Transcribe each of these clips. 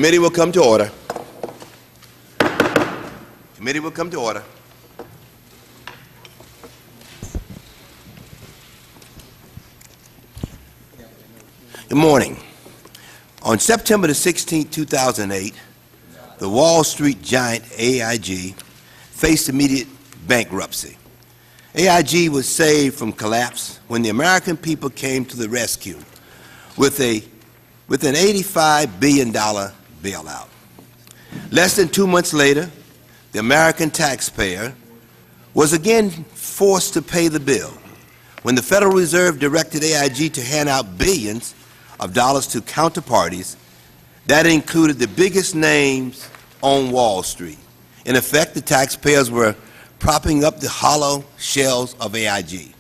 Committee will come to order. Committee will come to order. Good morning. On September the 16th, 2008, the Wall Street giant Aig faced immediate bankruptcy. Aig was saved from collapse when the American people came to the rescue with an $85 billion bailout. Less than 2 months later, the American taxpayer was again forced to pay the bill when the Federal Reserve directed Aig to hand out billions of dollars to counterparties that included the biggest names on Wall Street. In effect, the taxpayers were propping up the hollow shells of Aig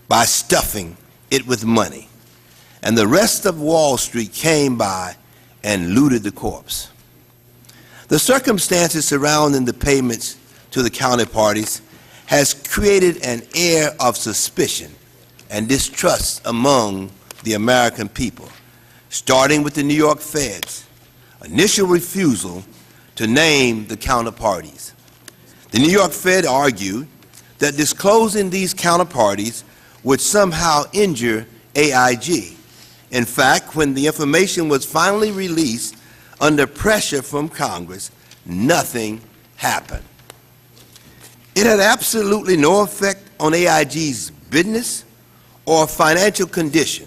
by stuffing it with money, and the rest of Wall Street came by and looted the corpse. The circumstances surrounding the payments to the counterparties has created an air of suspicion and distrust among the American people, starting with the New York Fed's initial refusal to name the counterparties. The New York Fed argued that disclosing these counterparties would somehow injure Aig. In fact, when the information was finally released under pressure from Congress, nothing happened. It had absolutely no effect on Aig's business or financial condition,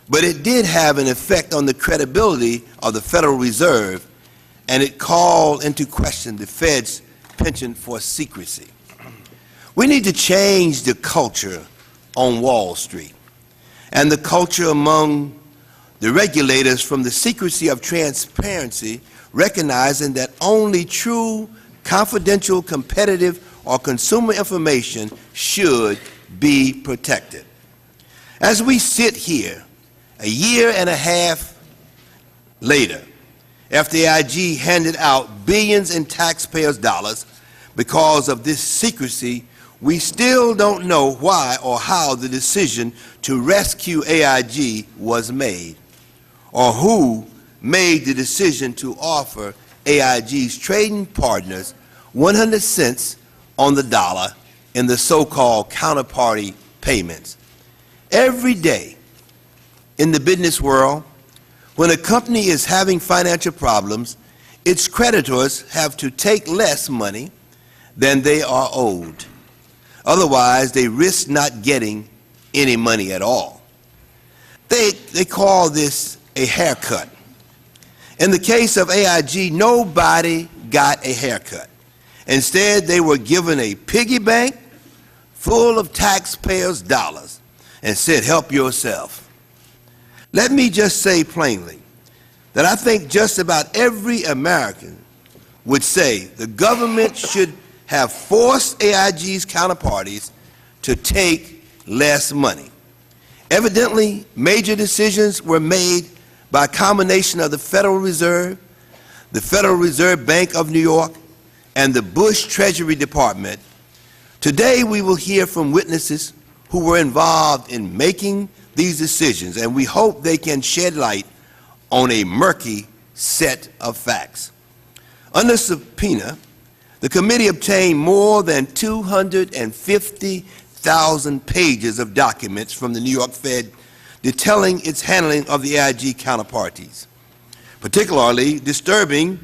but it did have an effect on the credibility of the Federal Reserve, and it called into question the Fed's penchant for secrecy. We need to change the culture on Wall Street and the culture among the regulators from the secrecy of transparency, recognizing that only true, confidential, competitive, or consumer information should be protected. As we sit here, a year and a half later, after Aig handed out billions in taxpayers' dollars because of this secrecy, we still don't know why or how the decision to rescue Aig was made, or who made the decision to offer Aig's trading partners 100 cents on the dollar in the so-called counterparty payments. Every day in the business world, when a company is having financial problems, its creditors have to take less money than they are owed. Otherwise, they risk not getting any money at all. They call this a haircut. In the case of Aig, nobody got a haircut. Instead, they were given a piggy bank full of taxpayers' dollars and said, "Help yourself." Let me just say plainly that I think just about every American would say the government should have forced Aig's counterparties to take less money. Evidently, major decisions were made by a combination of the Federal Reserve, the Federal Reserve Bank of New York, and the Bush Treasury Department. Today, we will hear from witnesses who were involved in making these decisions, and we hope they can shed light on a murky set of facts. Under subpoena, the committee obtained more than 250,000 pages of documents from the New York Fed detailing its handling of the Aig counterparties. Particularly disturbing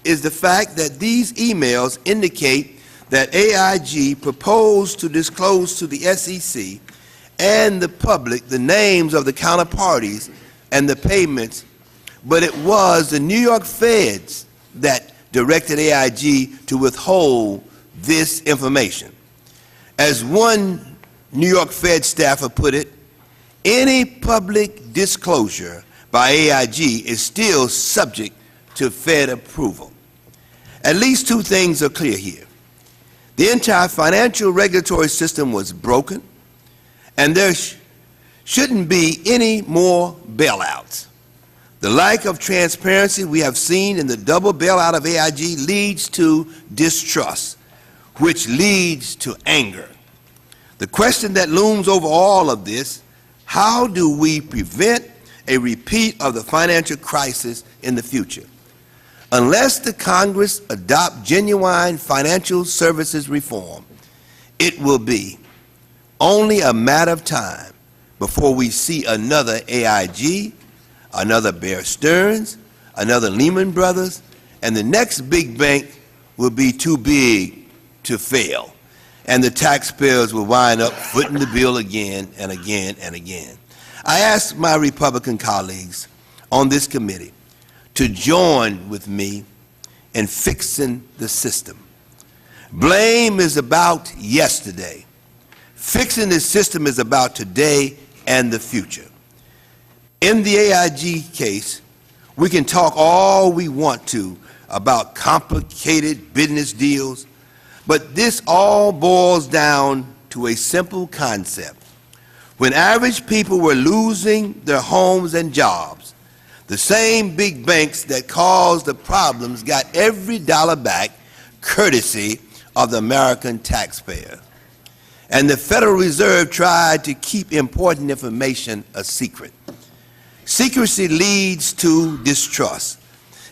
is the fact that these emails indicate that Aig proposed to disclose to the SEC and the public the names of the counterparties and the payments, but it was the New York Feds that directed Aig to withhold this information. As one New York Fed staffer put it, any public disclosure by Aig is still subject to Fed approval. At least two things are clear here. The entire financial regulatory system was broken, and there shouldn't be any more bailouts. The lack of transparency we have seen in the double bailout of Aig leads to distrust, which leads to anger. The question that looms over all of this: how do we prevent a repeat of the financial crisis in the future? Unless the Congress adopt genuine financial services reform, it will be only a matter of time before we see another AIG, another Bear Stearns, another Lehman Brothers, and the next big bank will be too big to fail, and the taxpayers will wind up footing the bill again and again and again. I ask my Republican colleagues on this committee to join with me in fixing the system. Blame is about yesterday. Fixing the system is about today and the future. In the AIG case, we can talk all we want to about complicated business deals, but this all boils down to a simple concept. When average people were losing their homes and jobs, the same big banks that caused the problems got every dollar back courtesy of the American taxpayer. And the Federal Reserve tried to keep important information a secret. Secrecy leads to distrust,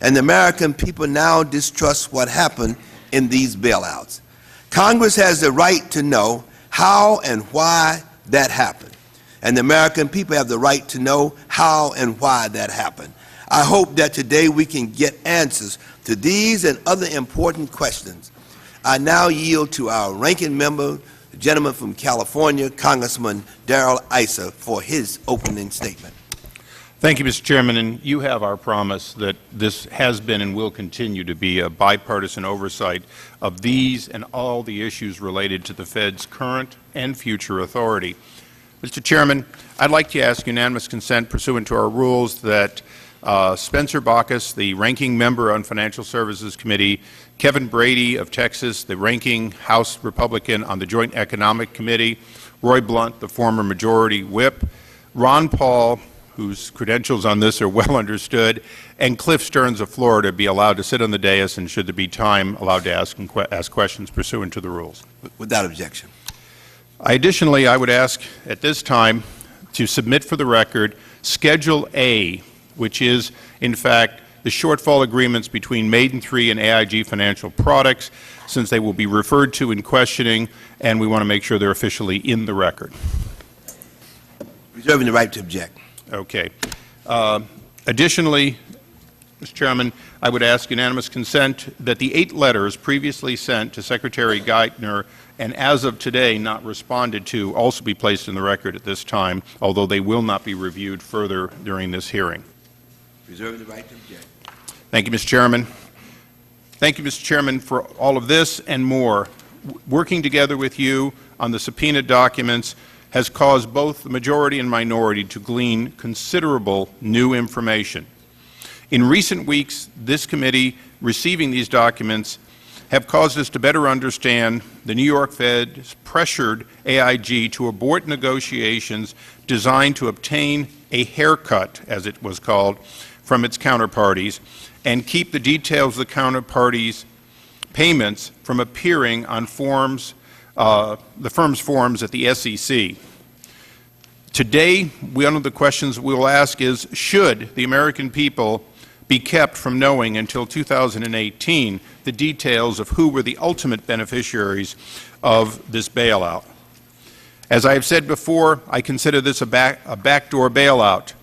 and the American people now distrust what happened in these bailouts. Congress has the right to know how and why that happened, and the American people have the right to know how and why that happened. I hope that today we can get answers to these and other important questions. I now yield to our ranking member, the gentleman from California, Congressman Darrell Issa, for his opening statement. Thank you, Mr. Chairman, and you have our promise that this has been and will continue to be a bipartisan oversight of these and all the issues related to the Fed's current and future authority. Mr. Chairman, I'd like to ask unanimous consent pursuant to our rules that Spencer Baucus, the ranking member on Financial Services Committee, Kevin Brady of Texas, the ranking House Republican on the Joint Economic Committee, Roy Blunt, the former Majority Whip, Ron Paul, whose credentials on this are well understood, and Cliff Stearns of Florida be allowed to sit on the dais, and should there be time, allowed to ask questions pursuant to the rules. Without objection. Additionally, I would ask at this time to submit for the record Schedule A, which is, in fact, the shortfall agreements between Maiden 3 and AIG Financial Products, since they will be referred to in questioning, and we want to make sure they're officially in the record. Reserving the right to object. Okay. Additionally, Mr. Chairman, I would ask unanimous consent that the 8 letters previously sent to Secretary Geithner and as of today not responded to also be placed in the record at this time, although they will not be reviewed further during this hearing. Reserving the right to object. Thank you, Mr. Chairman. Thank you, Mr. Chairman, for all of this and more. Working together with you on the subpoena documents has caused both the majority and minority to glean considerable new information. In recent weeks, this committee receiving these documents have caused us to better understand the New York Fed pressured AIG to abort negotiations designed to obtain a haircut, as it was called, from its counterparties and keep the details of the counterparties' payments from appearing on forms, the firm's forms at the SEC. Today, one of the questions we will ask is, should the American people be kept from knowing until 2018 the details of who were the ultimate beneficiaries of this bailout? As I have said before, I consider this a backdoor bailout.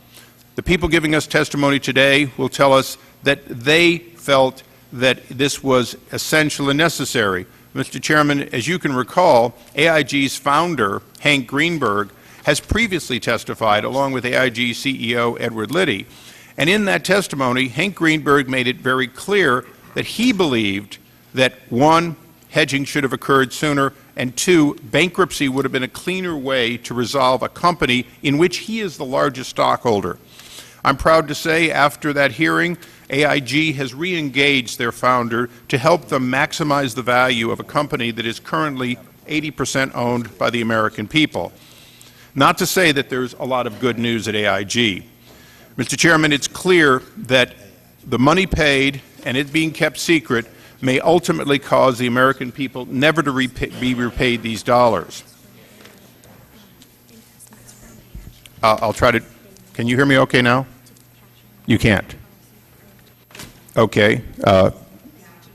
The people giving us testimony today will tell us that they felt that this was essential and necessary. Mr. Chairman, as you can recall, AIG's founder, Hank Greenberg, has previously testified along with AIG CEO Edward Liddy. And in that testimony, Hank Greenberg made it very clear that he believed that, 1, hedging should have occurred sooner, and 2, bankruptcy would have been a cleaner way to resolve a company in which he is the largest stockholder. I'm proud to say after that hearing, AIG has re-engaged their founder to help them maximize the value of a company that is currently 80% owned by the American people. Not to say that there's a lot of good news at AIG. Mr. Chairman, it's clear that the money paid and it being kept secret may ultimately cause the American people never to be repaid these dollars. I'll try to, can you hear me okay now? You can't. Okay.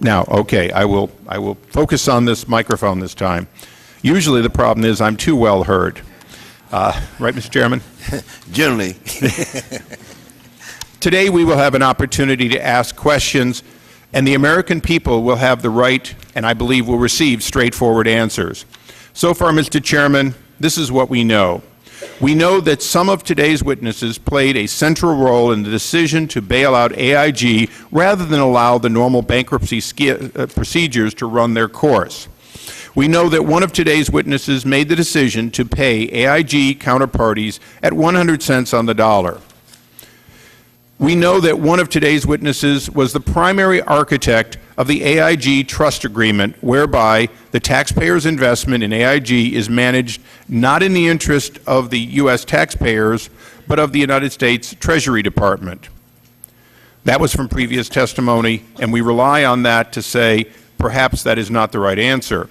Now, okay, I will focus on this microphone this time. Usually the problem is I'm too well heard. Right, Mr. Chairman? Generally. Today we will have an opportunity to ask questions, and the American people will have the right, and I believe will receive, straightforward answers. So far, Mr. Chairman, this is what we know. We know that some of today's witnesses played a central role in the decision to bail out AIG rather than allow the normal bankruptcy procedures to run their course. We know that one of today's witnesses made the decision to pay AIG counterparties at 100 cents on the dollar. We know that one of today's witnesses was the primary architect of the AIG trust agreement, whereby the taxpayers' investment in AIG is managed not in the interest of the U.S. taxpayers, but of the United States Treasury Department. That was from previous testimony, and we rely on that to say perhaps that is not the right answer.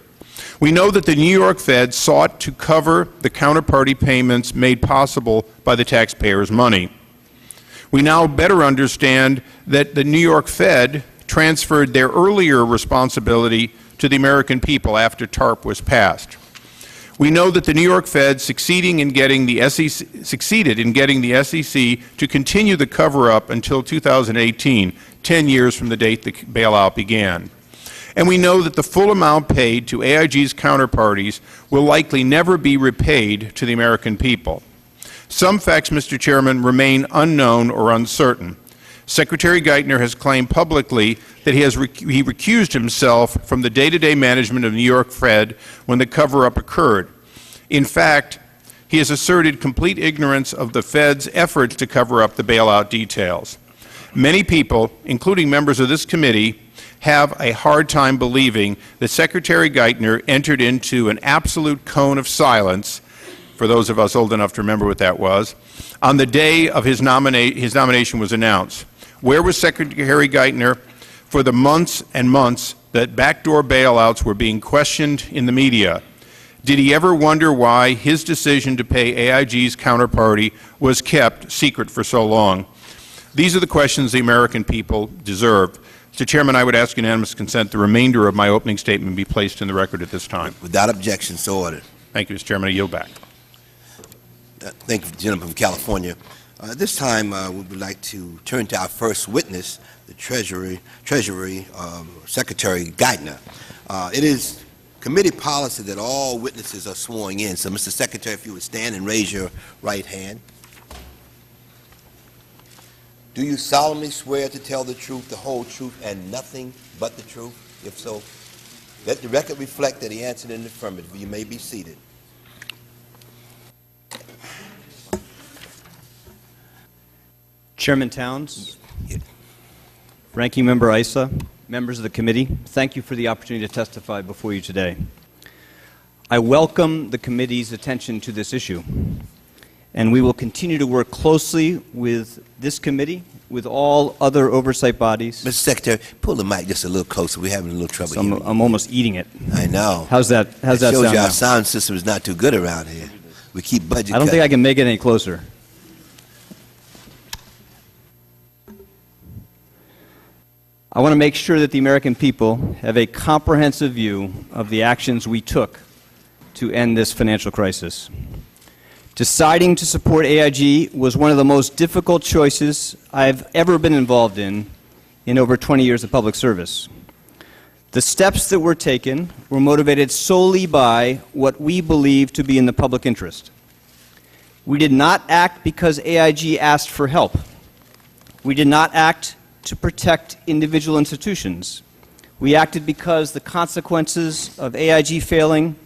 We know that the New York Fed sought to cover the counterparty payments made possible by the taxpayers' money. We now better understand that the New York Fed transferred their earlier responsibility to the American people after TARP was passed. We know that the New York Fed succeeded in getting the SEC to continue the cover-up until 2018, 10 years from the date the bailout began. And we know that the full amount paid to AIG's counterparties will likely never be repaid to the American people. Some facts, Mr. Chairman, remain unknown or uncertain. Secretary Geithner has claimed publicly that he recused himself from the day-to-day management of New York Fed when the cover-up occurred. In fact, he has asserted complete ignorance of the Fed's efforts to cover up the bailout details. Many people, including members of this committee, have a hard time believing that Secretary Geithner entered into an absolute cone of silence, for those of us old enough to remember what that was, on the day of his nomination was announced. Where was Secretary Geithner for the months and months that backdoor bailouts were being questioned in the media? Did he ever wonder why his decision to pay AIG's counterparty was kept secret for so long? These are the questions the American people deserve. Mr. Chairman, I would ask unanimous consent the remainder of my opening statement be placed in the record at this time. Without objection, so ordered. Thank you, Mr. Chairman. I yield back. Thank you, gentleman from California. This time, we would like to turn to our first witness, the Treasury Secretary Geithner. It is committee policy that all witnesses are sworn in. So, Mr. Secretary, if you would stand and raise your right hand. Do you solemnly swear to tell the truth, the whole truth, and nothing but the truth? If so, let the record reflect that he answered in the affirmative. You may be seated. Chairman Towns, Ranking Member Issa, members of the committee, thank you for the opportunity to testify before you today. I welcome the committee's attention to this issue, and we will continue to work closely with this committee, with all other oversight bodies. Mr. Secretary, pull the mic just a little closer. We're having a little trouble So hearing. I'm almost eating it. I know. How's that It sound shows you now? our sound system is not too good around here. We keep budget I don't think I cutting. can make it any closer. I want to make sure that the American people have a comprehensive view of the actions we took to end this financial crisis. Deciding to support AIG was one of the most difficult choices I've ever been involved in over 20 years of public service. The steps that were taken were motivated solely by what we believe to be in the public interest. We did not act because AIG asked for help. We did not act to protect individual institutions. We acted because the consequences of AIG failing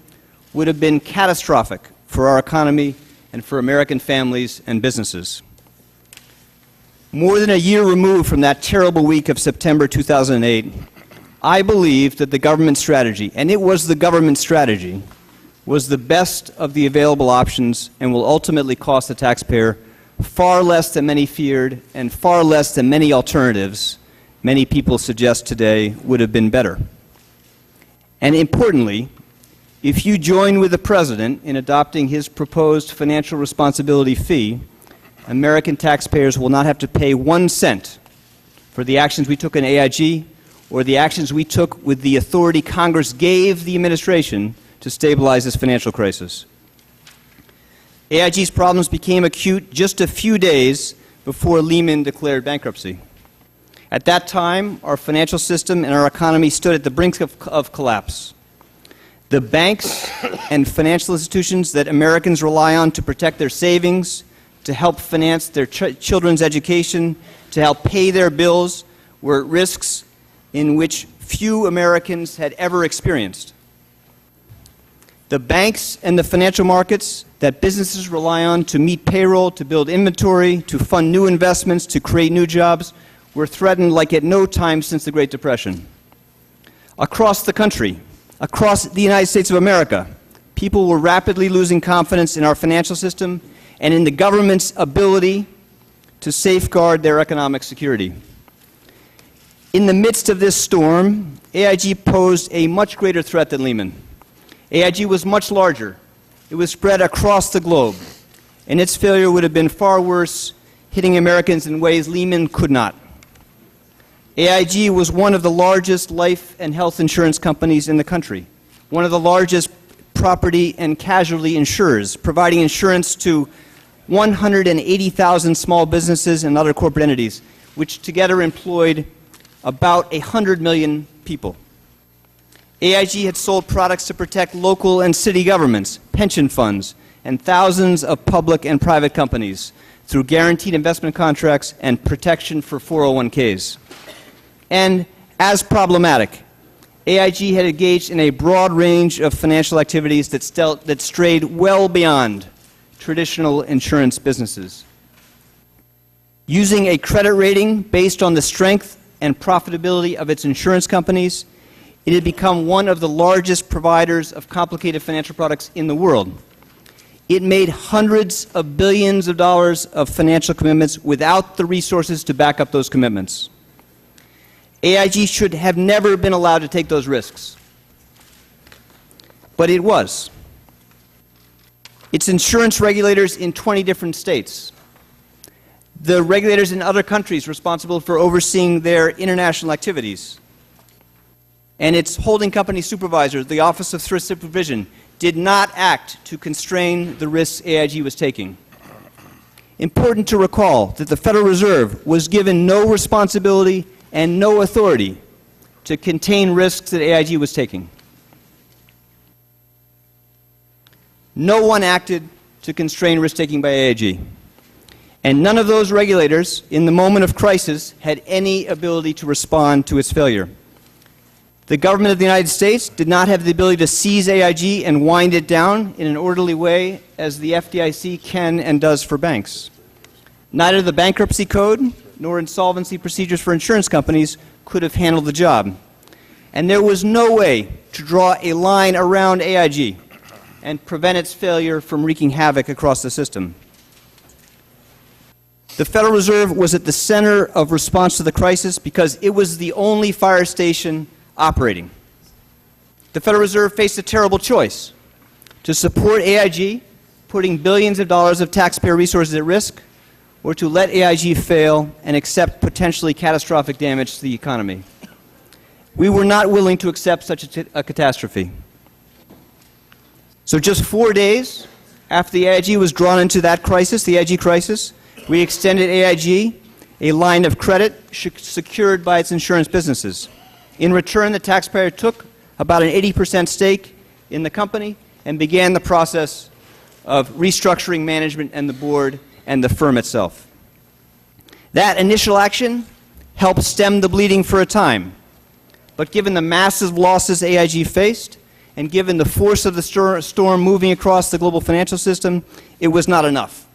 would have been catastrophic for our economy and for American families and businesses. More than a year removed from that terrible week of September 2008, I believe that the government strategy, and it was the government strategy, was the best of the available options and will ultimately cost the taxpayer far less than many feared and far less than many alternatives many people suggest today would have been better. And importantly, if you join with the President in adopting his proposed financial responsibility fee, American taxpayers will not have to pay 1 cent for the actions we took in AIG or the actions we took with the authority Congress gave the administration to stabilize this financial crisis. AIG's problems became acute just a few days before Lehman declared bankruptcy. At that time, our financial system and our economy stood at the brink of collapse. The banks and financial institutions that Americans rely on to protect their savings, to help finance their children's education, to help pay their bills, were at risks in which few Americans had ever experienced. The banks and the financial markets that businesses rely on to meet payroll, to build inventory, to fund new investments, to create new jobs, were threatened like at no time since the Great Depression. Across the country, across the United States of America, people were rapidly losing confidence in our financial system and in the government's ability to safeguard their economic security. In the midst of this storm, AIG posed a much greater threat than Lehman. AIG was much larger. It was spread across the globe, and its failure would have been far worse, hitting Americans in ways Lehman could not. AIG was one of the largest life and health insurance companies in the country, one of the largest property and casualty insurers, providing insurance to 180,000 small businesses and other corporate entities, which together employed about 100 million people. AIG had sold products to protect local and city governments, pension funds, and thousands of public and private companies through guaranteed investment contracts and protection for 401ks. And as problematic, AIG had engaged in a broad range of financial activities that strayed well beyond traditional insurance businesses. Using a credit rating based on the strength and profitability of its insurance companies, it had become one of the largest providers of complicated financial products in the world. It made hundreds of billions of dollars of financial commitments without the resources to back up those commitments. AIG should have never been allowed to take those risks. But it was. Its insurance regulators in 20 different states, the regulators in other countries responsible for overseeing their international activities, and its holding company supervisor, the Office of Thrift Supervision, did not act to constrain the risks AIG was taking. Important to recall that the Federal Reserve was given no responsibility and no authority to contain risks that AIG was taking. No one acted to constrain risk-taking by AIG. And none of those regulators, in the moment of crisis, had any ability to respond to its failure. The government of the United States did not have the ability to seize AIG and wind it down in an orderly way as the FDIC can and does for banks. Neither the bankruptcy code nor insolvency procedures for insurance companies could have handled the job. And there was no way to draw a line around AIG and prevent its failure from wreaking havoc across the system. The Federal Reserve was at the center of response to the crisis because it was the only fire station operating. The Federal Reserve faced a terrible choice: to support AIG, putting billions of dollars of taxpayer resources at risk, or to let AIG fail and accept potentially catastrophic damage to the economy. We were not willing to accept such a catastrophe. So just 4 days after the AIG was drawn into that crisis, the AIG crisis, we extended AIG a line of credit secured by its insurance businesses. In return, the taxpayer took about an 80% stake in the company and began the process of restructuring management and the board and the firm itself. That initial action helped stem the bleeding for a time, but given the massive losses AIG faced and given the force of the storm moving across the global financial system, it was not enough.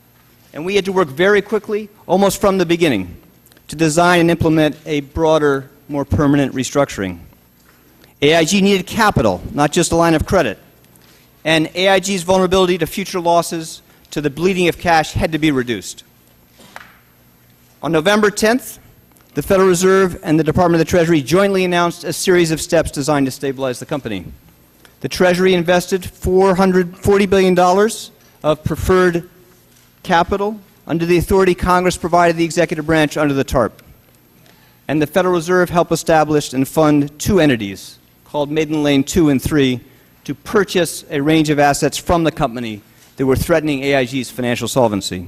And we had to work very quickly, almost from the beginning, to design and implement a broader, more permanent restructuring. AIG needed capital, not just a line of credit. And AIG's vulnerability to future losses, to the bleeding of cash, had to be reduced. On November 10th, the Federal Reserve and the Department of the Treasury jointly announced a series of steps designed to stabilize the company. The Treasury invested $440 billion of preferred capital under the authority Congress provided the executive branch under the TARP. and the Federal Reserve helped establish and fund two entities called Maiden Lane 2 and 3 to purchase a range of assets from the company that were threatening AIG's financial solvency.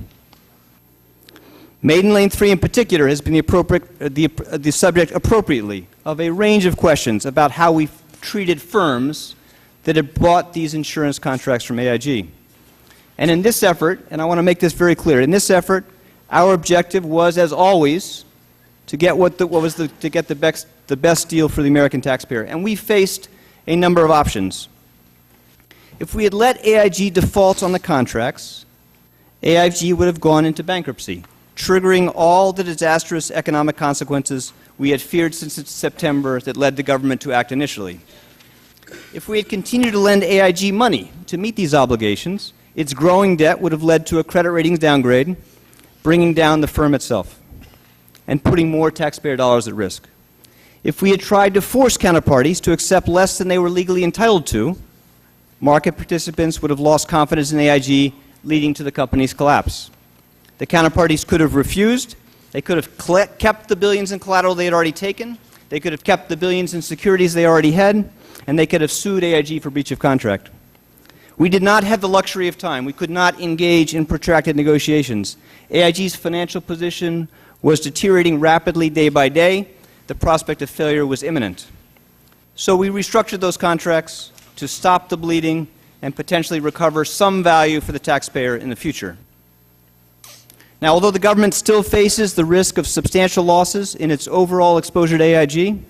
Maiden Lane 3 in particular has been the subject appropriately of a range of questions about how we treated firms that had bought these insurance contracts from AIG. And in this effort, and I want to make this very clear, in this effort, our objective was, as always, to get the best deal for the American taxpayer. And we faced a number of options. If we had let AIG default on the contracts, AIG would have gone into bankruptcy, triggering all the disastrous economic consequences we had feared since September that led the government to act initially. If we had continued to lend AIG money to meet these obligations, its growing debt would have led to a credit ratings downgrade, bringing down the firm itself and putting more taxpayer dollars at risk. If we had tried to force counterparties to accept less than they were legally entitled to, market participants would have lost confidence in AIG, leading to the company's collapse. The counterparties could have refused. They could have kept the billions in collateral they had already taken. They could have kept the billions in securities they already had. And they could have sued AIG for breach of contract. We did not have the luxury of time. We could not engage in protracted negotiations. AIG's financial position was deteriorating rapidly day by day. The prospect of failure was imminent. So we restructured those contracts to stop the bleeding and potentially recover some value for the taxpayer in the future. Now, although the government still faces the risk of substantial losses in its overall exposure to AIG,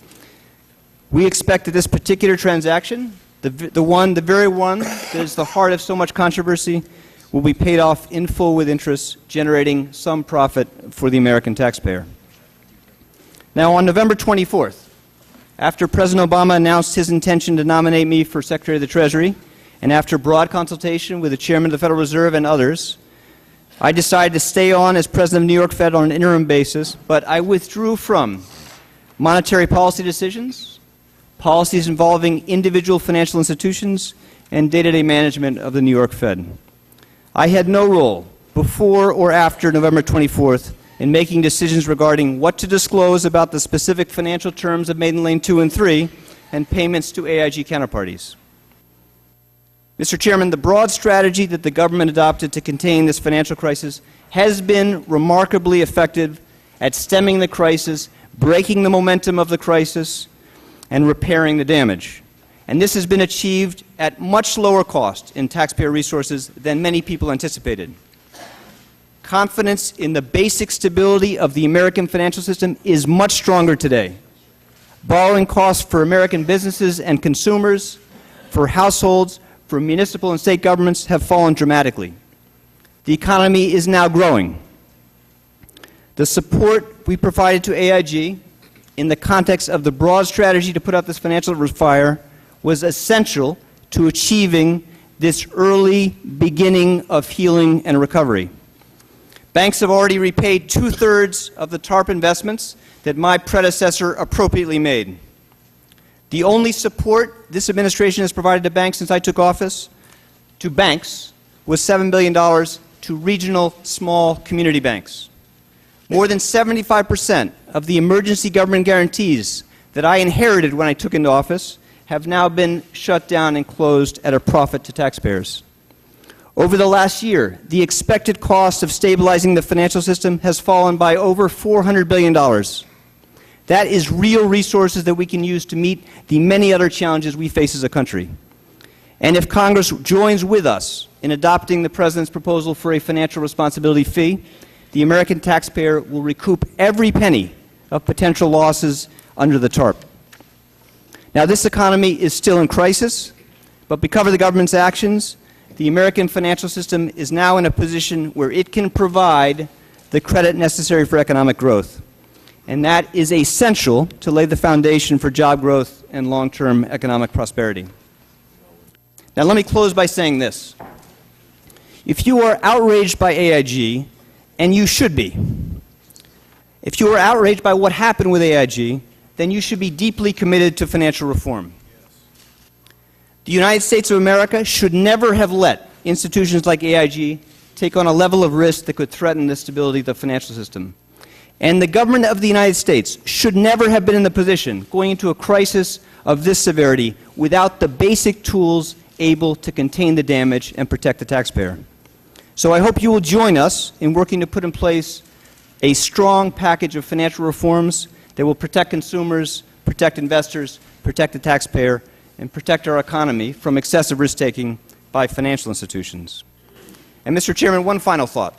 we expect that this particular transaction, the very one that is the heart of so much controversy, will be paid off in full with interest, generating some profit for the American taxpayer. Now, on November 24th, after President Obama announced his intention to nominate me for Secretary of the Treasury, and after broad consultation with the Chairman of the Federal Reserve and others, I decided to stay on as President of New York Fed on an interim basis, but I withdrew from monetary policy decisions, policies involving individual financial institutions, and day-to-day management of the New York Fed. I had no role before or after November 24th in making decisions regarding what to disclose about the specific financial terms of Maiden Lane 2 and 3 and payments to AIG counterparties. Mr. Chairman, the broad strategy that the government adopted to contain this financial crisis has been remarkably effective at stemming the crisis, breaking the momentum of the crisis, and repairing the damage. And this has been achieved at much lower cost in taxpayer resources than many people anticipated. Confidence in the basic stability of the American financial system is much stronger today. Borrowing costs for American businesses and consumers, for households, for municipal and state governments have fallen dramatically. The economy is now growing. The support we provided to AIG in the context of the broad strategy to put out this financial fire was essential to achieving this early beginning of healing and recovery. Banks have already repaid 2/3 of the TARP investments that my predecessor appropriately made. The only support this administration has provided to banks since I took office, to banks, was $7 billion to regional small community banks. More than 75% of the emergency government guarantees that I inherited when I took into office have now been shut down and closed at a profit to taxpayers. Over the last year, the expected cost of stabilizing the financial system has fallen by over $400 billion. That is real resources that we can use to meet the many other challenges we face as a country. And if Congress joins with us in adopting the President's proposal for a financial responsibility fee, the American taxpayer will recoup every penny of potential losses under the TARP. Now, this economy is still in crisis, but because of the government's actions, the American financial system is now in a position where it can provide the credit necessary for economic growth. And that is essential to lay the foundation for job growth and long-term economic prosperity. Now, let me close by saying this. If you are outraged by AIG, and you should be, if you are outraged by what happened with AIG, then you should be deeply committed to financial reform. The United States of America should never have let institutions like AIG take on a level of risk that could threaten the stability of the financial system. And the government of the United States should never have been in the position going into a crisis of this severity without the basic tools able to contain the damage and protect the taxpayer. So I hope you will join us in working to put in place a strong package of financial reforms that will protect consumers, protect investors, protect the taxpayer, and protect our economy from excessive risk-taking by financial institutions. And Mr. Chairman, one final thought.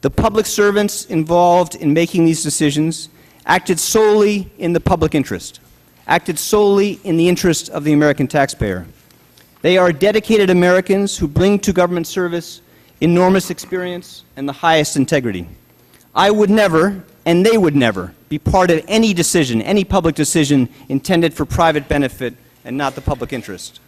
The public servants involved in making these decisions acted solely in the public interest, acted solely in the interest of the American taxpayer. They are dedicated Americans who bring to government service enormous experience and the highest integrity. I would never, and they would never, be part of any decision, any public decision intended for private benefit and not the public interest.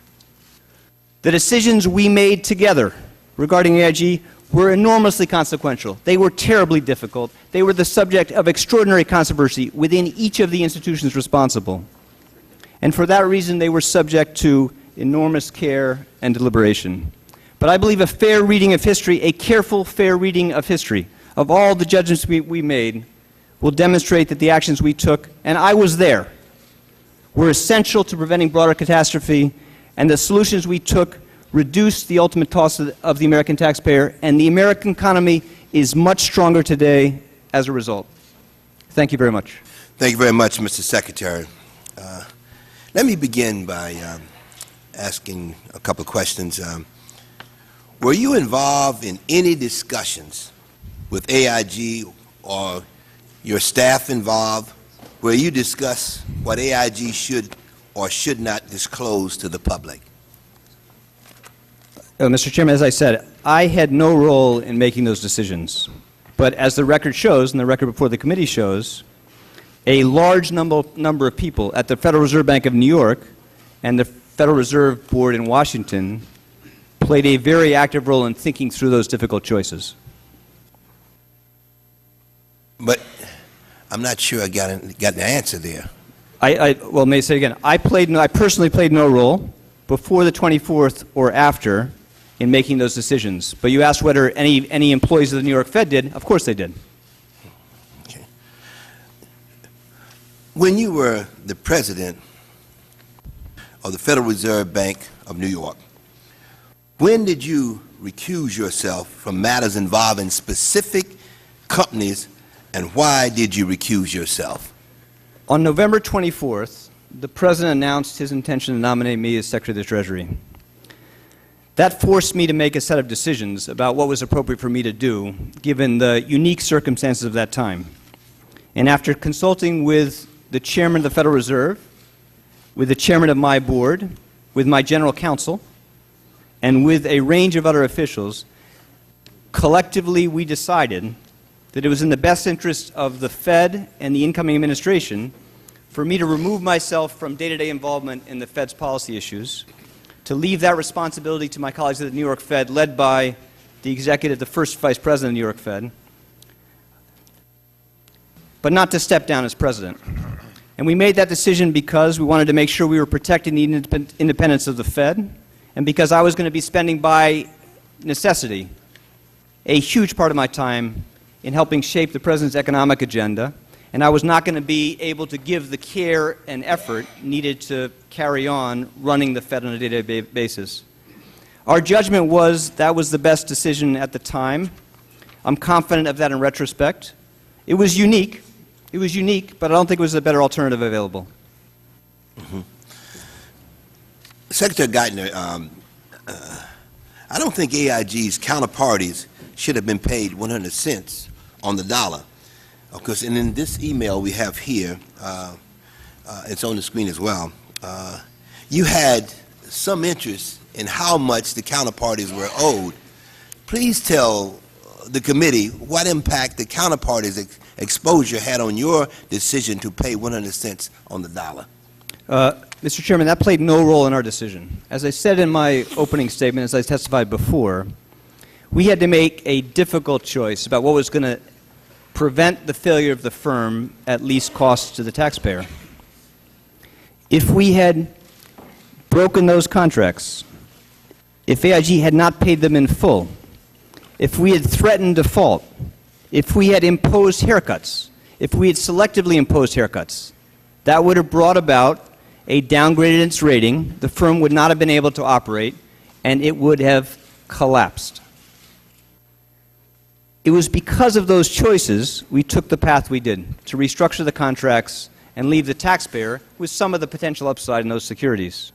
The decisions we made together regarding Aig were enormously consequential. They were terribly difficult. They were the subject of extraordinary controversy within each of the institutions responsible. And for that reason, they were subject to enormous care and deliberation. But I believe a fair reading of history, a careful, fair reading of history, of all the judgments we made, will demonstrate that the actions we took, and I was there, were essential to preventing broader catastrophe, and the solutions we took reduced the ultimate cost of the American taxpayer, and the American economy is much stronger today as a result. Thank you very much. Thank you very much, Mr. Secretary. Let me begin by asking a couple of questions. Were you involved in any discussions with AIG or your staff involved where you discuss what AIG should or should not disclose to the public? Mr. Chairman, as I said, I had no role in making those decisions. But as the record shows, and the record before the committee shows, a large number of people at the Federal Reserve Bank of New York and the Federal Reserve Board in Washington played a very active role in thinking through those difficult choices. But I'm not sure I got the answer there. Well, may I say again, I personally played no role before the 24th or after in making those decisions. But you asked whether any employees of the New York Fed did. Of course they did. Okay. When you were the president of the Federal Reserve Bank of New York, when did you recuse yourself from matters involving specific companies, and why did you recuse yourself? On November 24th, the President announced his intention to nominate me as Secretary of the Treasury. That forced me to make a set of decisions about what was appropriate for me to do, given the unique circumstances of that time. And after consulting with the Chairman of the Federal Reserve, with the Chairman of my board, with my General Counsel, and with a range of other officials, collectively we decided that it was in the best interest of the Fed and the incoming administration for me to remove myself from day-to-day involvement in the Fed's policy issues, to leave that responsibility to my colleagues at the New York Fed, led by the executive, the first vice president of the New York Fed, but not to step down as president. And we made that decision because we wanted to make sure we were protecting the independence of the Fed, and because I was going to be spending by necessity a huge part of my time in helping shape the President's economic agenda, and I was not going to be able to give the care and effort needed to carry on running the Fed on a day-to-day basis. Our judgment was that was the best decision at the time. I'm confident of that in retrospect. It was unique. It was unique, but I don't think it was a better alternative available. Mm-hmm. Secretary Geithner, I don't think AIG's counterparties should have been paid 100 cents on the dollar. Of course, and in this email we have here, it's on the screen as well, you had some interest in how much the counterparties were owed. Please tell the committee what impact the counterparties' exposure had on your decision to pay 100 cents on the dollar. Mr. Chairman, that played no role in our decision. As I said in my opening statement, as I testified before, we had to make a difficult choice about what was going to prevent the failure of the firm at least cost to the taxpayer. If we had broken those contracts, if AIG had not paid them in full, if we had threatened default, if we had imposed haircuts, if we had selectively imposed haircuts, that would have brought about a downgraded its rating, the firm would not have been able to operate, and it would have collapsed. It was because of those choices we took the path we did, to restructure the contracts and leave the taxpayer with some of the potential upside in those securities.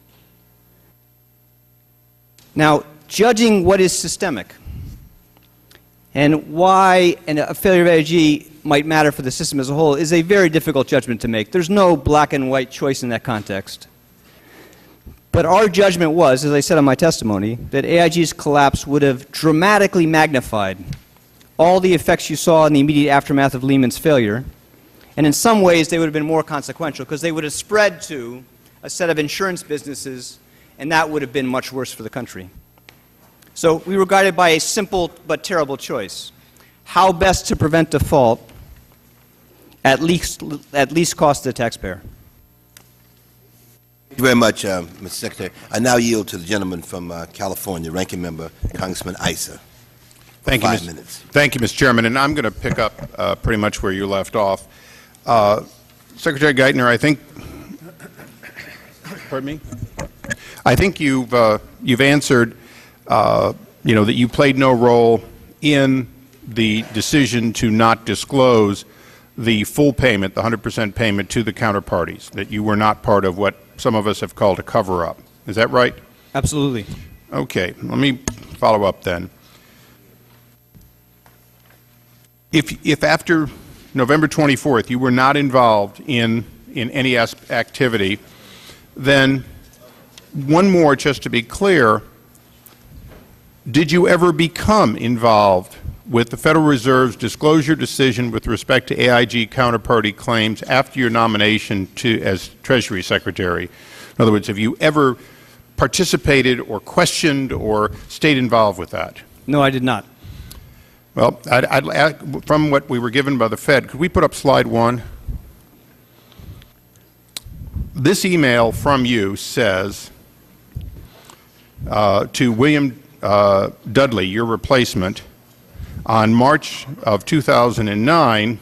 Now, judging what is systemic and why a failure of Aig might matter for the system as a whole is a very difficult judgment to make. There's no black and white choice in that context. But our judgment was, as I said in my testimony, that Aig's collapse would have dramatically magnified all the effects you saw in the immediate aftermath of Lehman's failure, and in some ways they would have been more consequential because they would have spread to a set of insurance businesses, and that would have been much worse for the country. So we were guided by a simple but terrible choice: how best to prevent default at least cost the taxpayer. Thank you very much, Mr. Secretary. I now yield to the gentleman from California, Ranking Member Congressman Issa. Thank you, 5 minutes. Thank you, Mr. Chairman. And I'm going to pick up pretty much where you left off. Secretary Geithner, I think, pardon me? I think you've answered, that you played no role in the decision to not disclose the full payment, the 100% payment to the counterparties, that you were not part of what some of us have called a cover-up. Is that right? Absolutely. Okay. Let me follow up then. If after November 24th you were not involved in any activity, then one more, just to be clear, did you ever become involved with the Federal Reserve's disclosure decision with respect to AIG counterparty claims after your nomination as Treasury Secretary? In other words, have you ever participated or questioned or stayed involved with that? No, I did not. Well, from what we were given by the Fed, could we put up slide 1? This email from you says to William Dudley, your replacement, on March of 2009,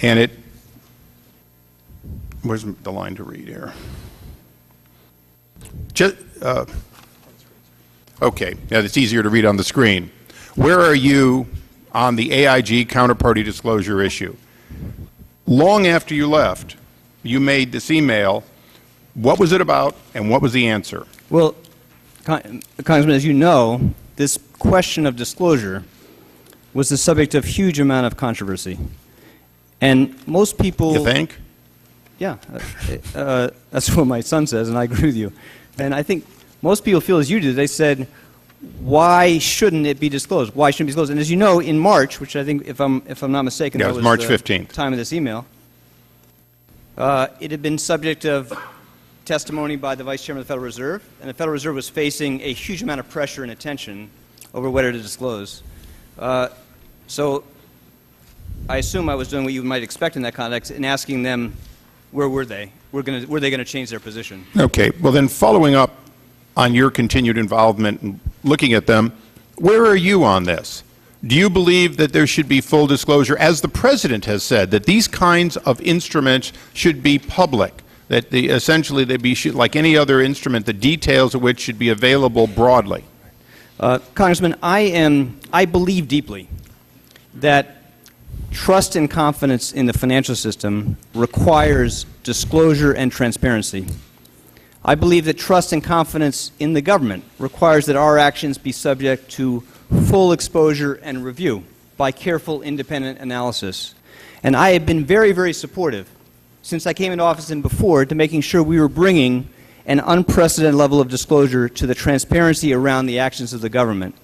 and it, where's the line to read here? Okay, yeah, it's easier to read on the screen. Where are you on the AIG counterparty disclosure issue? Long after you left, you made this email. What was it about, and what was the answer? Well, Congressman, as you know, this question of disclosure was the subject of huge amount of controversy. And most people... You think? Yeah. That's what my son says, and I agree with you. And I think most people feel as you do. They said, why shouldn't it be disclosed? Why shouldn't it be disclosed? And as you know, in March, which I think, if I'm not mistaken, yeah, that it was was March the 15th. Time of this email, it had been subject of testimony by the Vice Chairman of the Federal Reserve, and the Federal Reserve was facing a huge amount of pressure and attention over whether to disclose. So I assume I was doing what you might expect in that context in asking them, where were they? Were they going to change their position? Okay. Well, then following up on your continued involvement and looking at them, where are you on this? Do you believe that there should be full disclosure, as the President has said, that these kinds of instruments should be public, that essentially they be like any other instrument, the details of which should be available broadly? Congressman, I believe deeply that trust and confidence in the financial system requires disclosure and transparency. I believe that trust and confidence in the government requires that our actions be subject to full exposure and review by careful independent analysis. And I have been very, very supportive since I came into office and before to making sure we were bringing an unprecedented level of disclosure to the transparency around the actions of the government.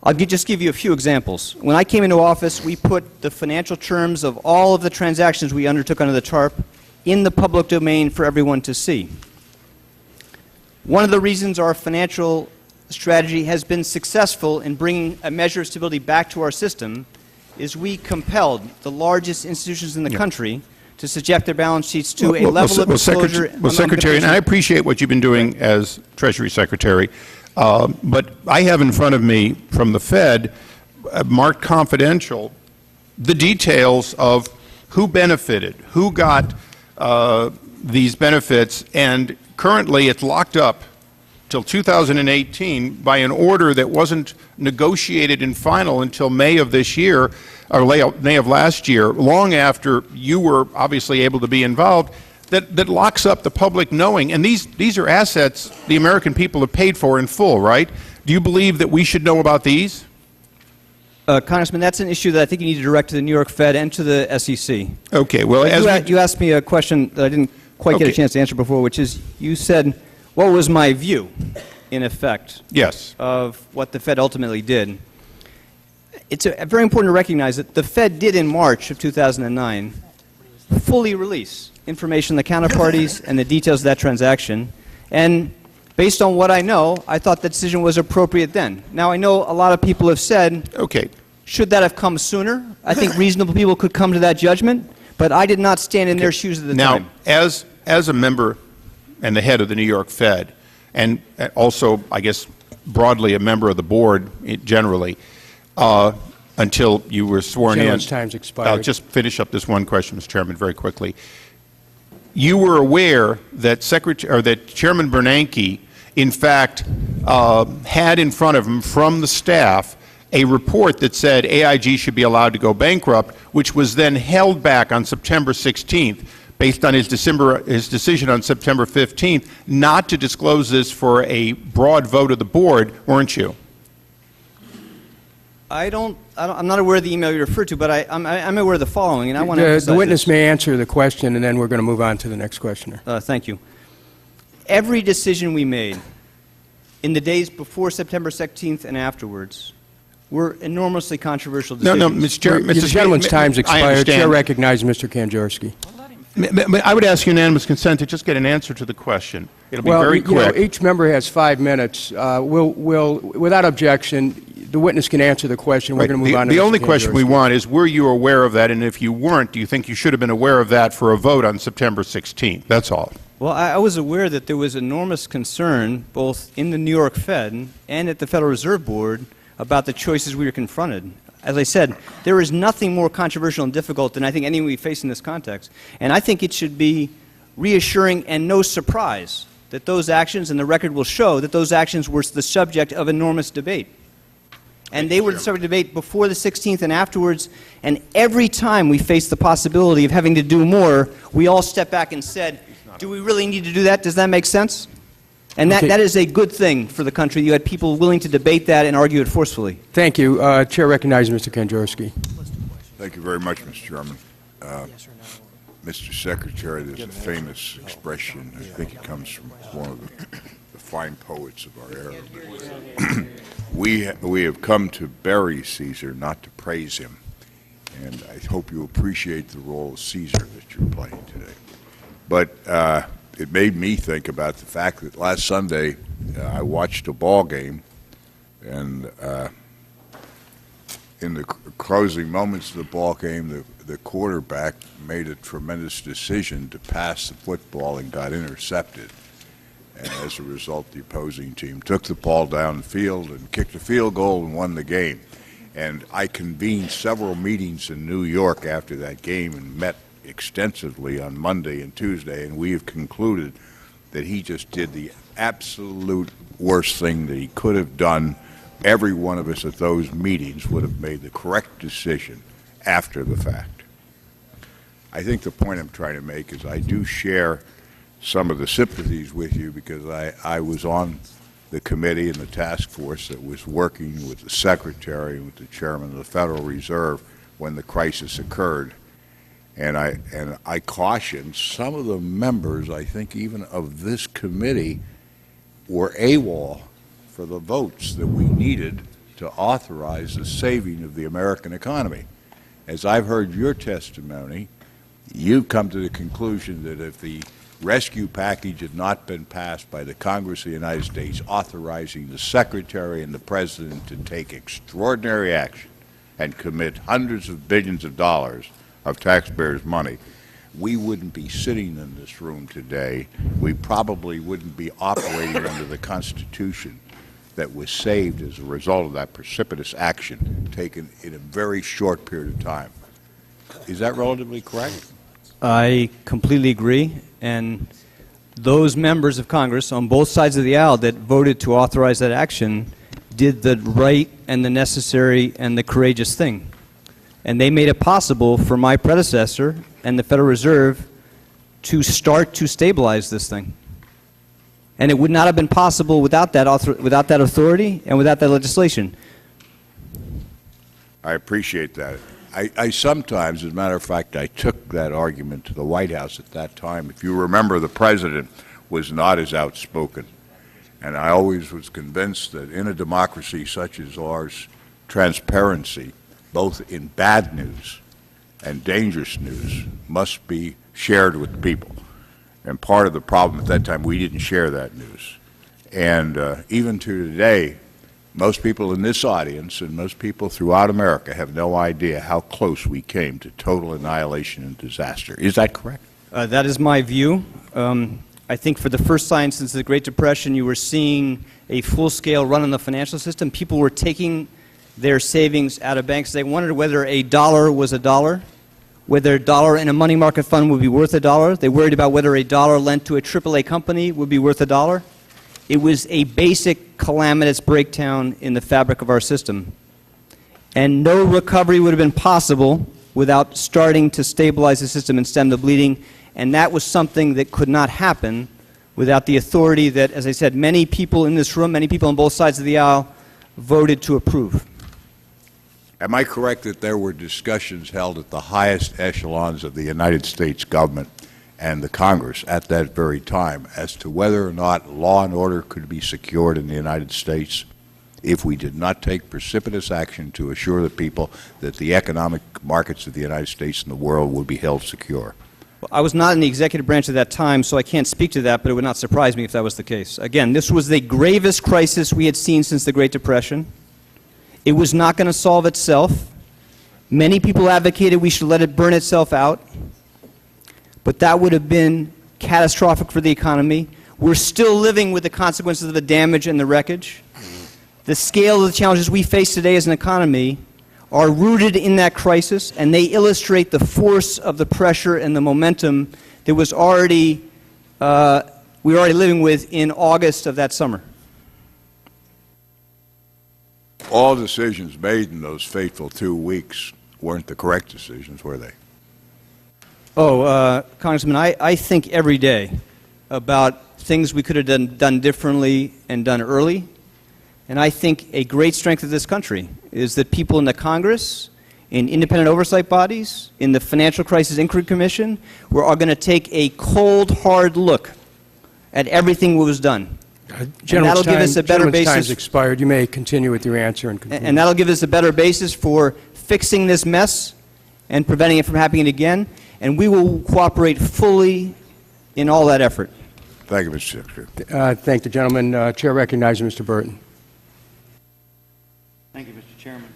I'll just give you a few examples. When I came into office, we put the financial terms of all of the transactions we undertook under the TARP in the public domain for everyone to see. One of the reasons our financial strategy has been successful in bringing a measure of stability back to our system is we compelled the largest institutions in the country to subject their balance sheets to a level of disclosure. Well, Secretary, and I appreciate what you've been doing as Treasury Secretary, but I have in front of me from the Fed marked confidential the details of who benefited, who got these benefits, and currently it's locked up till 2018 by an order that wasn't negotiated and final until May of this year, or May of last year, long after you were obviously able to be involved, that locks up the public knowing. And these are assets the American people have paid for in full, right? Do you believe that we should know about these? Congressman, that's an issue that I think you need to direct to the New York Fed and to the SEC. Okay, well, You asked me a question that I didn't quite get a chance to answer before, which is, you said, what was my view, in effect, yes, of what the Fed ultimately did? It's very important to recognize that the Fed did, in March of 2009, fully release information on the counterparties and the details of that transaction. And based on what I know, I thought that decision was appropriate then. Now, I know a lot of people have said, okay, should that have come sooner? I think reasonable people could come to that judgment, but I did not stand in their shoes at the time. Now, as a member and the head of the New York Fed, and also, I guess, broadly a member of the board generally, until you were sworn in. Gentleman's time's expired. I'll just finish up this one question, Mr. Chairman, very quickly. You were aware that Chairman Bernanke, in fact, had in front of him from the staff a report that said AIG should be allowed to go bankrupt, which was then held back on September 16th, based on his decision on September 15th, not to disclose this for a broad vote of the board, weren't you? I'm not aware of the email you referred to, but I'm aware of the following, and I want to emphasize The witness this. may answer the question, and then we're going to move on to the next questioner. Thank you. Every decision we made in the days before September 16th and afterwards were enormously controversial decisions. No, Mr. Chairman. The gentleman's time's I expired. understand. Chair recognizes Mr. Kanjorski. I would ask unanimous consent to just get an answer to the question. It'll be very quick. Each member has 5 minutes. Without objection, the witness can answer the question. We're going to move on to The Mr. only question we Kanjorski. want is, were you aware of that? And if you weren't, do you think you should have been aware of that for a vote on September 16th? That's all. Well, I was aware that there was enormous concern both in the New York Fed and at the Federal Reserve Board about the choices we were confronted. As I said, there is nothing more controversial and difficult than I think anything we face in this context. And I think it should be reassuring and no surprise that those actions, and the record will show that those actions were the subject of enormous debate. And they were the subject of debate before the 16th and afterwards. And every time we faced the possibility of having to do more, we all stepped back and said, do we really need to do that? Does that make sense? And Okay. that is a good thing for the country. You had people willing to debate that and argue it forcefully. Thank you. Chair recognizes Mr. Kanjorski. Thank you very much, Mr. Chairman. Mr. Secretary, there's a famous expression, I think it comes from one of the fine poets of our era. We have come to bury Caesar, not to praise him. And I hope you appreciate the role of Caesar that you're playing today. But it made me think about the fact that last Sunday I watched a ball game, and in the closing moments of the ball game, the quarterback made a tremendous decision to pass the football and got intercepted. And as a result, the opposing team took the ball down the field and kicked a field goal and won the game. And I convened several meetings in New York after that game and met extensively on Monday and Tuesday, and we have concluded that he just did the absolute worst thing that he could have done. Every one of us at those meetings would have made the correct decision after the fact. I think the point I'm trying to make is I do share some of the sympathies with you, because I was on the committee and the task force that was working with the Secretary and with the Chairman of the Federal Reserve when the crisis occurred. And I caution some of the members, I think even of this committee, were AWOL for the votes that we needed to authorize the saving of the American economy. As I've heard your testimony, you've come to the conclusion that if the rescue package had not been passed by the Congress of the United States, authorizing the Secretary and the President to take extraordinary action and commit hundreds of billions of dollars of taxpayers' money, we wouldn't be sitting in this room today. We probably wouldn't be operating under the Constitution that was saved as a result of that precipitous action taken in a very short period of time. Is that relatively correct? I completely agree, and those members of Congress on both sides of the aisle that voted to authorize that action did the right and the necessary and the courageous thing. And they made it possible for my predecessor and the Federal Reserve to start to stabilize this thing. And it would not have been possible without that authority and without that legislation. I appreciate that. I sometimes, as a matter of fact, I took that argument to the White House at that time. If you remember, the President was not as outspoken. And I always was convinced that in a democracy such as ours, transparency, both in bad news and dangerous news, must be shared with the people. And part of the problem at that time, we didn't share that news. And even to today, most people in this audience and most people throughout America have no idea how close we came to total annihilation and disaster. Is that correct? That is my view. I think for the first time since the Great Depression, you were seeing a full-scale run on the financial system. People were taking their savings out of banks. They wondered whether a dollar was a dollar, whether a dollar in a money market fund would be worth a dollar. They worried about whether a dollar lent to a AAA company would be worth a dollar. It was a basic calamitous breakdown in the fabric of our system. And no recovery would have been possible without starting to stabilize the system and stem the bleeding. And that was something that could not happen without the authority that, as I said, many people in this room, many people on both sides of the aisle voted to approve. Am I correct that there were discussions held at the highest echelons of the United States government and the Congress at that very time as to whether or not law and order could be secured in the United States if we did not take precipitous action to assure the people that the economic markets of the United States and the world would be held secure? Well, I was not in the executive branch at that time, so I can't speak to that, but it would not surprise me if that was the case. Again, this was the gravest crisis we had seen since the Great Depression. It was not going to solve itself. Many people advocated we should let it burn itself out. But that would have been catastrophic for the economy. We're still living with the consequences of the damage and the wreckage. The scale of the challenges we face today as an economy are rooted in that crisis, and they illustrate the force of the pressure and the momentum that was already, we were already living with in August of that summer. All decisions made in those fateful 2 weeks weren't the correct decisions, were they? Oh, Congressman, I think every day about things we could have done differently and done early. And I think a great strength of this country is that people in the Congress, in independent oversight bodies, in the Financial Crisis Inquiry Commission, we're all going to take a cold, hard look at everything that was done. Gentleman's give us a better basis. time's expired. You may continue with your answer and conclude. And that'll give us a better basis for fixing this mess and preventing it from happening again. And we will cooperate fully in all that effort. Thank you, Mr. Secretary. Thank the gentleman. Chair recognizes Mr. Burton. Thank you, Mr. Chairman.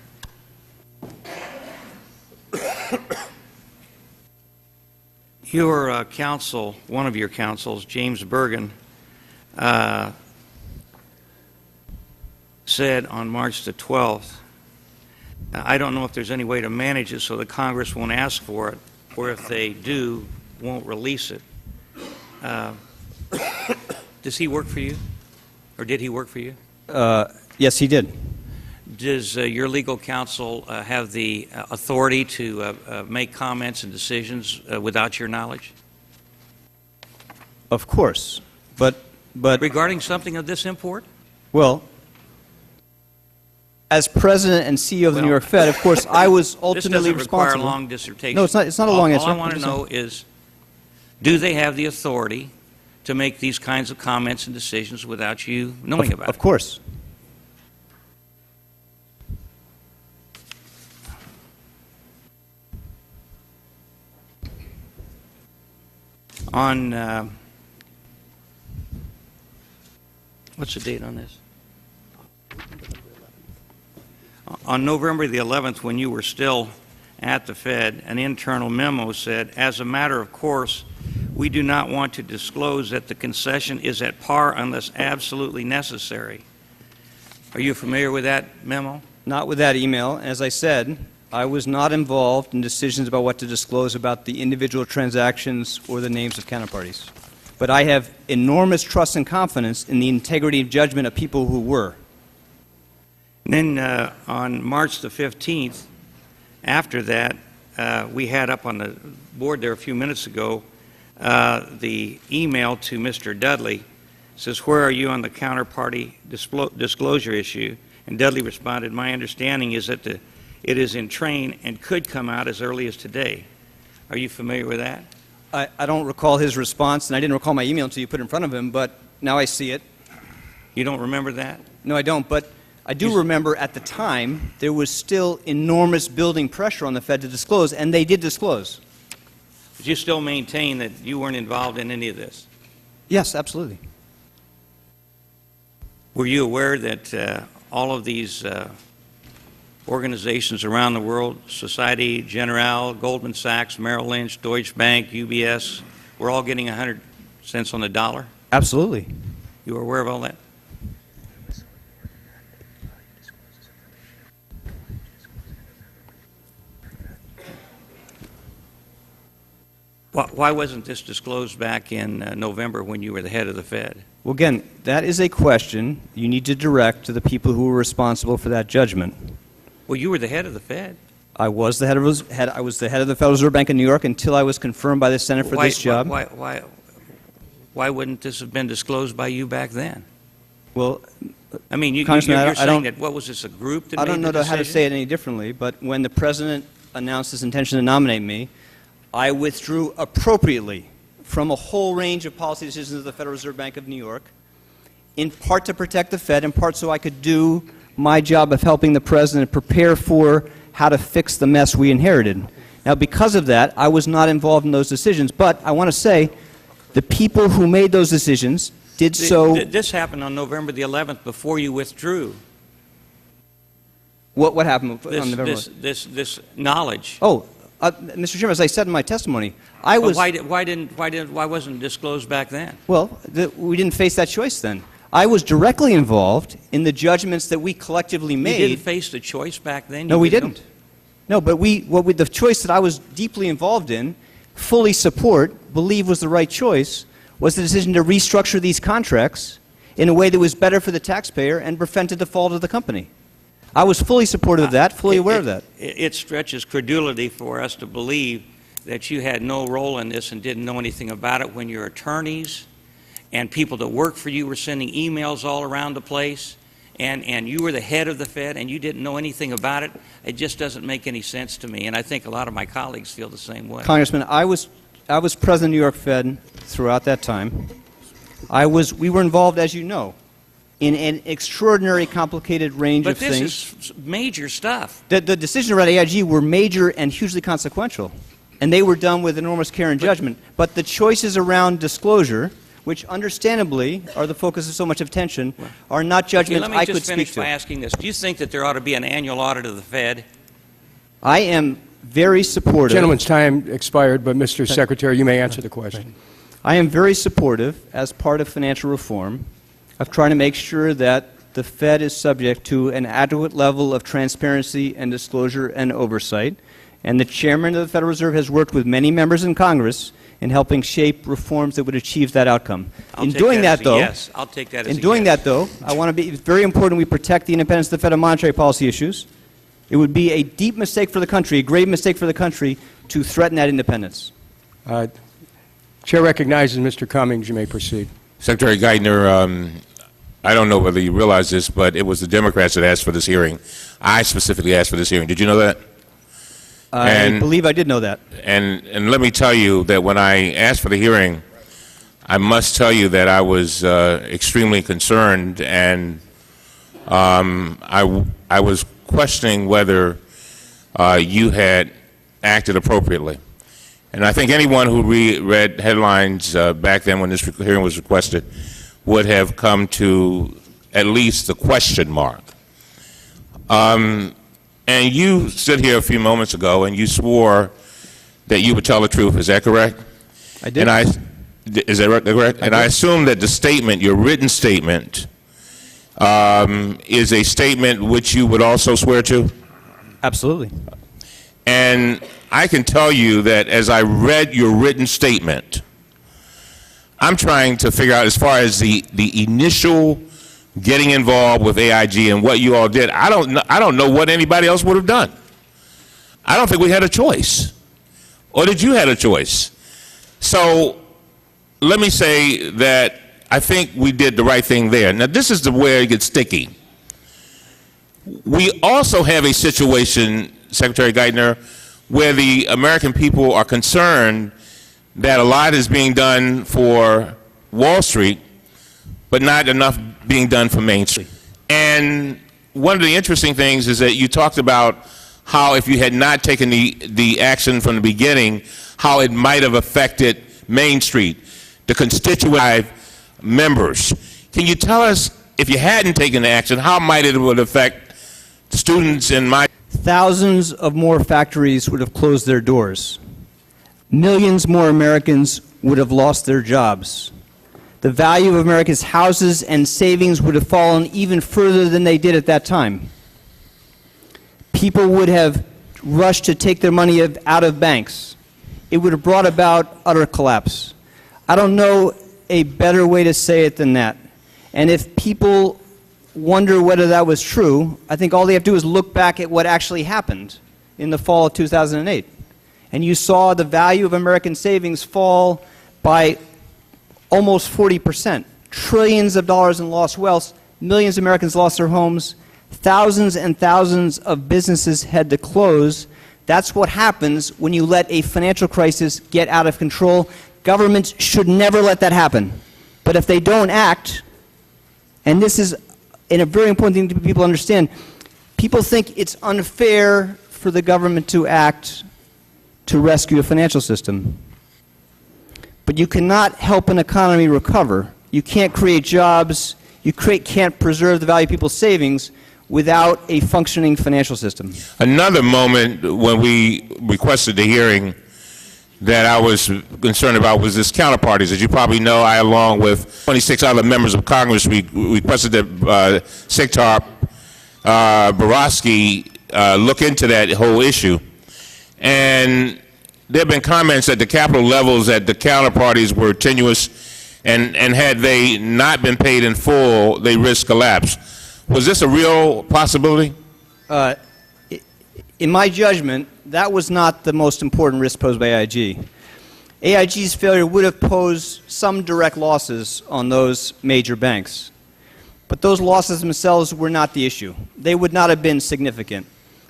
Your counsel, one of your counsels, James Bergen, said on March the 12th, I don't know if there's any way to manage it so the Congress won't ask for it, or if they do, won't release it. Does he work for you? Or did he work for you? Yes, he did. Does your legal counsel have the authority to make comments and decisions without your knowledge? Of course. But regarding something of this import? Well, as president and CEO of the New York Fed, of course, I was ultimately this doesn't require responsible. a long dissertation. No, it's not a long answer. All I want to know is, do they have the authority to make these kinds of comments and decisions without you knowing about it? Of course. On, what's the date on this? On November the 11th, when you were still at the Fed, an internal memo said, as a matter of course, we do not want to disclose that the concession is at par unless absolutely necessary. Are you familiar with that memo? Not with that email. As I said, I was not involved in decisions about what to disclose about the individual transactions or the names of counterparties. But I have enormous trust and confidence in the integrity of judgment of people who were. And then on March the 15th, after that, we had up on the board there a few minutes ago the email to Mr. Dudley. It says, where are you on the counterparty disclosure issue? And Dudley responded, my understanding is that it is in train and could come out as early as today. Are you familiar with that? I don't recall his response, and I didn't recall my email until you put it in front of him, but now I see it. You don't remember that? No, I don't, but I do remember at the time there was still enormous building pressure on the Fed to disclose, and they did disclose. But you still maintain that you weren't involved in any of this? Yes, absolutely. Were you aware that all of these organizations around the world, Societe Generale, Goldman Sachs, Merrill Lynch, Deutsche Bank, UBS, were all getting 100 cents on the dollar? Absolutely. You were aware of all that? Why wasn't this disclosed back in November when you were the head of the Fed? Well, again, that is a question you need to direct to the people who were responsible for that judgment. Well, you were the head of the Fed. I was the head of the Federal Reserve Bank of New York until I was confirmed by the Senate for this job. Why wouldn't this have been disclosed by you back then? Well, I mean, you're Congressman, saying that, what was this, a group that I made don't the know how to decision? say it any differently, but when the President announced his intention to nominate me, I withdrew appropriately from a whole range of policy decisions of the Federal Reserve Bank of New York, in part to protect the Fed, in part so I could do my job of helping the President prepare for how to fix the mess we inherited. Now, because of that, I was not involved in those decisions, but I want to say the people who made those decisions did so. This happened on November the 11th before you withdrew. What happened on November 11th? This knowledge. Oh, Mr. Chairman, as I said in my testimony, I was. Why wasn't it disclosed back then? Well, we didn't face that choice then. I was directly involved in the judgments that we collectively made. You didn't face the choice back then? No, we didn't. No, but the choice that I was deeply involved in, fully support, believe was the right choice, was the decision to restructure these contracts in a way that was better for the taxpayer and prevented the default of the company. I was fully supportive of that, fully aware of that. It stretches credulity for us to believe that you had no role in this and didn't know anything about it when your attorneys and people that work for you were sending emails all around the place, and you were the head of the Fed and you didn't know anything about it. It just doesn't make any sense to me, and I think a lot of my colleagues feel the same way. Congressman, I was president of the New York Fed throughout that time. We were involved, as you know, in an extraordinary, complicated range of things. But this is major stuff. The decisions around AIG were major and hugely consequential, and they were done with enormous care and judgment. But the choices around disclosure, which understandably are the focus of so much attention, are not judgments I could speak to. Let me just finish by asking this. Do you think that there ought to be an annual audit of the Fed? I am very supportive. Gentleman's time expired, but Mr. Secretary, you may answer the question. I am very supportive, as part of financial reform, of trying to make sure that the Fed is subject to an adequate level of transparency and disclosure and oversight. And the chairman of the Federal Reserve has worked with many members in Congress in helping shape reforms that would achieve that outcome. I'll take that though, I want to be, it's very important we protect the independence of the Fed on monetary policy issues. It would be a deep mistake for the country, a grave mistake for the country, to threaten that independence. Chair recognizes Mr. Cummings. You may proceed. Secretary Geithner, I don't know whether you realize this, but it was the Democrats that asked for this hearing. I specifically asked for this hearing. Did you know that? I believe I did know that. And let me tell you that when I asked for the hearing, I must tell you that I was extremely concerned, and I was questioning whether you had acted appropriately. And I think anyone who read headlines back then when this hearing was requested would have come to at least the question mark. And you stood here a few moments ago and you swore that you would tell the truth. Is that correct? I did. Is that correct? And I assume that the statement, your written statement, is a statement which you would also swear to? Absolutely. And I can tell you that as I read your written statement, I'm trying to figure out, as far as the initial getting involved with AIG and what you all did, I don't know what anybody else would have done. I don't think we had a choice. Or did you have a choice? So let me say that I think we did the right thing there. Now, this is where it gets sticky. We also have a situation, Secretary Geithner, where the American people are concerned that a lot is being done for Wall Street, but not enough being done for Main Street. And one of the interesting things is that you talked about how if you had not taken the action from the beginning, how it might have affected Main Street, the constituent members. Can you tell us, if you hadn't taken the action, how might it would affect students in my... Thousands of more factories would have closed their doors. Millions more Americans would have lost their jobs. The value of America's houses and savings would have fallen even further than they did at that time. People would have rushed to take their money out of banks. It would have brought about utter collapse. I don't know a better way to say it than that. And if people wonder whether that was true, I think all they have to do is look back at what actually happened in the fall of 2008. And you saw the value of American savings fall by almost 40%. Trillions of dollars in lost wealth. Millions of Americans lost their homes. Thousands and thousands of businesses had to close. That's what happens when you let a financial crisis get out of control. Governments should never let that happen. But if they don't act, and this is a very important thing to people understand, people think it's unfair for the government to act to rescue a financial system. But you cannot help an economy recover. You can't create jobs. You can't preserve the value of people's savings without a functioning financial system. Another moment when we requested the hearing that I was concerned about was this counterparties. As you probably know, I, along with 26 other members of Congress, we requested that Siktar Borowski look into that whole issue. And there have been comments that the capital levels at the counterparties were tenuous, and had they not been paid in full, they risk collapse. Was this a real possibility? In my judgment, that was not the most important risk posed by AIG. AIG's failure would have posed some direct losses on those major banks. But those losses themselves were not the issue. They would not have been significant.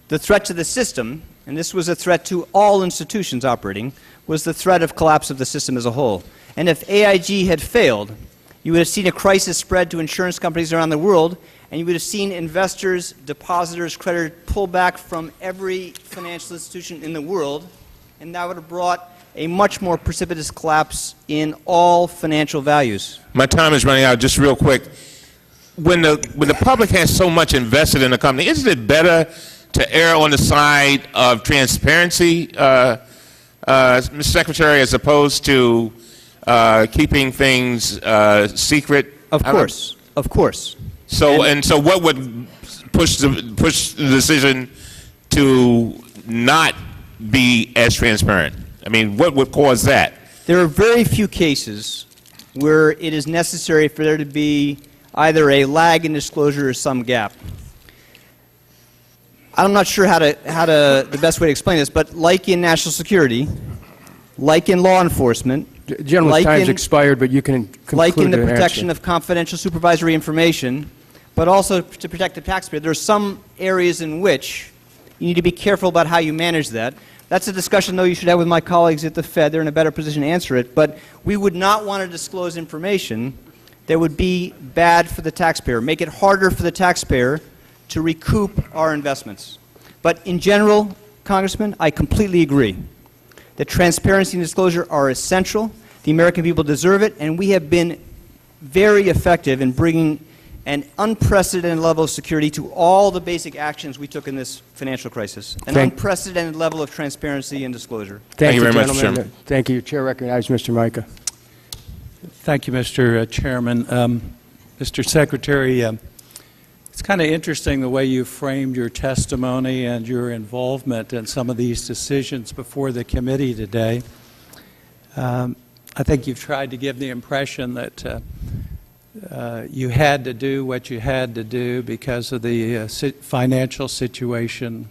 The threat to the system, and this was a threat to all institutions operating, was the threat of collapse of the system as a whole. And if AIG had failed, you would have seen a crisis spread to insurance companies around the world, and you would have seen investors, depositors, creditors pull back from every financial institution in the world, and that would have brought a much more precipitous collapse in all financial values. My time is running out. Just real quick. When the public has so much invested in a company, isn't it better to err on the side of transparency, Mr. Secretary, as opposed to keeping things secret? Of course, of course. So what would push the decision to not be as transparent? I mean, what would cause that? There are very few cases where it is necessary for there to be either a lag in disclosure or some gap. I'm not sure how the best way to explain this, but like in national security, like in law enforcement, Gentleman's time's expired, but you can conclude like in the an protection answer. of confidential supervisory information, but also to protect the taxpayer, there are some areas in which you need to be careful about how you manage that. That's a discussion, though, you should have with my colleagues at the Fed. They're in a better position to answer it. But we would not want to disclose information that would be bad for the taxpayer, make it harder for the taxpayer to recoup our investments. But in general, Congressman, I completely agree that transparency and disclosure are essential. The American people deserve it, and we have been very effective in bringing an unprecedented level of security to all the basic actions we took in this financial crisis. An unprecedented level of transparency and disclosure. Thank you very much, gentlemen. Chairman. Thank you. Chair recognizes Mr. Micah. Thank you, Mr. Chairman. Mr. Secretary, It's kind of interesting the way you framed your testimony and your involvement in some of these decisions before the committee today. I think you've tried to give the impression that you had to do what you had to do because of the financial situation.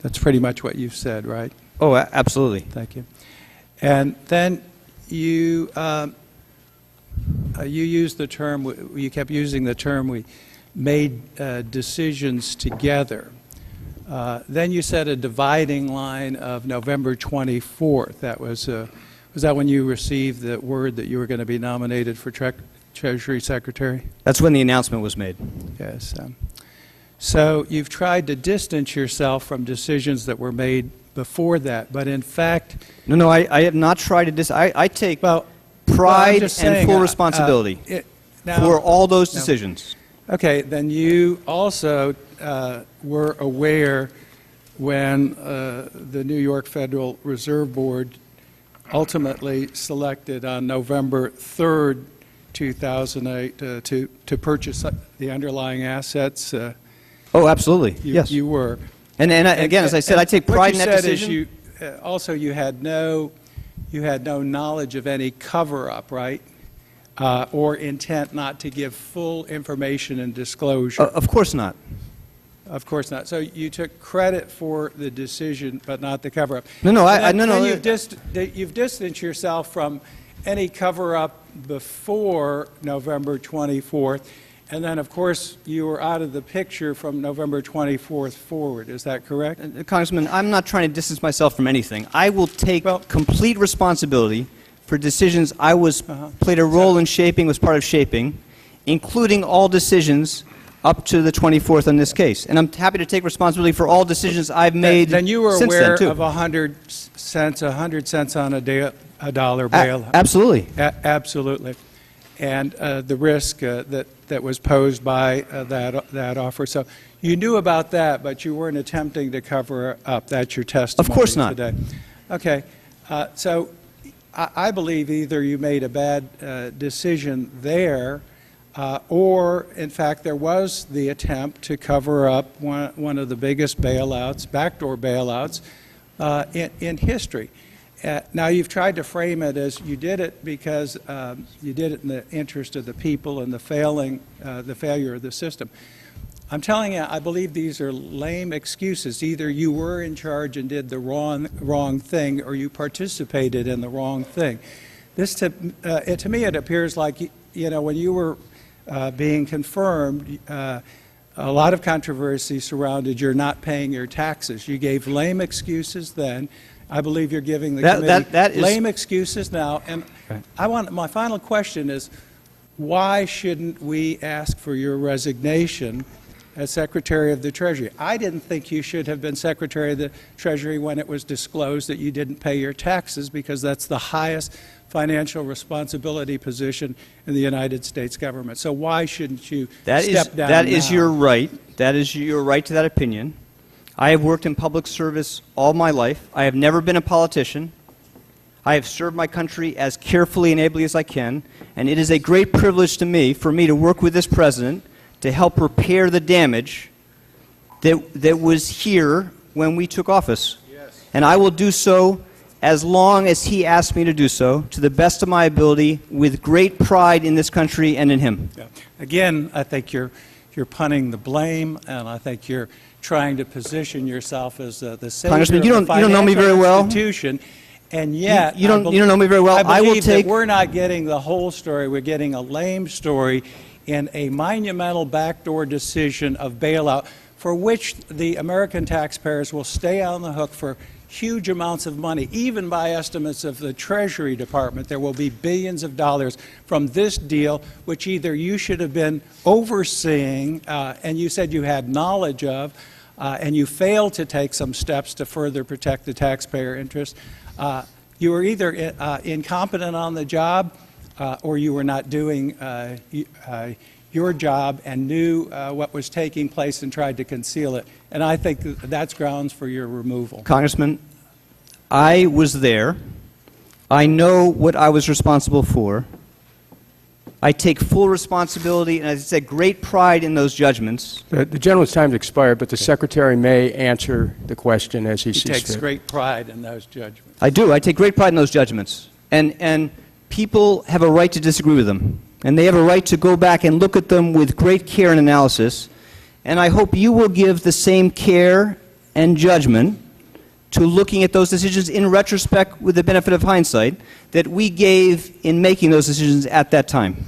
That's pretty much what you've said, right? Oh, absolutely. Thank you. And then you used the term, you kept using the term, we made decisions together. Then you said a dividing line of November 24th. That was that when you received the word that you were going to be nominated for Treasury Secretary? That's when the announcement was made. Yes. So you've tried to distance yourself from decisions that were made before that, but in fact... No, I have not tried to I take pride and full responsibility for all those decisions. Okay, then you also were aware when the New York Federal Reserve Board ultimately selected on November 3rd, 2008 to purchase the underlying assets. Oh, absolutely. Yes. You were. And again, as I said, I take pride in that decision. Also, you had no knowledge of any cover-up, right? Or intent not to give full information and disclosure. Of course not. Of course not. So you took credit for the decision, but not the cover-up. No. You've distanced yourself from any cover-up before November 24th, and then, of course, you were out of the picture from November 24th forward. Is that correct? Congressman, I'm not trying to distance myself from anything. I will take complete responsibility for decisions I played a role in shaping, was part of shaping, including all decisions up to the 24th in this case. And I'm happy to take responsibility for all decisions I've made since then, too. Then you were aware of 100 cents on a dollar bailout. Absolutely. Absolutely. And the risk that was posed by that offer. So you knew about that, but you weren't attempting to cover up. That's your testimony today. Of course not. Okay. So I believe either you made a bad decision there, or, in fact, there was the attempt to cover up one of the biggest bailouts, backdoor bailouts, in history. Now, you've tried to frame it as you did it because you did it in the interest of the people and the failure of the system. I'm telling you, I believe these are lame excuses. Either you were in charge and did the wrong thing, or you participated in the wrong thing. This, to me, it appears like, when you were being confirmed, a lot of controversy surrounded your not paying your taxes. You gave lame excuses then. I believe you're giving the committee lame excuses now. And my final question is, why shouldn't we ask for your resignation as Secretary of the Treasury? I didn't think you should have been Secretary of the Treasury when it was disclosed that you didn't pay your taxes, because that's the highest financial responsibility position in the United States government. So why shouldn't you step down That now? is your right. That is your right to that opinion. I have worked in public service all my life. I have never been a politician. I have served my country as carefully and ably as I can, and it is a great privilege for me to work with this president to help repair the damage that was here when we took office. Yes. And I will do so as long as he asks me to do so, to the best of my ability, with great pride in this country and in him. Yeah. Again, I think you're punting the blame, and I think you're trying to position yourself as the savior Congressman, of you a don't know me very well. Institution, and yet you don't know me very well. I believe that we're not getting the whole story. We're getting a lame story in a monumental backdoor decision of bailout, for which the American taxpayers will stay on the hook for huge amounts of money. Even by estimates of the Treasury Department, there will be billions of dollars from this deal, which either you should have been overseeing, and you said you had knowledge of, and you failed to take some steps to further protect the taxpayer interest. You were either incompetent on the job, or you were not doing your job and knew what was taking place and tried to conceal it. And I think that's grounds for your removal. Congressman, I was there. I know what I was responsible for. I take full responsibility, and as I said, great pride in those judgments. The gentleman's time has expired, but the Secretary may answer the question as he sees fit. He takes great pride in those judgments. I do. I take great pride in those judgments. And people have a right to disagree with them. And they have a right to go back and look at them with great care and analysis. And I hope you will give the same care and judgment to looking at those decisions in retrospect with the benefit of hindsight that we gave in making those decisions at that time.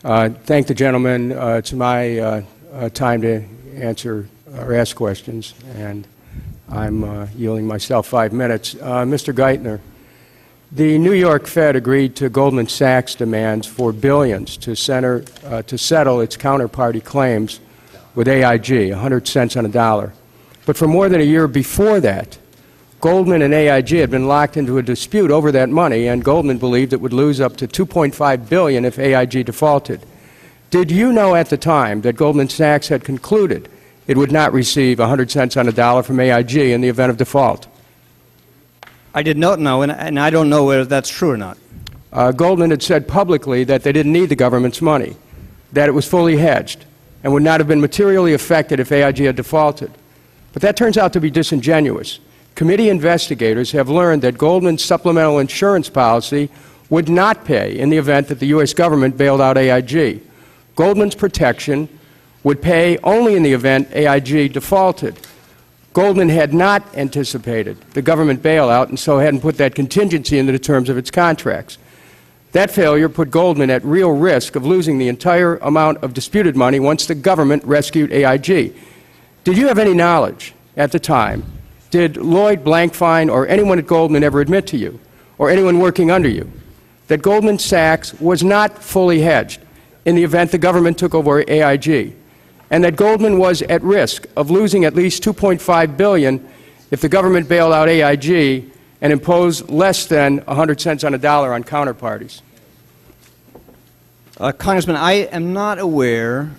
Thank the gentleman. It's my time to answer or ask questions, and I'm yielding myself 5 minutes. Mr. Geithner, the New York Fed agreed to Goldman Sachs' demands for billions to settle its counterparty claims with AIG, 100 cents on a dollar. But for more than a year before that, Goldman and AIG had been locked into a dispute over that money, and Goldman believed it would lose up to $2.5 billion if AIG defaulted. Did you know at the time that Goldman Sachs had concluded it would not receive 100 cents on a dollar from AIG in the event of default? I did not know, and I don't know whether that's true or not. Goldman had said publicly that they didn't need the government's money, that it was fully hedged, and would not have been materially affected if AIG had defaulted. But that turns out to be disingenuous. Committee investigators have learned that Goldman's supplemental insurance policy would not pay in the event that the U.S. government bailed out AIG. Goldman's protection would pay only in the event AIG defaulted. Goldman had not anticipated the government bailout and so hadn't put that contingency into the terms of its contracts. That failure put Goldman at real risk of losing the entire amount of disputed money once the government rescued AIG. Did you have any knowledge at the time? Did Lloyd Blankfein or anyone at Goldman ever admit to you, or anyone working under you, that Goldman Sachs was not fully hedged in the event the government took over AIG, and that Goldman was at risk of losing at least $2.5 billion if the government bailed out AIG and imposed less than 100 cents on a dollar on counterparties? Congressman, I am not aware,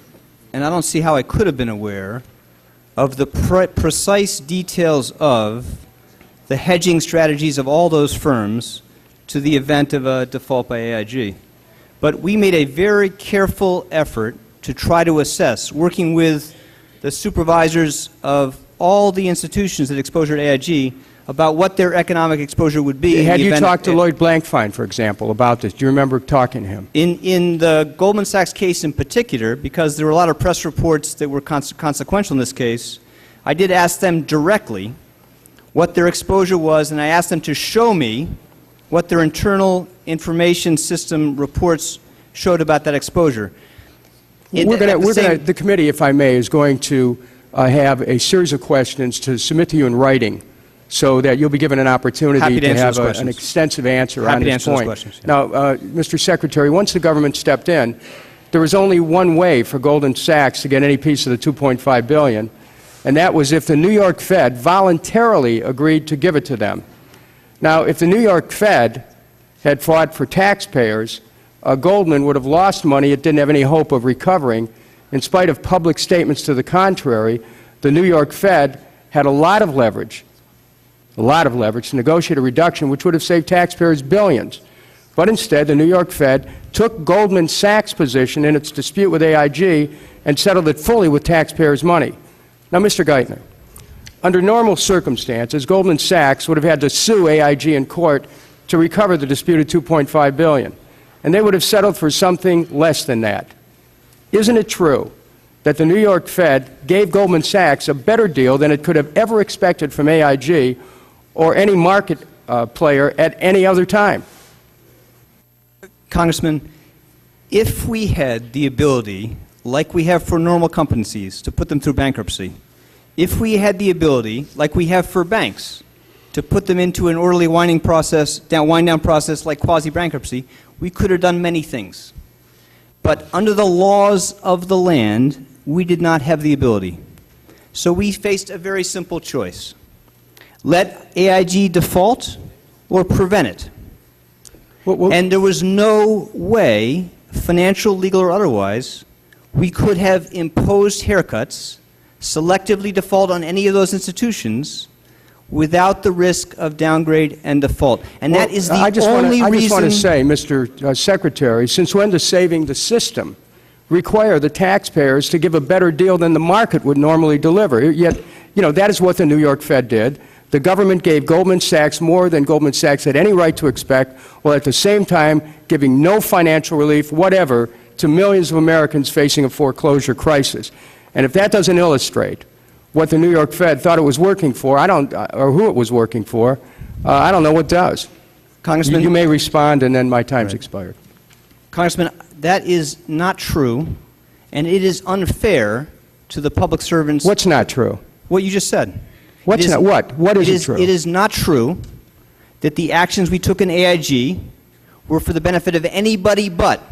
and I don't see how I could have been aware, of the precise details of the hedging strategies of all those firms to the event of a default by AIG. But we made a very careful effort to try to assess, working with the supervisors of all the institutions that exposure to AIG, about what their economic exposure would be. Had you talked to Lloyd Blankfein, for example, about this? Do you remember talking to him? In the Goldman Sachs case in particular, because there were a lot of press reports that were consequential in this case, I did ask them directly what their exposure was, and I asked them to show me what their internal information system reports showed about that exposure. The committee, if I may, is going to have a series of questions to submit to you in writing, so that you'll be given an opportunity to have an extensive answer on this point. Now, Mr. Secretary, once the government stepped in, there was only one way for Goldman Sachs to get any piece of the $2.5 billion, and that was if the New York Fed voluntarily agreed to give it to them. Now, if the New York Fed had fought for taxpayers, Goldman would have lost money it didn't have any hope of recovering. In spite of public statements to the contrary, the New York Fed had a lot of leverage to negotiate a reduction which would have saved taxpayers billions. But instead, the New York Fed took Goldman Sachs' position in its dispute with AIG and settled it fully with taxpayers' money. Now, Mr. Geithner, under normal circumstances, Goldman Sachs would have had to sue AIG in court to recover the disputed $2.5 billion, and they would have settled for something less than that. Isn't it true that the New York Fed gave Goldman Sachs a better deal than it could have ever expected from AIG or any market player at any other time? Congressman, if we had the ability, like we have for normal companies, to put them through bankruptcy, if we had the ability, like we have for banks, to put them into an orderly wind-down process like quasi-bankruptcy, we could have done many things. But under the laws of the land, we did not have the ability. So we faced a very simple choice. Let AIG default or prevent it. And there was no way, financial, legal, or otherwise, we could have imposed haircuts, selectively default on any of those institutions, without the risk of downgrade and default. And that is the only reason... I just want to say, Mr. Secretary, since when does saving the system require the taxpayers to give a better deal than the market would normally deliver? Yet, you know, that is what the New York Fed did. The government gave Goldman Sachs more than Goldman Sachs had any right to expect, while at the same time giving no financial relief whatever to millions of Americans facing a foreclosure crisis. And if that doesn't illustrate what the New York Fed thought it was working for, or who it was working for, I don't know what does. Congressman, you may respond, and then my time's expired. Congressman, that is not true, and it is unfair to the public servants. What's not true? What you just said. What's not? What isn't true? It is not true that the actions we took in AIG were for the benefit of anybody but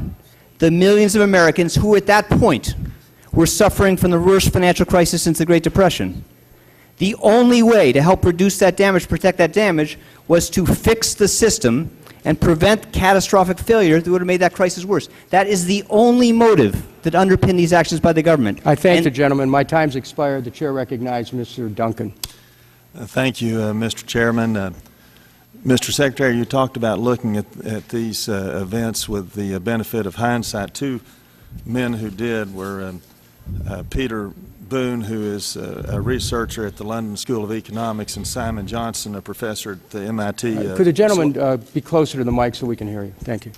the millions of Americans who, at that point, were suffering from the worst financial crisis since the Great Depression. The only way to help reduce that damage, protect that damage, was to fix the system and prevent catastrophic failure that would have made that crisis worse. That is the only motive that underpinned these actions by the government. I thank the gentleman. My time's expired. The chair recognizes Mr. Duncan. Thank you, Mr. Chairman. Mr. Secretary, you talked about looking at these events with the benefit of hindsight. Two men who did were Peter Boone, who is a researcher at the London School of Economics, and Simon Johnson, a professor at the MIT. Could the gentleman be closer to the mic so we can hear you? Thank you.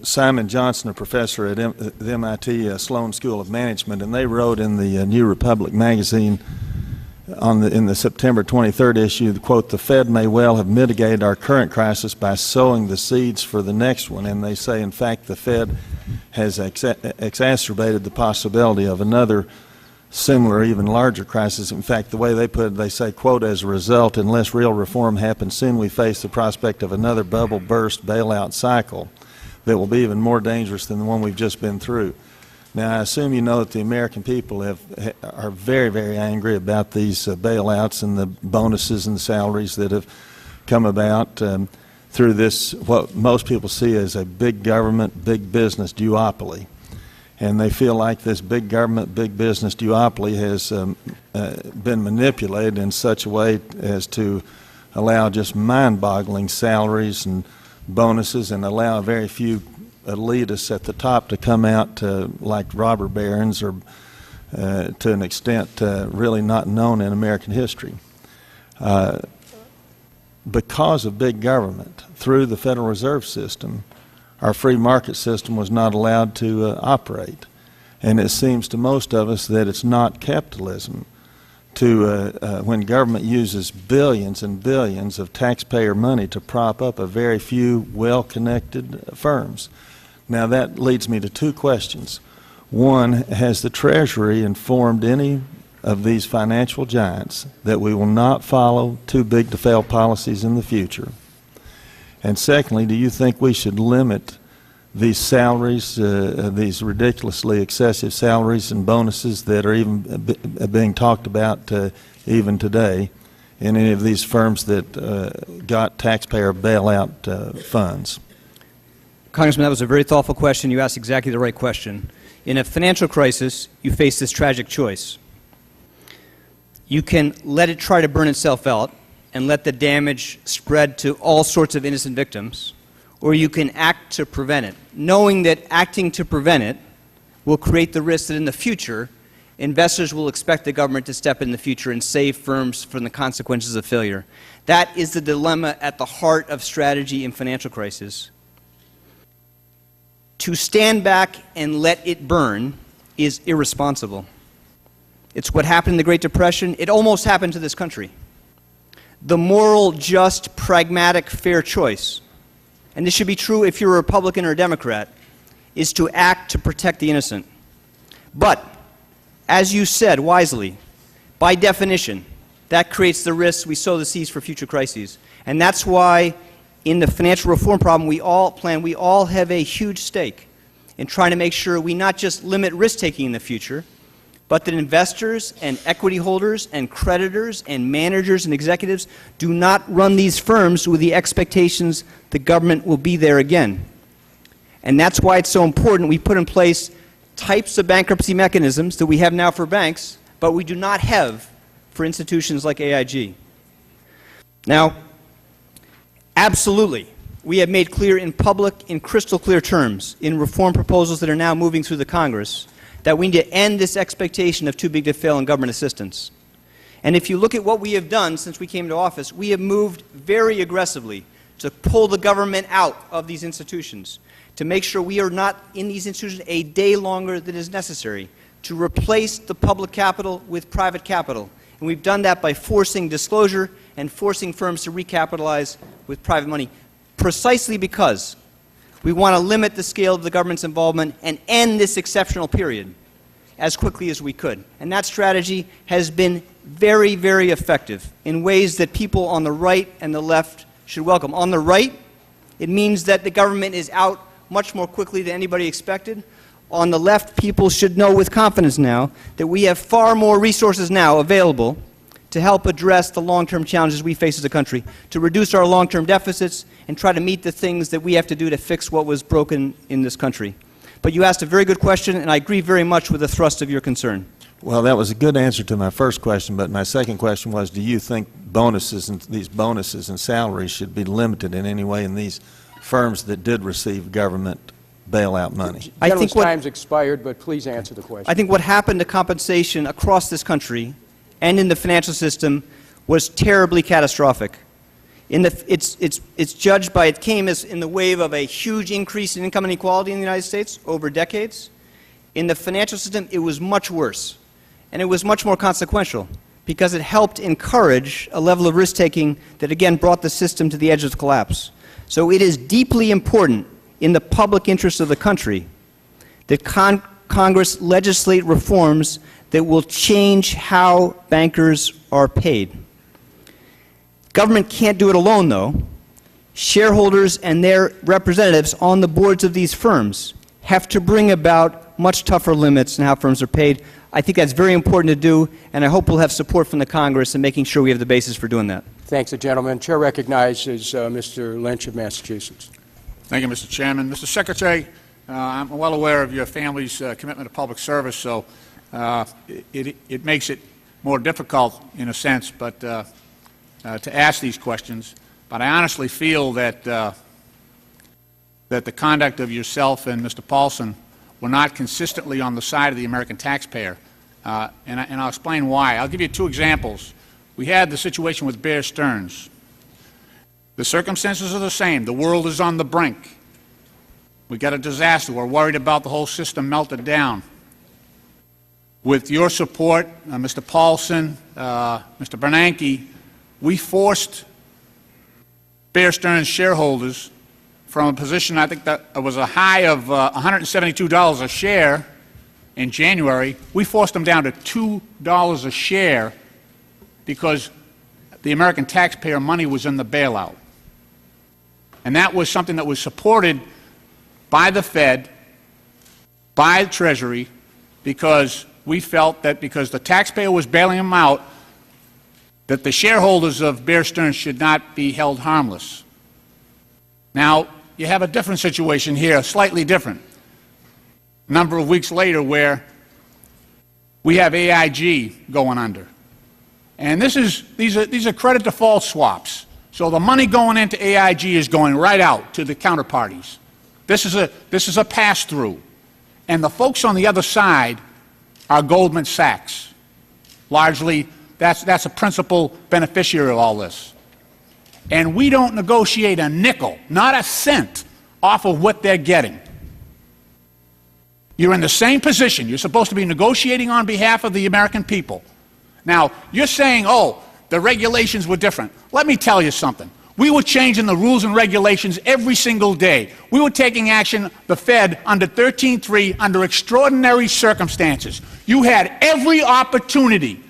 Simon Johnson, a professor at the MIT Sloan School of Management, and they wrote in the New Republic magazine in the September 23rd issue, quote, "The Fed may well have mitigated our current crisis by sowing the seeds for the next one." And they say, in fact, the Fed has exacerbated the possibility of another similar, even larger crisis. In fact, the way they put it, they say, quote, "As a result, unless real reform happens soon, we face the prospect of another bubble burst bailout cycle that will be even more dangerous than the one we've just been through." Now, I assume you know that the American people are very, very angry about these bailouts and the bonuses and the salaries that have come about through this, what most people see as a big government, big business duopoly. And they feel like this big government, big business duopoly has been manipulated in such a way as to allow just mind-boggling salaries and bonuses and allow very few elitists at the top to come out like robber barons or to an extent really not known in American history. Because of big government, through the Federal Reserve System, our free market system was not allowed to operate. And it seems to most of us that it's not capitalism when government uses billions and billions of taxpayer money to prop up a very few well-connected firms. Now that leads me to two questions. One, has the Treasury informed any of these financial giants that we will not follow too big to fail policies in the future? And secondly, do you think we should limit these salaries, these ridiculously excessive salaries and bonuses that are even being talked about even today in any of these firms that got taxpayer bailout funds? Congressman, that was a very thoughtful question. You asked exactly the right question. In a financial crisis, you face this tragic choice. You can let it try to burn itself out and let the damage spread to all sorts of innocent victims, or you can act to prevent it, knowing that acting to prevent it will create the risk that in the future, investors will expect the government to step in the future and save firms from the consequences of failure. That is the dilemma at the heart of strategy in financial crisis. To stand back and let it burn is irresponsible. It's what happened in the Great Depression. It almost happened to this country. The moral, just, pragmatic, fair choice, and this should be true if you're a Republican or a Democrat, is to act to protect the innocent. But, as you said wisely, by definition, that creates the risks we sow the seeds for future crises. And that's why in the financial reform problem we all have a huge stake in trying to make sure we not just limit risk-taking in the future, but that investors and equity holders and creditors and managers and executives do not run these firms with the expectations the government will be there again. And that's why it's so important we put in place types of bankruptcy mechanisms that we have now for banks, but we do not have for institutions like AIG. Now, absolutely, we have made clear in public, in crystal clear terms, in reform proposals that are now moving through the Congress, that we need to end this expectation of too big to fail in government assistance. And if you look at what we have done since we came to office, we have moved very aggressively to pull the government out of these institutions, to make sure we are not in these institutions a day longer than is necessary, to replace the public capital with private capital. And we've done that by forcing disclosure and forcing firms to recapitalize with private money, precisely because we want to limit the scale of the government's involvement and end this exceptional period as quickly as we could. And that strategy has been very, very effective in ways that people on the right and the left should welcome. On the right, it means that the government is out much more quickly than anybody expected. On the left, people should know with confidence now that we have far more resources now available to help address the long-term challenges we face as a country, to reduce our long-term deficits and try to meet the things that we have to do to fix what was broken in this country. But you asked a very good question, and I agree very much with the thrust of your concern. Well, that was a good answer to my first question, but my second question was, do you think bonuses and these bonuses and salaries should be limited in any way in these firms that did receive government bailout money? I think time's expired, but please answer the question. I think what happened to compensation across this country and in the financial system was terribly catastrophic. It's judged by, it came as in the wave of a huge increase in income inequality in the United States over decades. In the financial system, it was much worse. And it was much more consequential because it helped encourage a level of risk-taking that, again, brought the system to the edge of collapse. So it is deeply important in the public interest of the country that Congress legislate reforms that will change how bankers are paid. Government can't do it alone, though. Shareholders and their representatives on the boards of these firms have to bring about much tougher limits in how firms are paid. I think that's very important to do, and I hope we'll have support from the Congress in making sure we have the basis for doing that. Thanks, the gentleman. Chair recognizes Mr. Lynch of Massachusetts. Thank you, Mr. Chairman. Mr. Secretary, I'm well aware of your family's commitment to public service, so it makes it more difficult, in a sense, but to ask these questions. But I honestly feel that that the conduct of yourself and Mr. Paulson were not consistently on the side of the American taxpayer, and I'll explain why. I'll give you two examples. We had the situation with Bear Stearns. The circumstances are the same. The world is on the brink. We got a disaster. We're worried about the whole system melted down. With your support, Mr. Paulson, Mr. Bernanke, we forced Bear Stearns shareholders from a position, I think that it was a high of $172 a share in January. We forced them down to $2 a share because the American taxpayer money was in the bailout. And that was something that was supported by the Fed, by the Treasury, because we felt that because the taxpayer was bailing them out, that the shareholders of Bear Stearns should not be held harmless. Now, you have a different situation here, slightly different. A number of weeks later where we have AIG going under. And these are credit default swaps. So the money going into AIG is going right out to the counterparties. This is a pass-through. And the folks on the other side are Goldman Sachs. Largely, that's a principal beneficiary of all this. And we don't negotiate a nickel, not a cent, off of what they're getting. You're in the same position. You're supposed to be negotiating on behalf of the American people. Now, you're saying, oh, the regulations were different. Let me tell you something. We were changing the rules and regulations every single day. We were taking action, the Fed, under 13.3, under extraordinary circumstances. You had every opportunity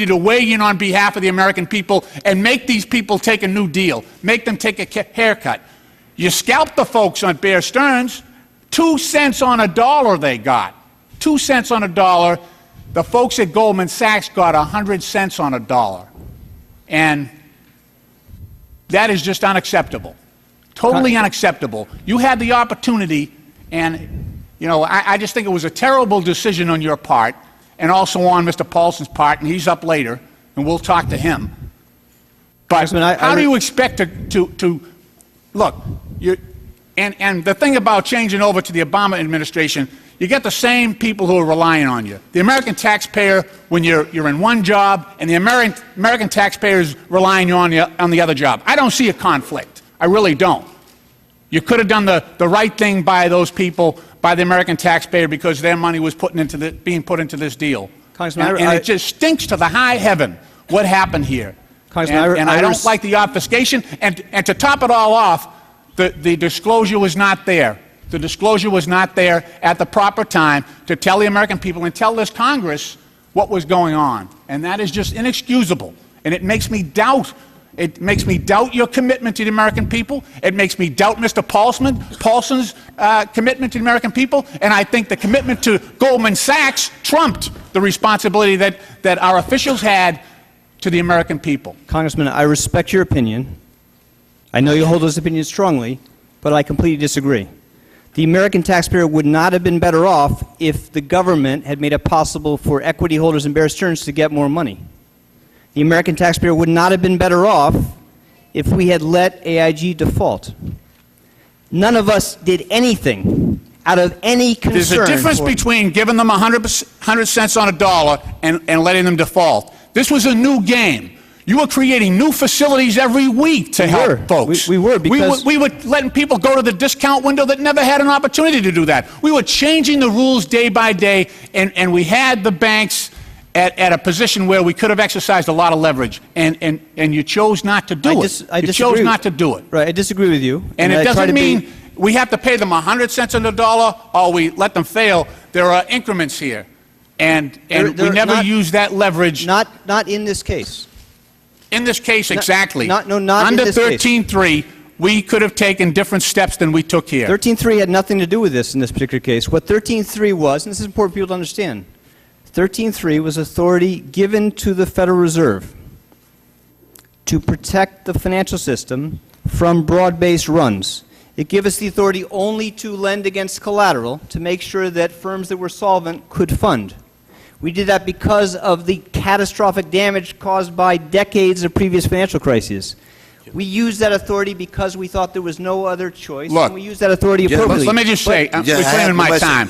to weigh in on behalf of the American people and make these people take a new deal, make them take a haircut. You scalped the folks on Bear Stearns. 2 cents on a dollar they got. 2 cents on a dollar. The folks at Goldman Sachs got 100 cents on a dollar. And that is just unacceptable. Totally unacceptable. You had the opportunity, and, you know, I just think it was a terrible decision on your part. and also on Mr. Paulson's part, and he's up later, and we'll talk to him. But how do you expect to look, and the thing about changing over to the Obama administration, you get the same people who are relying on you. The American taxpayer, when you're in one job, and the American taxpayer is relying on the other job. I don't see a conflict. I really don't. You could have done the right thing by those people, by the American taxpayer, because their money was being put into this deal. Congressman, and it just stinks to the high heaven what happened here. And I don't like the obfuscation. And to top it all off, the disclosure was not there. The disclosure was not there at the proper time to tell the American people and tell this Congress what was going on. And that is just inexcusable. And it makes me doubt. It makes me doubt your commitment to the American people. It makes me doubt Mr. Paulson's commitment to the American people. And I think the commitment to Goldman Sachs trumped the responsibility that our officials had to the American people. Congressman, I respect your opinion. I know you hold those opinions strongly, but I completely disagree. The American taxpayer would not have been better off if the government had made it possible for equity holders and Bear Stearns to get more money. The American taxpayer would not have been better off if we had let AIG default. None of us did anything out of any concern. There's a difference between giving them 100 cents on a dollar and letting them default. This was a new game. You were creating new facilities every week to help folks. We were, because we were letting people go to the discount window that never had an opportunity to do that. We were changing the rules day by day, and we had the banks at a position where we could have exercised a lot of leverage, and you chose not to do it. You chose not to do it. Right, I disagree with you. And it doesn't mean we have to pay them 100 cents on the dollar or we let them fail. There are increments here, and we never use that leverage. Not in this case. In this case, exactly. Not Under in this case. 13.3, we could have taken different steps than we took here. 13.3 had nothing to do with this in this particular case. What 13.3 was, and this is important for people to understand, 13.3 was authority given to the Federal Reserve to protect the financial system from broad-based runs. It gave us the authority only to lend against collateral to make sure that firms that were solvent could fund. We did that because of the catastrophic damage caused by decades of previous financial crises. We used that authority because we thought there was no other choice, and we used that authority appropriately. Let me just say, we're claiming my time.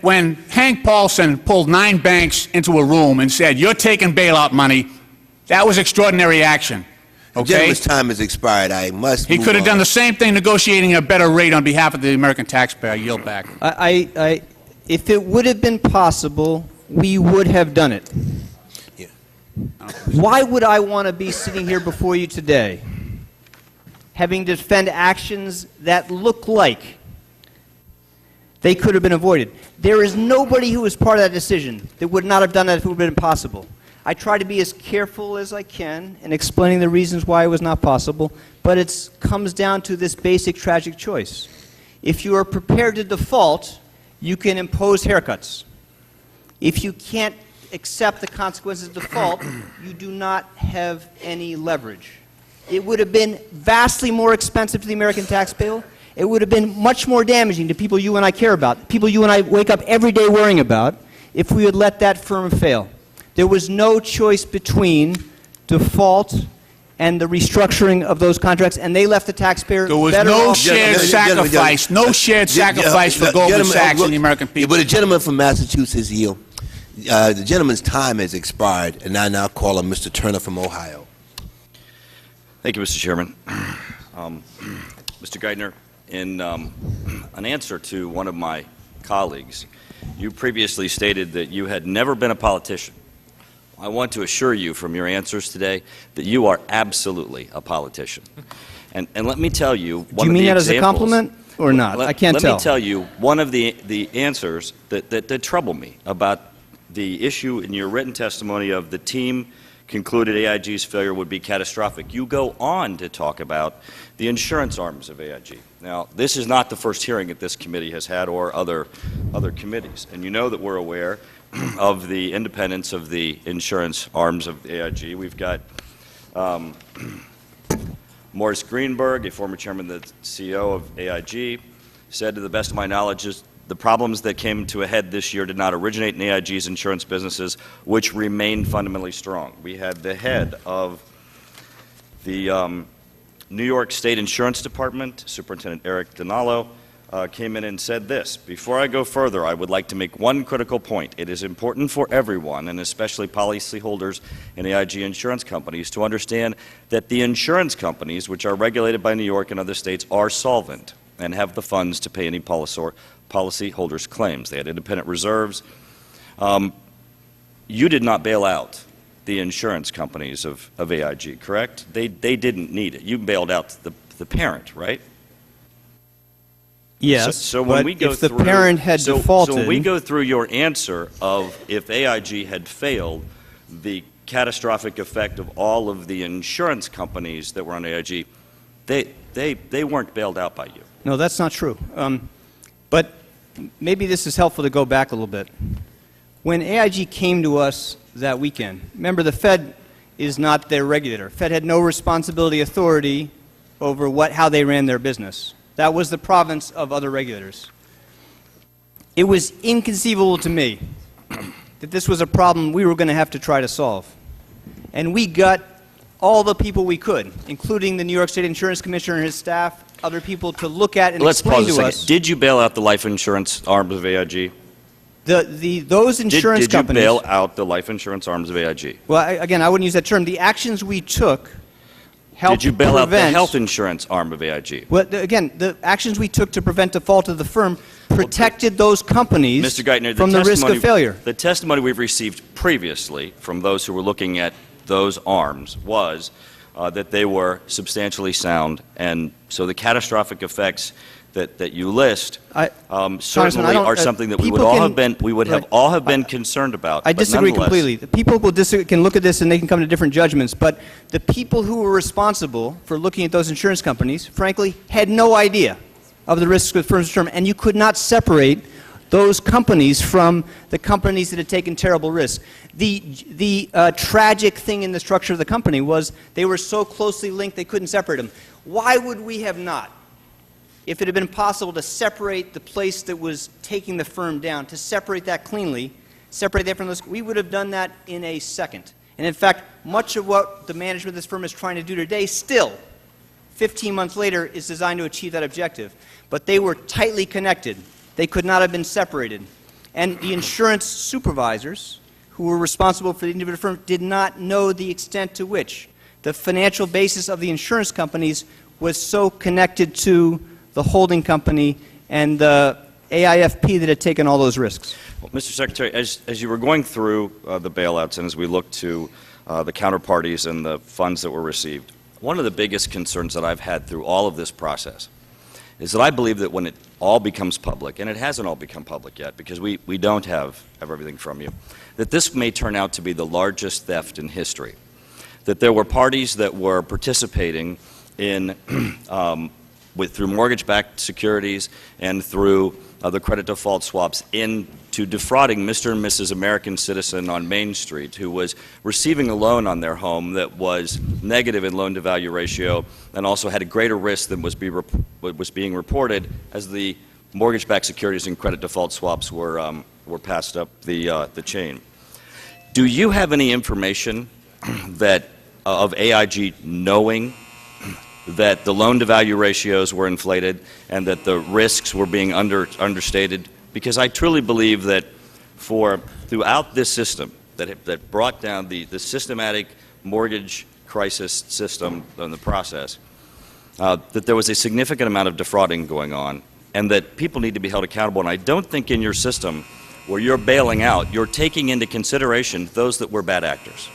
When Hank Paulson pulled 9 banks into a room and said, "You're taking bailout money," that was extraordinary action. Okay? The gentleman's time has expired. I must He could have done the same thing, negotiating a better rate on behalf of the American taxpayer. I yield back. If it would have been possible, we would have done it. Yeah. Why would I want to be sitting here before you today, having to defend actions that look like they could have been avoided? There is nobody who was part of that decision that would not have done that if it would have been possible. I try to be as careful as I can in explaining the reasons why it was not possible, but it comes down to this basic tragic choice. If you are prepared to default, you can impose haircuts. If you can't accept the consequences of default, you do not have any leverage. It would have been vastly more expensive to the American taxpayer. It would have been much more damaging to people you and I care about, people you and I wake up every day worrying about, if we had let that firm fail. There was no choice between default and the restructuring of those contracts, and they left the taxpayer better off. There was no shared sacrifice, no shared sacrifice for Goldman Sachs and the American people. But the gentleman from Massachusetts yield. The gentleman's time has expired, and I now call on Mr. Turner from Ohio. Thank you, Mr. Chairman. Mr. Geithner, in an answer to one of my colleagues, you previously stated that you had never been a politician. I want to assure you from your answers today that you are absolutely a politician. And let me tell you one of the examples. Do you mean that as a compliment or not? I can't tell. Let me tell you one of the answers that trouble me about the issue in your written testimony of the team concluded AIG's failure would be catastrophic. You go on to talk about the insurance arms of AIG. Now, this is not the first hearing that this committee has had or other committees. And you know that we're aware of the independence of the insurance arms of AIG. We've got Morris Greenberg, a former chairman of the CEO of AIG, said, to the best of my knowledge, The problems that came to a head this year did not originate in AIG's insurance businesses, which remain fundamentally strong. We had the head of the New York State Insurance Department, Superintendent Eric Dinalo, came in and said this: "Before I go further, I would like to make one critical point. It is important for everyone, and especially policyholders in AIG insurance companies, to understand that the insurance companies, which are regulated by New York and other states, are solvent and have the funds to pay any policyholders' claims. They had independent reserves." You did not bail out the insurance companies of AIG, correct? They didn't need it. You bailed out the parent, right? Yes, so when we go if the parent had defaulted... So when we go through your answer of if AIG had failed, the catastrophic effect of all of the insurance companies that were on AIG, they weren't bailed out by you. No, that's not true. But maybe this is helpful to go back a little bit. When AIG came to us that weekend, remember the Fed is not their regulator. Fed had no responsibility authority over how they ran their business. That was the province of other regulators. It was inconceivable to me that this was a problem we were going to have to try to solve. And we got all the people we could, including the New York State Insurance Commissioner and his staff, other people to look at and explain to us. Let's pause a second. Did you bail out the life insurance arms of AIG? Those insurance companies... Did you bail out the life insurance arms of AIG? Well, again, I wouldn't use that term. The actions we took helped Did you bail out the prevent... health insurance arm of AIG? Well, again, the actions we took to prevent default of the firm protected those companies Mr. Geithner, from the risk of failure. The testimony we've received previously from those who were looking at those arms was that they were substantially sound, and so the catastrophic effects that you list certainly are something that we would all have been concerned about. I disagree completely. The people can look at this and they can come to different judgments, but the people who were responsible for looking at those insurance companies, frankly, had no idea of the risks with firms' term, and you could not separate those companies from the companies that had taken terrible risks. The tragic thing in the structure of the company was they were so closely linked they couldn't separate them. Why would we have not? If it had been possible to separate the place that was taking the firm down, to separate that cleanly, separate that from those, we would have done that in a second. And in fact, much of what the management of this firm is trying to do today still, 15 months later, is designed to achieve that objective. But they were tightly connected. They could not have been separated. And the insurance supervisors who were responsible for the individual firm did not know the extent to which the financial basis of the insurance companies was so connected to the holding company and the AIFP that had taken all those risks. Well, Mr. Secretary, as you were going through the bailouts and as we looked to the counterparties and the funds that were received, one of the biggest concerns that I've had through all of this process is that I believe that when it all becomes public, and it hasn't all become public yet because we don't have everything from you, that this may turn out to be the largest theft in history. That there were parties that were participating in through mortgage-backed securities and through the credit default swaps into defrauding Mr. and Mrs. American citizen on Main Street who was receiving a loan on their home that was negative in loan-to-value ratio and also had a greater risk than was being reported as the mortgage-backed securities and credit default swaps were passed up the chain. Do you have any information of AIG knowing that the loan-to-value ratios were inflated and that the risks were being understated? Because I truly believe that throughout this system that brought down the systematic mortgage crisis system and the process, that there was a significant amount of defrauding going on and that people need to be held accountable. And I don't think in your system where you're bailing out, you're taking into consideration those that were bad actors.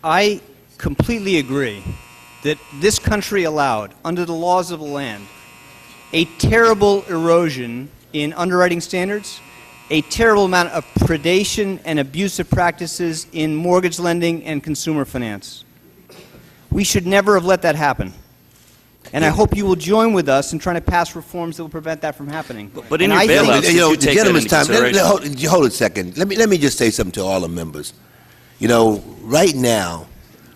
I completely agree that this country allowed, under the laws of the land, a terrible erosion in underwriting standards, a terrible amount of predation and abusive practices in mortgage lending and consumer finance. We should never have let that happen. And I hope you will join with us in trying to pass reforms that will prevent that from happening. But in your bailouts, did you take that into consideration? Hold a second. Let me just say something to all the members. Right now,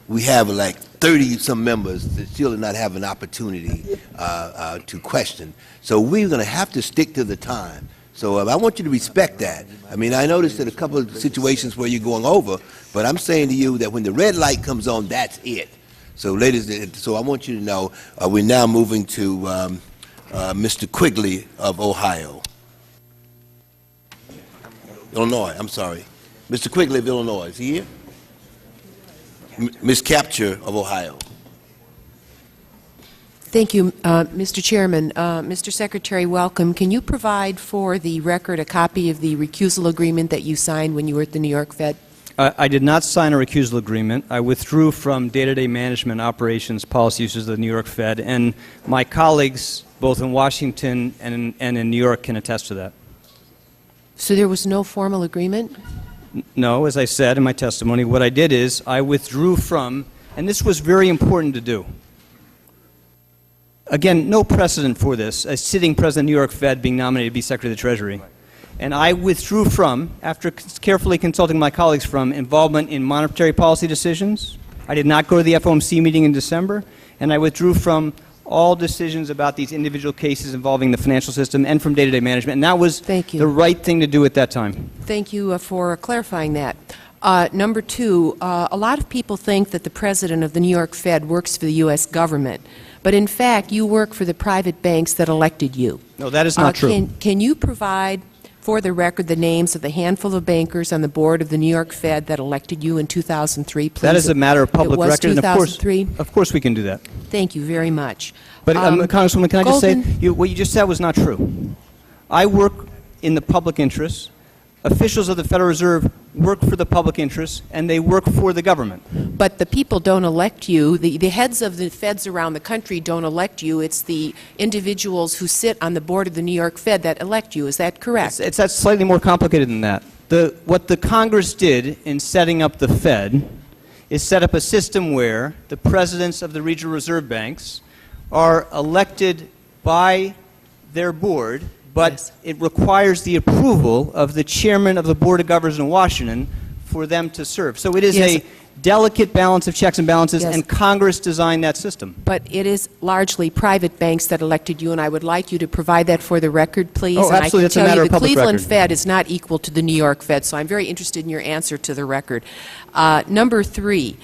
we have like 30-some members that still do not have an opportunity to question. So we're going to have to stick to the time. So I want you to respect that. I mean, I noticed that a couple of situations where you're going over, but I'm saying to you that when the red light comes on, that's it. So, ladies, so I want you to know we're now moving to Mr. Quigley of Ohio. Illinois, I'm sorry. Mr. Quigley of Illinois, is he here? Ms. Capture of Ohio. Thank you, Mr. Chairman. Mr. Secretary, welcome. Can you provide for the record a copy of the recusal agreement that you signed when you were at the New York Fed? I did not sign a recusal agreement. I withdrew from day-to-day management operations policy uses of the New York Fed, and my colleagues, both in Washington and in New York, can attest to that. So there was no formal agreement? No, as I said in my testimony, what I did is I withdrew from, and this was very important to do. Again, no precedent for this, a sitting president of the New York Fed being nominated to be Secretary of the Treasury. And I withdrew from, after carefully consulting my colleagues, from involvement in monetary policy decisions. I did not go to the FOMC meeting in December, and I withdrew from all decisions about these individual cases involving the financial system and from day-to-day management. And that was the right thing to do at that time. Thank you for clarifying that. Number two, a lot of people think that the president of the New York Fed works for the U.S. government. But in fact, you work for the private banks that elected you. No, that is not true. Can you provide, for the record, the names of the handful of bankers on the board of the New York Fed that elected you in 2003, please? That is a matter of public record. It was 2003? Of course we can do that. Thank you very much. But, Congresswoman, can I just say, what you just said was not true. I work in the public interest. Officials of the Federal Reserve work for the public interest, and they work for the government. But the people don't elect you. The heads of the Feds around the country don't elect you. It's the individuals who sit on the board of the New York Fed that elect you. Is that correct? It's slightly more complicated than that. What the Congress did in setting up the Fed is set up a system where the presidents of the regional reserve banks are elected by their board, but it requires the approval of the chairman of the Board of Governors in Washington for them to serve. So it is a delicate balance of checks and balances, and Congress designed that system. But it is largely private banks that elected you, and I would like you to provide that for the record, please. Oh, absolutely. That's a matter of public record. The Cleveland Fed is not equal to the New York Fed, so I'm very interested in your answer to the record. Number three,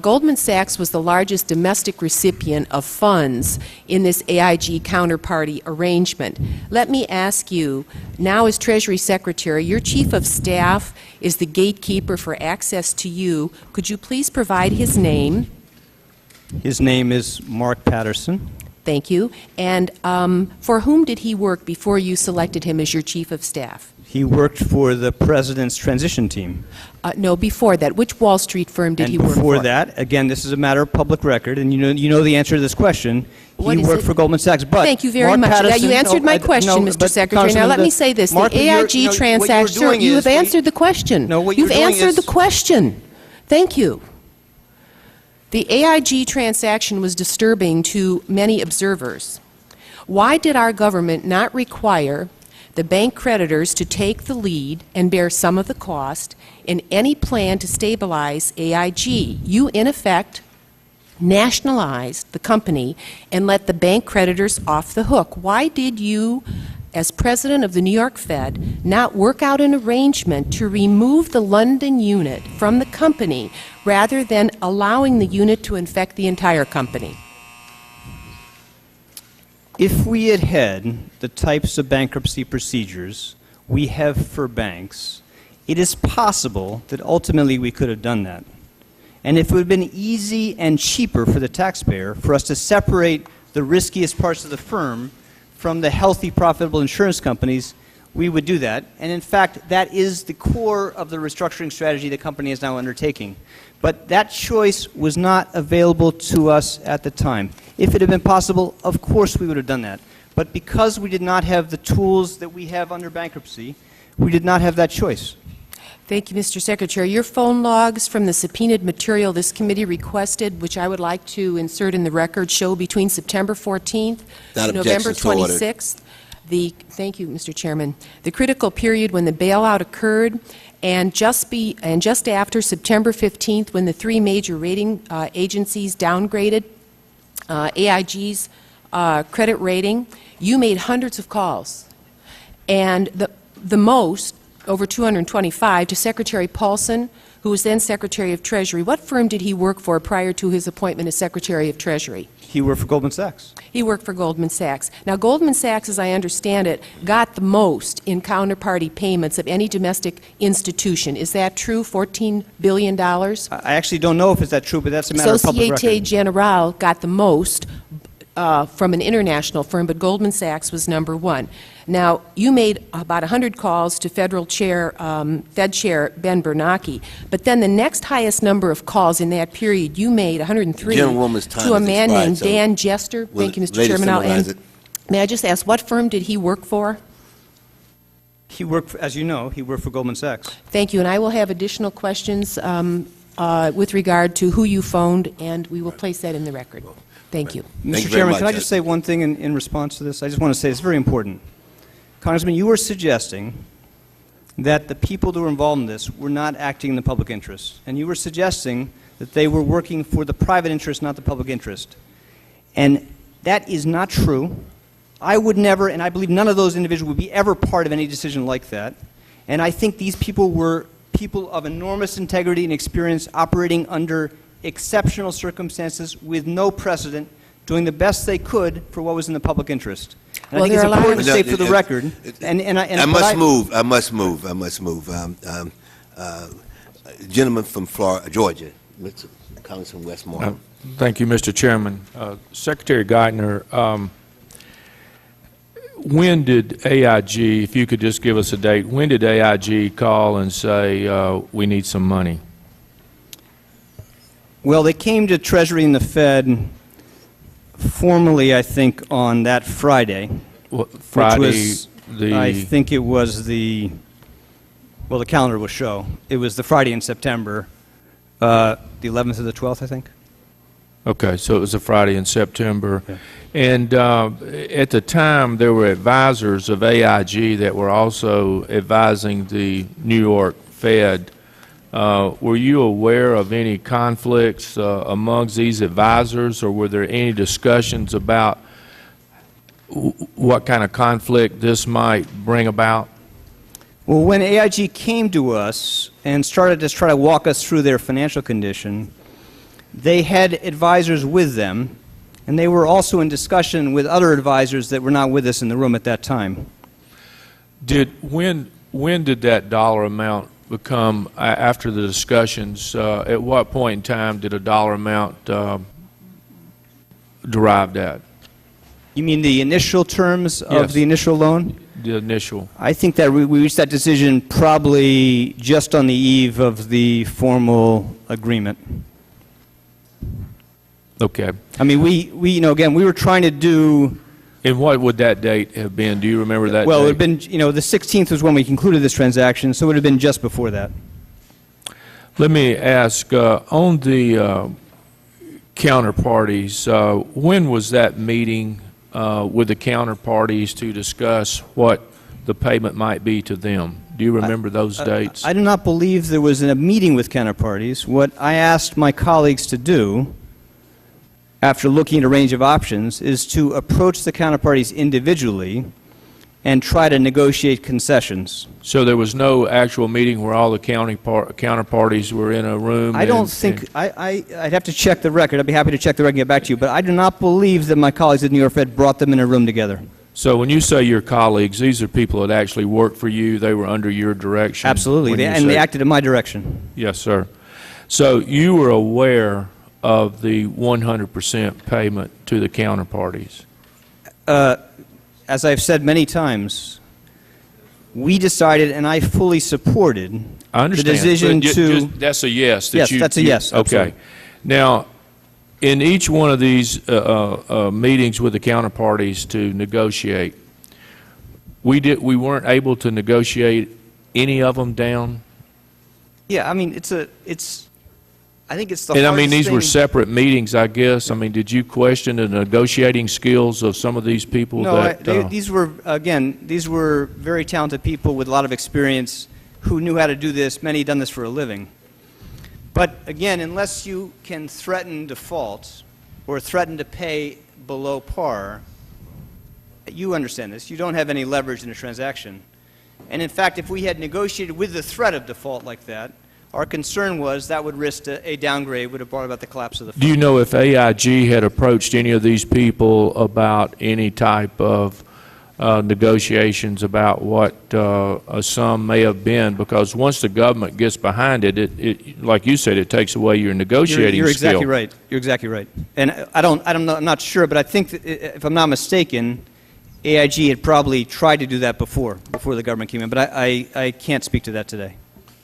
Goldman Sachs was the largest domestic recipient of funds in this AIG counterparty arrangement. Let me ask you, now as Treasury Secretary, your Chief of Staff is the gatekeeper for access to you. Could you please provide his name? His name is Mark Patterson. Thank you. And for whom did he work before you selected him as your Chief of Staff? He worked for the President's transition team. No, before that. Which Wall Street firm did he work for? Before that, again, this is a matter of public record, and you know the answer to this question. He worked for Goldman Sachs. But thank you very much. You answered my question, Mr. Secretary. Now let me say this: the AIG transaction. You have answered the question. No, what you're doing is you've answered the question. Thank you. The AIG transaction was disturbing to many observers. Why did our government not require the bank creditors to take the lead and bear some of the cost in any plan to stabilize AIG? You, in effect, nationalized the company and let the bank creditors off the hook. Why did you, as president of the New York Fed, not work out an arrangement to remove the London unit from the company rather than allowing the unit to infect the entire company? If we had had the types of bankruptcy procedures we have for banks, it is possible that ultimately we could have done that. And if it would have been easy and cheaper for the taxpayer for us to separate the riskiest parts of the firm from the healthy, profitable insurance companies, we would do that. And in fact, that is the core of the restructuring strategy the company is now undertaking. But that choice was not available to us at the time. If it had been possible, of course we would have done that. But because we did not have the tools that we have under bankruptcy, we did not have that choice. Thank you, Mr. Secretary. Your phone logs from the subpoenaed material this committee requested, which I would like to insert in the record, show between September 14th to November 26th. Thank you, Mr. Chairman. The critical period when the bailout occurred And just after September 15th, when the three major rating agencies downgraded AIG's credit rating, you made hundreds of calls. And the most, over 225, to Secretary Paulson, who was then Secretary of Treasury. What firm did he work for prior to his appointment as Secretary of Treasury? He worked for Goldman Sachs. He worked for Goldman Sachs. Now, Goldman Sachs, as I understand it, got the most in counterparty payments of any domestic institution. Is that true, $14 billion? I actually don't know if it's that true, but that's a matter of public record. Societe Generale got the most from an international firm, but Goldman Sachs was number one. Now, you made about 100 calls to Fed Chair Ben Bernanke, but then the next highest number of calls in that period, you made 103 to a man named Dan Jester. Thank you, Mr. Chairman. I'll end. May I just ask, what firm did he work for? He worked, as you know, he worked for Goldman Sachs. Thank you, and I will have additional questions with regard to who you phoned, and we will place that in the record. Thank you. Mr. Chairman, can I just say one thing in response to this? I just want to say it's very important. Congressman, you were suggesting that the people who were involved in this were not acting in the public interest, and you were suggesting that they were working for the private interest, not the public interest. And that is not true. I would never, and I believe none of those individuals would be ever part of any decision like that. And I think these people were people of enormous integrity and experience operating under exceptional circumstances with no precedent, doing the best they could for what was in the public interest. And I think it's important to say for the record, I must move. Gentleman from Florida, Georgia, Mr. Congressman Westmoreland. Thank you, Mr. Chairman. Secretary Geithner, when did AIG, if you could just give us a date, when did AIG call and say, we need some money? Well, they came to Treasury and the Fed formally, I think, on that Friday. Well, Friday, which was, I think it was the calendar will show. It was the Friday in September, the 11th or the 12th, I think. Okay, so it was a Friday in September. Yeah. And at the time, there were advisors of AIG that were also advising the New York Fed. Were you aware of any conflicts amongst these advisors, or were there any discussions about what kind of conflict this might bring about? Well, when AIG came to us and started to try to walk us through their financial condition, they had advisors with them, and they were also in discussion with other advisors that were not with us in the room at that time. When did that dollar amount become, after the discussions, at what point in time did a dollar amount derived at? You mean the initial terms of the initial loan? The initial. I think that we reached that decision probably just on the eve of the formal agreement. Okay. I mean, we again, we were trying to do... And what would that date have been? Do you remember that Well, date? it would have been, the 16th was when we concluded this transaction, so it would have been just before that. Let me ask, on the counterparties, when was that meeting with the counterparties to discuss what the payment might be to them? Do you remember those dates? I do not believe there was a meeting with counterparties. What I asked my colleagues to do, after looking at a range of options, is to approach the counterparties individually and try to negotiate concessions. So there was no actual meeting where all the counterparties were in a room? I don't think, I'd have to check the record. I'd be happy to check the record and get back to you, but I do not believe that my colleagues at New York Fed brought them in a room together. So when you say your colleagues, these are people that actually work for you, they were under your direction? Absolutely, and they acted in my direction. Yes, sir. So you were aware of the 100% payment to the counterparties? As I've said many times, we decided, and I fully supported, I understand. The decision to... That's a yes. Yes, that's a yes. Okay. Absolutely. Now, in each one of these meetings with the counterparties to negotiate, we weren't able to negotiate any of them down? Yeah, I mean, I think it's the And hardest I mean, these thing. were separate meetings, I guess. I mean, did you question the negotiating skills of some of these people? No, these were, again, these were very talented people with a lot of experience who knew how to do this. Many had done this for a living. But again, unless you can threaten default or threaten to pay below par, you understand this, you don't have any leverage in a transaction. And in fact, if we had negotiated with the threat of default like that, our concern was that would risk a downgrade, would have brought about the collapse of the fund. Do you know if AIG had approached any of these people about any type of negotiations about what a sum may have been? Because once the government gets behind it, like you said, it takes away your negotiating You're skill. exactly right. You're exactly right. And I'm not sure, but I think that if I'm not mistaken, AIG had probably tried to do that before the government came in, but I can't speak to that today.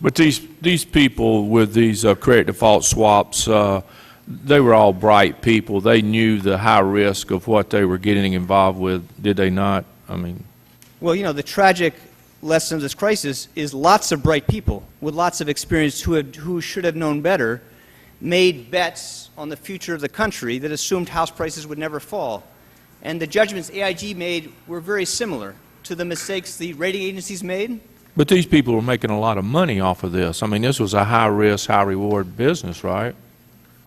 But these people with these credit default swaps, they were all bright people. They knew the high risk of what they were getting involved with, did they not? I mean, well, you know, the tragic lesson of this crisis is lots of bright people with lots of experience who should have known better made bets on the future of the country that assumed house prices would never fall. And the judgments AIG made were very similar to the mistakes the rating agencies made. but these people were making a lot of money off of this. I mean, this was a high-risk, high-reward business, right?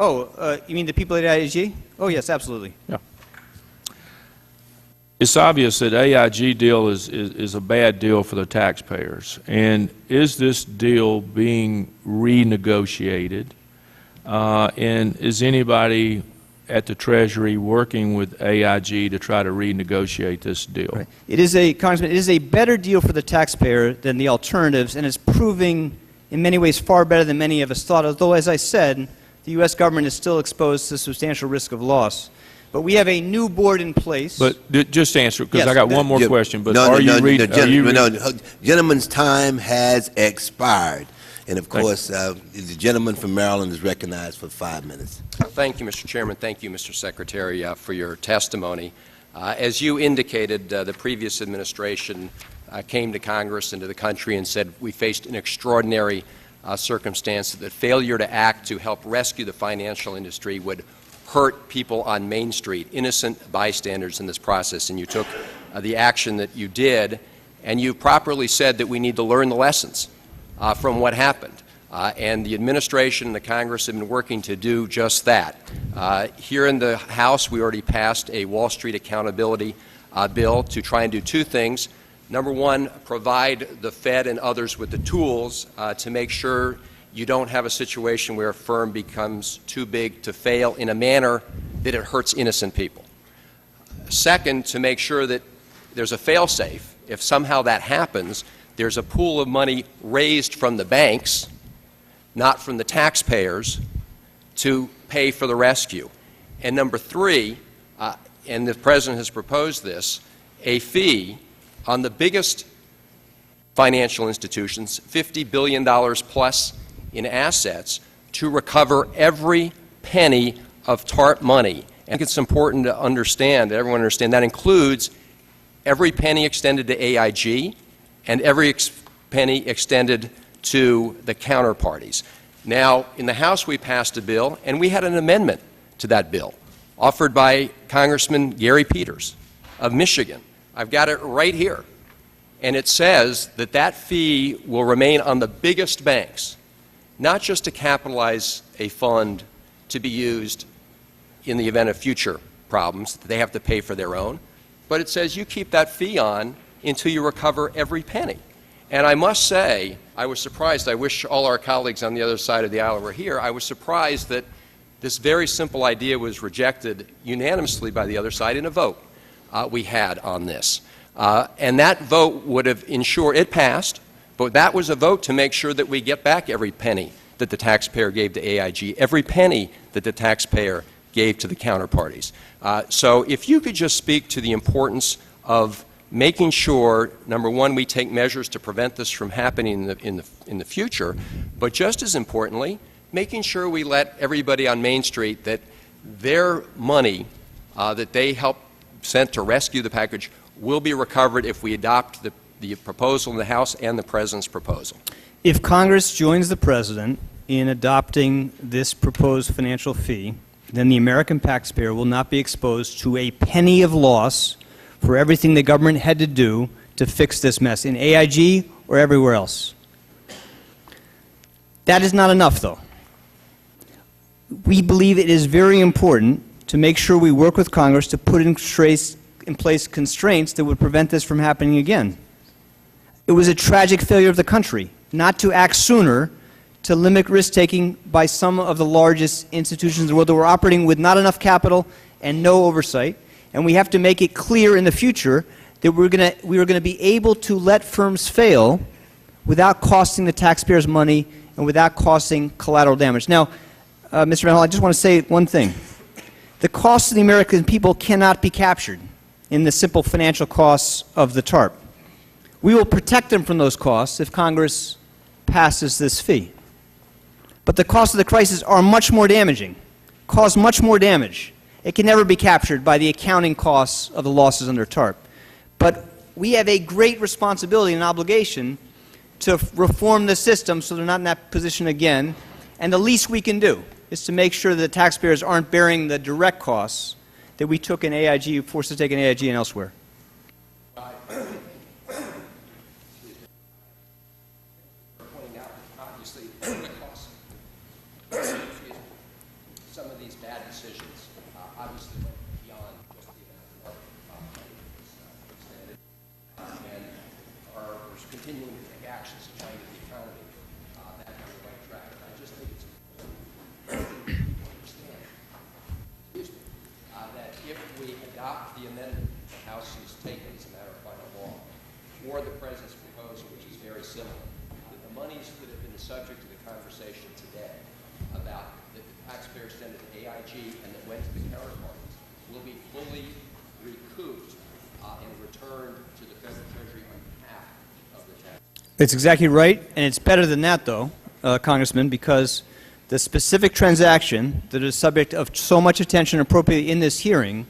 Oh, you mean the people at AIG? Oh, yes, absolutely. Yeah. It's obvious that AIG deal is a bad deal for the taxpayers. And is this deal being renegotiated? And is anybody at the Treasury working with AIG to try to renegotiate this deal? Right. Congressman, it is a better deal for the taxpayer than the alternatives, and it's proving in many ways far better than many of us thought, although, as I said, the U.S. government is still exposed to substantial risk of loss. But we have a new board in place. But just answer, because Yes. I got one more question. But gentleman's time has expired. And of course, the gentleman from Maryland is recognized for 5 minutes. Thank you, Mr. Chairman. Thank you, Mr. Secretary, for your testimony. As you indicated, the previous administration came to Congress and to the country and said we faced an extraordinary circumstance, that failure to act to help rescue the financial industry would hurt people on Main Street, innocent bystanders in this process. And you took the action that you did, and you properly said that we need to learn the lessons from what happened. And the administration and the Congress have been working to do just that. Here in the House, we already passed a Wall Street accountability bill to try and do two things. Number one, provide the Fed and others with the tools to make sure you don't have a situation where a firm becomes too big to fail in a manner that it hurts innocent people. Second, to make sure that there's a fail-safe. If somehow that happens, there's a pool of money raised from the banks, not from the taxpayers, to pay for the rescue. And number three, and the President has proposed this, a fee on the biggest financial institutions, $50 billion plus in assets, to recover every penny of TARP money. And I think it's important to understand, that everyone understand, that includes every penny extended to AIG and every penny extended to the counterparties. Now, in the House, we passed a bill, and we had an amendment to that bill offered by Congressman Gary Peters of Michigan. I've got it right here. And it says that that fee will remain on the biggest banks, not just to capitalize a fund to be used in the event of future problems that they have to pay for their own, but it says you keep that fee on until you recover every penny. And I must say, I was surprised. I wish all our colleagues on the other side of the aisle were here. I was surprised that this very simple idea was rejected unanimously by the other side in a vote we had on this. And that vote would have ensured, it passed, but that was a vote to make sure that we get back every penny that the taxpayer gave to AIG, every penny that the taxpayer gave to the counterparties. So if you could just speak to the importance of making sure, number one, we take measures to prevent this from happening in the future, but just as importantly, making sure we let everybody on Main Street that their money that they helped sent to rescue the package will be recovered if we adopt the proposal in the House and the President's proposal. If Congress joins the President in adopting this proposed financial fee, then the American taxpayer will not be exposed to a penny of loss for everything the government had to do to fix this mess in AIG or everywhere else. That is not enough, though. We believe it is very important to make sure we work with Congress to put in place constraints that would prevent this from happening again. It was a tragic failure of the country not to act sooner to limit risk-taking by some of the largest institutions in the world that were operating with not enough capital and no oversight. And we have to make it clear in the future that we are going to be able to let firms fail without costing the taxpayers money and without causing collateral damage. Now, Mr. Van Hall, I just want to say one thing. The cost of the American people cannot be captured in the simple financial costs of the TARP. We will protect them from those costs if Congress passes this fee. But the costs of the crisis are much more damaging, cause much more damage. It can never be captured by the accounting costs of the losses under TARP. But we have a great responsibility and obligation to reform the system so they're not in that position again. And the least we can do is to make sure that the taxpayers aren't bearing the direct costs that we took in AIG, forced to take in AIG and elsewhere. Pointing out, obviously, the cost some of these bad decisions obviously went beyond just the amount of extended and are continuing to take actions to try to get the economy back on the right track. And I just think it's important to understand that if we adopt the amendment the House has taken as a matter of final law, or the President's proposal, which is very similar, that the monies that have been the subject of the conversation today about that the taxpayers sent to AIG and that went to the counterparties will be fully recouped and returned to the federal treasury on behalf of the taxpayers. It's exactly right, and it's better than that, though, Congressman, because the specific transaction that is subject of so much attention appropriately in this hearing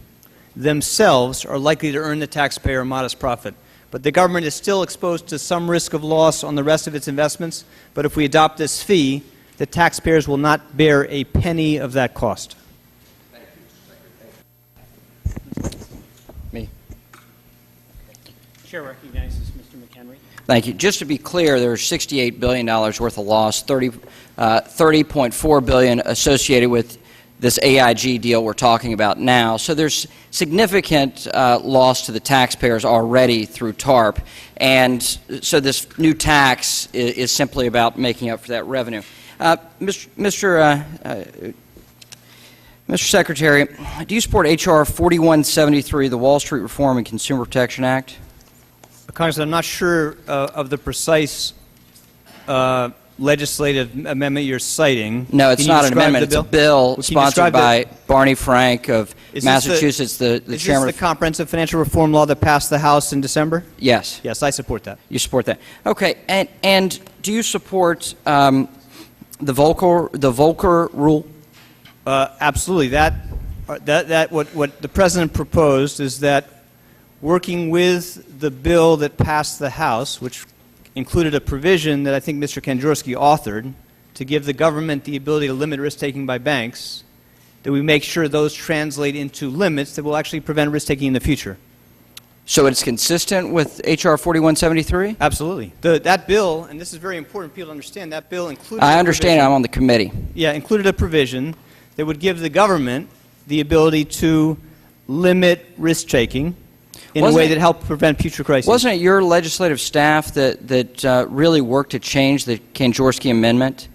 themselves are likely to earn the taxpayer a modest profit. But the government is still exposed to some risk of loss on the rest of its investments. But if we adopt this fee, the taxpayers will not bear a penny of that cost. Thank you, Secretary. Me. Chair recognizes Mr. McHenry. Thank you. Just to be clear, there's $68 billion worth of loss, $30.4 billion associated with this AIG deal we're talking about now. So there's significant loss to the taxpayers already through TARP, and so this new tax is simply about making up for that revenue. Mr. Secretary, do you support H.R. 4173, the Wall Street Reform and Consumer Protection Act? Congressman, I'm not sure of the precise legislative amendment you're citing. No, it's not an amendment. It's a bill sponsored by Barney Frank of Massachusetts, the chairman. Is this the comprehensive financial reform law that passed the House in December? Yes. Yes, I support that. You support that. Okay. And do you support the Volcker Rule? Absolutely. What the President proposed is that working with the bill that passed the House, which included a provision that I think Mr. Kanjorski authored to give the government the ability to limit risk-taking by banks, that we make sure those translate into limits that will actually prevent risk-taking in the future. So it's consistent with H.R. 4173? Absolutely. That bill, and this is very important for people to understand, that bill included I understand. I'm on the committee. Yeah, included a provision that would give the government the ability to limit risk-taking in a way that helped prevent future crises. Wasn't it your legislative staff that really worked to change the Kanjorski Amendment?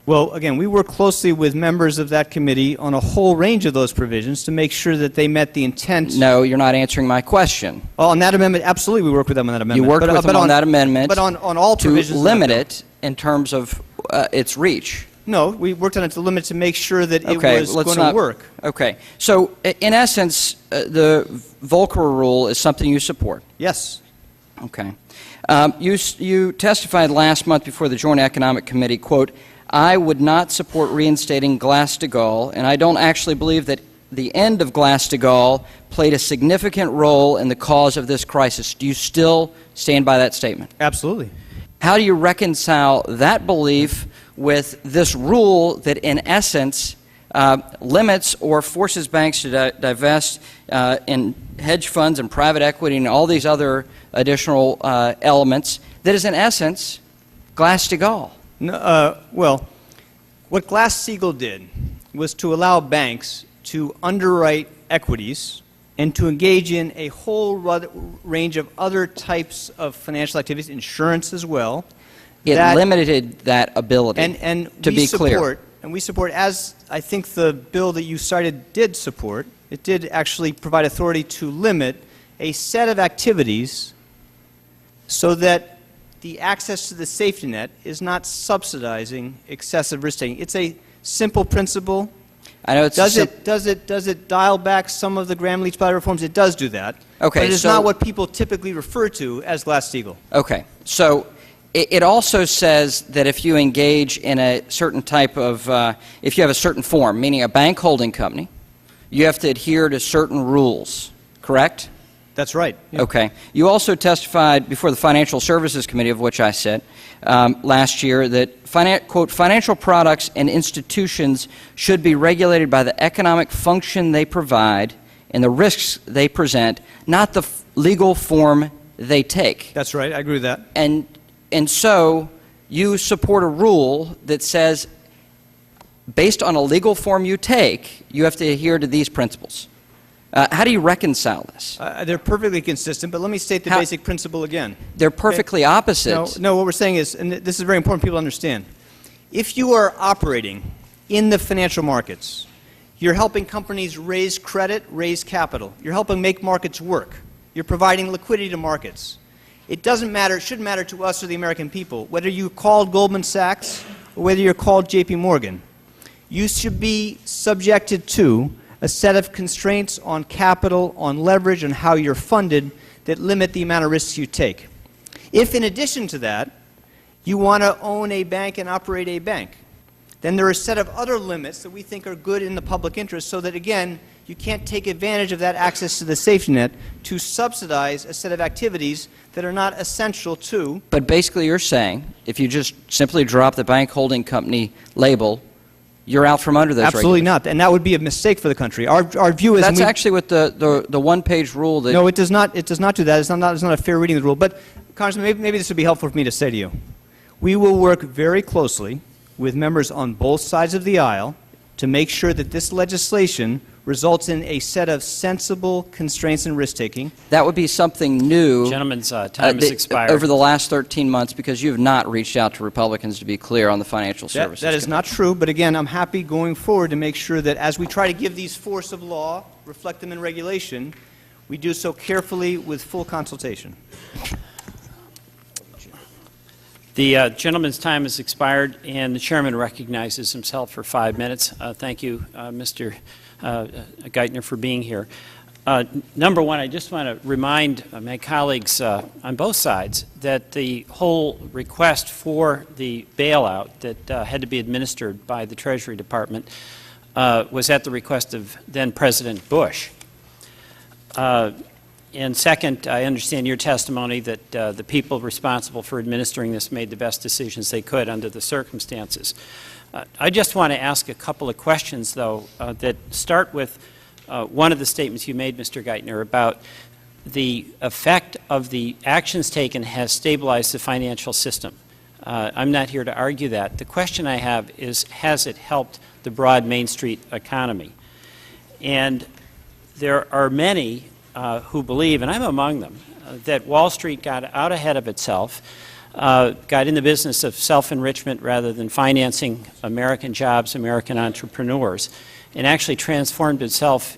Well, again, we work closely with members of that committee on a whole range of those provisions to make sure that they met the intent. No, you're not answering my question. Oh, on that amendment, absolutely we work with them on that amendment. You worked with them on that amendment but on all provisions to limit it in terms of its reach. No, we worked on it to limit to make sure that it was going to work. Okay. So, in essence, the Volcker Rule is something you support? Yes. Okay. You testified last month before the Joint Economic Committee, quote, I would not support reinstating Glass-Steagall, and I don't actually believe that the end of Glass-Steagall played a significant role in the cause of this crisis. Do you still stand by that statement? Absolutely. How do you reconcile that belief with this rule that, in essence, limits or forces banks to divest in hedge funds and private equity and all these other additional elements that is, in essence, Glass-Steagall? No, well, what Glass-Steagall did was to allow banks to underwrite equities and to engage in a whole range of other types of financial activities, insurance as well. It limited that ability, and to be clear. And we support, as I think the bill that you cited did support, it did actually provide authority to limit a set of activities so that the access to the safety net is not subsidizing excessive risk-taking. It's a simple principle. I know it's does it dial back some of the Graham-Leach-Blyer reforms? It does do that. Okay, but it is not what people typically refer to as Glass-Steagall. Okay, so it also says that if you engage in a certain type of, if you have a certain form, meaning a bank holding company, you have to adhere to certain rules, correct? That's right. Yeah. Okay. You also testified before the Financial Services Committee, of which I sit, last year, that, quote, financial products and institutions should be regulated by the economic function they provide and the risks they present, not the legal form they take. That's right. I agree with that. And so you support a rule that says, based on a legal form you take, you have to adhere to these principles. How do you reconcile this? They're perfectly consistent, but let me state the basic principle again. They're perfectly opposite. No, what we're saying is, and this is very important people understand, if you are operating in the financial markets, you're helping companies raise credit, raise capital. You're helping make markets work. You're providing liquidity to markets. It doesn't matter, it shouldn't matter to us or the American people, whether you're called Goldman Sachs or whether you're called JP Morgan. You should be subjected to a set of constraints on capital, on leverage, on how you're funded that limit the amount of risks you take. If in addition to that, you want to own a bank and operate a bank, then there are a set of other limits that we think are good in the public interest so that, again, you can't take advantage of that access to the safety net to subsidize a set of activities that are not essential to. But basically you're saying, if you just simply drop the bank holding company label, you're out from under those Absolutely not, and that would be a mistake for the country. Our view is that's actually what the one-page rule that... No, it does not. It does not do that. It's not a fair reading of the rule. But, Congressman, maybe this would be helpful for me to say to you. We will work very closely with members on both sides of the aisle to make sure that this legislation results in a set of sensible constraints and risk-taking. That would be something new. Gentleman's time has expired. Over the last 13 months, because you have not reached out to Republicans, to be clear, on the financial services. That is not true, but again, I'm happy going forward to make sure that as we try to give these force of law, reflect them in regulation, we do so carefully with full consultation. The gentleman's time has expired, and the chairman recognizes himself for 5 minutes. Thank you, Mr. Geithner, for being here. Number one, I just want to remind my colleagues on both sides that the whole request for the bailout that had to be administered by the Treasury Department was at the request of then-President Bush. And second, I understand your testimony that the people responsible for administering this made the best decisions they could under the circumstances. I just want to ask a couple of questions, though, that start with one of the statements you made, Mr. Geithner, about the effect of the actions taken has stabilized the financial system. I'm not here to argue that. The question I have is, has it helped the broad Main Street economy? And there are many who believe, and I'm among them, that Wall Street got out ahead of itself, got in the business of self-enrichment rather than financing American jobs, American entrepreneurs, and actually transformed itself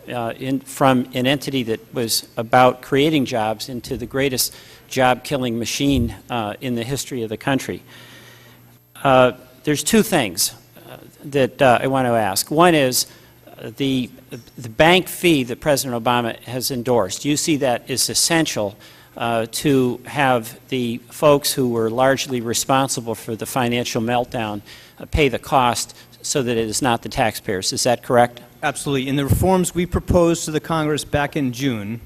from an entity that was about creating jobs into the greatest job-killing machine in the history of the country. There's two things that I want to ask. One is the bank fee that President Obama has endorsed. You see that as essential to have the folks who were largely responsible for the financial meltdown pay the cost so that it is not the taxpayers. Is that correct? Absolutely. In the reforms we proposed to the Congress back in June,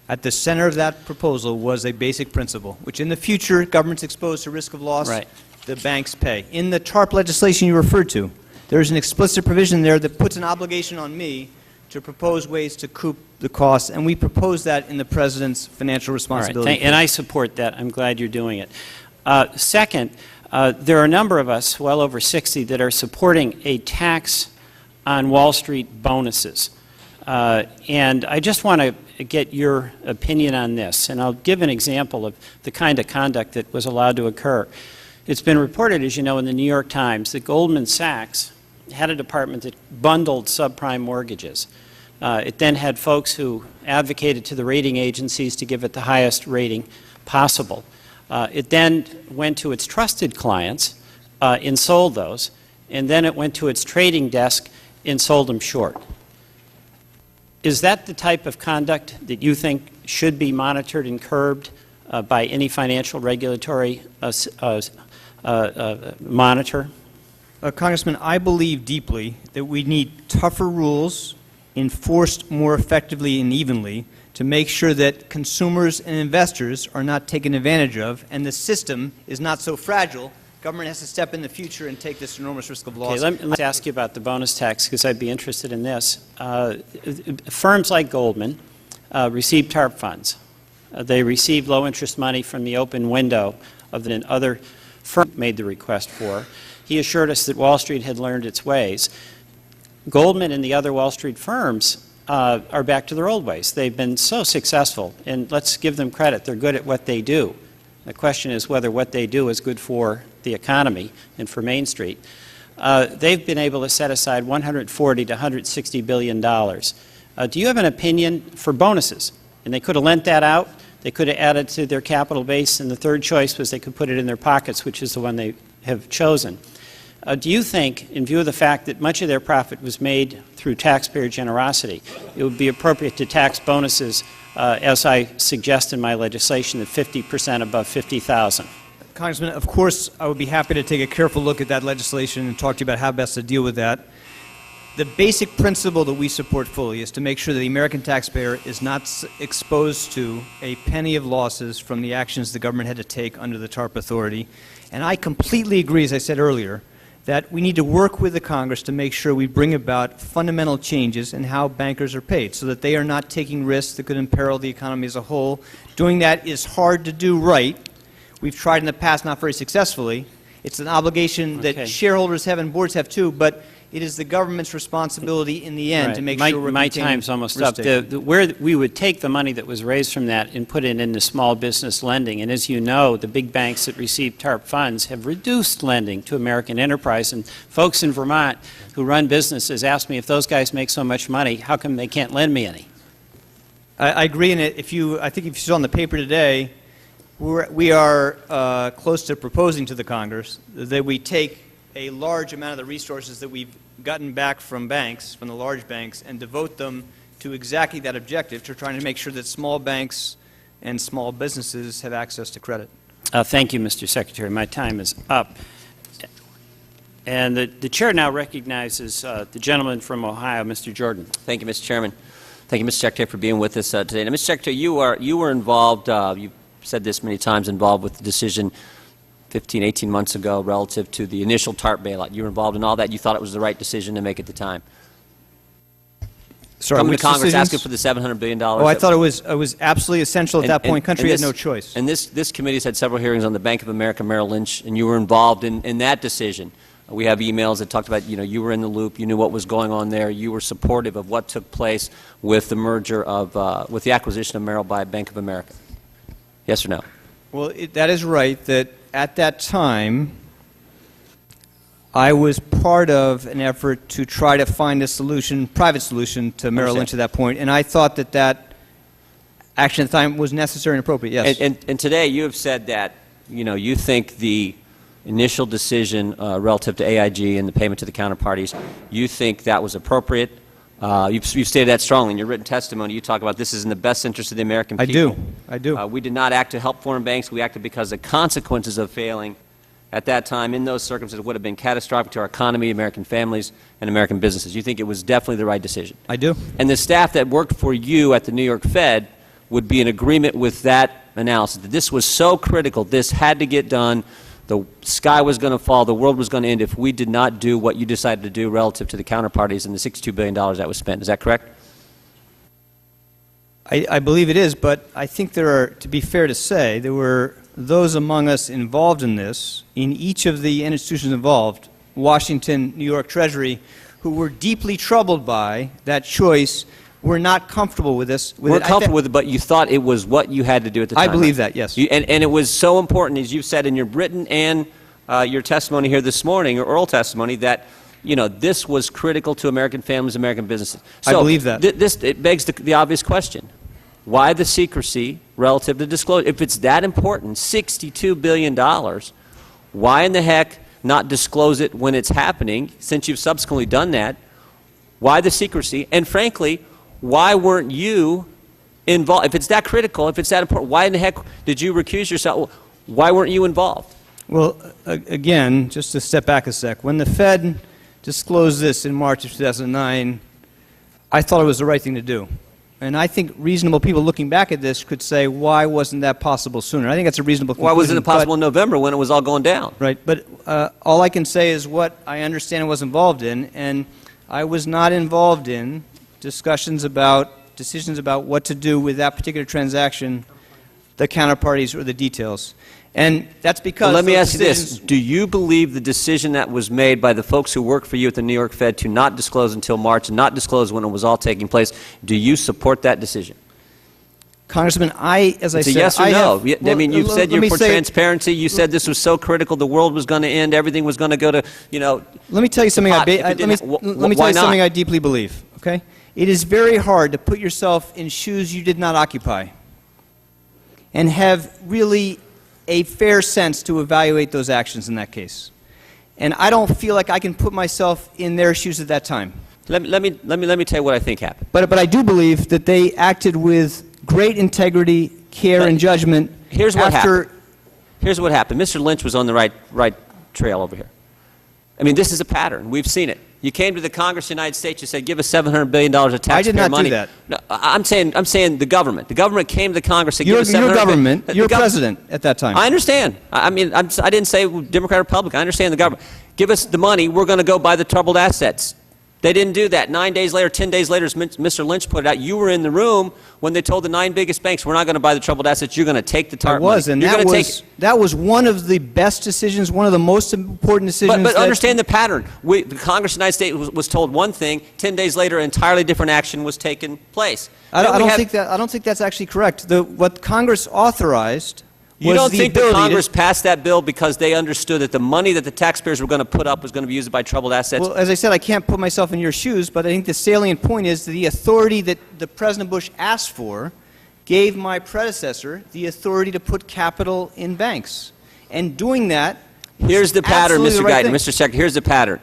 at the center of that proposal was a basic principle, which in the future, governments exposed to risk of loss, right, the banks pay. In the TARP legislation you referred to, there's an explicit provision there that puts an obligation on me to propose ways to coop the costs, and we propose that in the President's financial responsibility. Right. And I support that. I'm glad you're doing it. Second, There are a number of us, well over 60, that are supporting a tax on Wall Street bonuses. And I just want to get your opinion on this, and I'll give an example of the kind of conduct that was allowed to occur. It's been reported, as you know, in the New York Times that Goldman Sachs had a department that bundled subprime mortgages. It then had folks who advocated to the rating agencies to give it the highest rating possible. It then went to its trusted clients and sold those, and then it went to its trading desk and sold them short. Is that the type of conduct that you think should be monitored and curbed by any financial regulatory monitor? Congressman, I believe deeply that we need tougher rules enforced more effectively and evenly to make sure that consumers and investors are not taken advantage of and the system is not so fragile. Government has to step in the future and take this enormous risk of loss. Okay, let's ask you about the bonus tax because I'd be interested in this. Firms like Goldman receive TARP funds. They receive low-interest money from the open window of the other firm made the request for. He assured us that Wall Street had learned its ways. Goldman and the other Wall Street firms are back to their old ways. They've been so successful, and let's give them credit. They're good at what they do. The question is whether what they do is good for the economy and for Main Street. They've been able to set aside $140 to $160 billion. Do you have an opinion for bonuses? And they could have lent that out. They could have added to their capital base. And the third choice was they could put it in their pockets, which is the one they have chosen. Do you think, in view of the fact that much of their profit was made through taxpayer generosity, it would be appropriate to tax bonuses, as I suggest in my legislation, at 50% above $50,000? Congressman, of course, I would be happy to take a careful look at that legislation and talk to you about how best to deal with that. The basic principle that we support fully is to make sure that the American taxpayer is not exposed to a penny of losses from the actions the government had to take under the TARP authority. And I completely agree, as I said earlier, that we need to work with the Congress to make sure we bring about fundamental changes in how bankers are paid so that they are not taking risks that could imperil the economy as a whole. Doing that is hard to do right. We've tried in the past, not very successfully. It's an obligation that shareholders have and boards have too, but it is the government's responsibility in the end to make sure we're my time's almost up. Where we would take the money that was raised from that and put it into small business lending. And as you know, the big banks that receive TARP funds have reduced lending to American enterprise. And folks in Vermont who run businesses ask me, if those guys make so much money, how come they can't lend me any? I agree. And I think if you saw in the paper today, we are close to proposing to the Congress that we take a large amount of the resources that we've gotten back from banks, from the large banks, and devote them to exactly that objective, to trying to make sure that small banks and small businesses have access to credit. Thank you, Mr. Secretary. My time is up. And the Chair now recognizes the gentleman from Ohio, Mr. Jordan. Thank you, Mr. Chairman. Thank you, Mr. Secretary, for being with us today. Now, Mr. Secretary, you were involved, you've said this many times, involved with the decision 15, 18 months ago relative to the initial TARP bailout. You were involved in all that. You thought it was the right decision to make at the time. Sorry, coming to Congress decisions? asking for the $700 billion. Oh, I thought it was absolutely essential at that point. Country had no choice. And this committee has had several hearings on the Bank of America Merrill Lynch, and you were involved in that decision. We have emails that talked about, you were in the loop, you knew what was going on there, you were supportive of what took place with the merger of, with the acquisition of Merrill by Bank of America. Yes or no? Well, that is right, that at that time, I was part of an effort to try to find a solution, private solution, to Merrill Lynch at that point, and I thought that action at the time was necessary and appropriate, yes. And today you have said that, you think the initial decision relative to AIG and the payment to the counterparties, you think that was appropriate. You've stated that strongly in your written testimony. You talk about this is in the best interest of the American people. I do. We did not act to help foreign banks. We acted because the consequences of failing at that time in those circumstances would have been catastrophic to our economy, American families, and American businesses. You think it was definitely the right decision. I do. And the staff that worked for you at the New York Fed would be in agreement with that analysis, that this was so critical, this had to get done, the sky was going to fall, the world was going to end if we did not do what you decided to do relative to the counterparties and the $62 billion that was spent. Is that correct? I believe it is, but I think to be fair to say, there were those among us involved in this, in each of the institutions involved, Washington, New York Treasury, who were deeply troubled by that choice, were not comfortable with this. We're comfortable with it, but you thought it was what you had to do at the time. I believe that, yes. And it was so important, as you've said in your written and your testimony here this morning, or oral testimony, that this was critical to American families, American businesses. So I believe that. It begs the obvious question. Why the secrecy relative to disclosure? If it's that important, $62 billion, why in the heck not disclose it when it's happening, since you've subsequently done that? Why the secrecy? And frankly, why weren't you involved? If it's that critical, if it's that important, why in the heck did you recuse yourself? Why weren't you involved? Well, again, just to step back a sec, when the Fed disclosed this in March of 2009, I thought it was the right thing to do. And I think reasonable people looking back at this could say, why wasn't that possible sooner? I think that's a reasonable conclusion. Why wasn't it possible in November when it was all going down? Right, but all I can say is what I understand and was involved in, and I was not involved in decisions about what to do with that particular transaction, the counterparties or the details. And that's because... Well, let me ask this. Do you believe the decision that was made by the folks who work for you at the New York Fed to not disclose until March and not disclose when it was all taking place, do you support that decision? Congressman, as I said... It's a yes or no. I mean, you've said you're for transparency. You said this was so critical, the world was going to end, everything was going to go to, Let me tell you something I deeply believe, okay? It is very hard to put yourself in shoes you did not occupy and have really a fair sense to evaluate those actions in that case. And I don't feel like I can put myself in their shoes at that time. Let me tell you what I think happened. But I do believe that they acted with great integrity, care, and judgment. Here's what happened. Here's what happened. Mr. Lynch was on the right trail over here. I mean, this is a pattern. We've seen it. You came to the Congress of the United States. You said, "Give us $700 billion of taxpayer money." I did not do that. No, I'm saying the government. The government came to the Congress and said, "Give us $700 billion." Your government. You're president at that time. I understand. I mean, I didn't say Democrat or Republican. I understand the government. Give us the money. We're going to go buy the troubled assets. They didn't do that. 9 days later, 10 days later, as Mr. Lynch put it out, you were in the room when they told the 9 biggest banks, "We're not going to buy the troubled assets. You're going to take the TARP money." I was, and that was one of the best decisions, one of the most important decisions. But understand the pattern. The Congress of the United States was told one thing. 10 days later, entirely different action was taken place. I don't think that's actually correct. What Congress authorized. You don't think that Congress passed that bill because they understood that the money that the taxpayers were going to put up was going to be used to buy troubled assets? Well, as I said, I can't put myself in your shoes, but I think the salient point is that the authority that President Bush asked for gave my predecessor the authority to put capital in banks. And doing that... Here's the pattern, Mr. Guyton. Mr. Secretary, here's the pattern.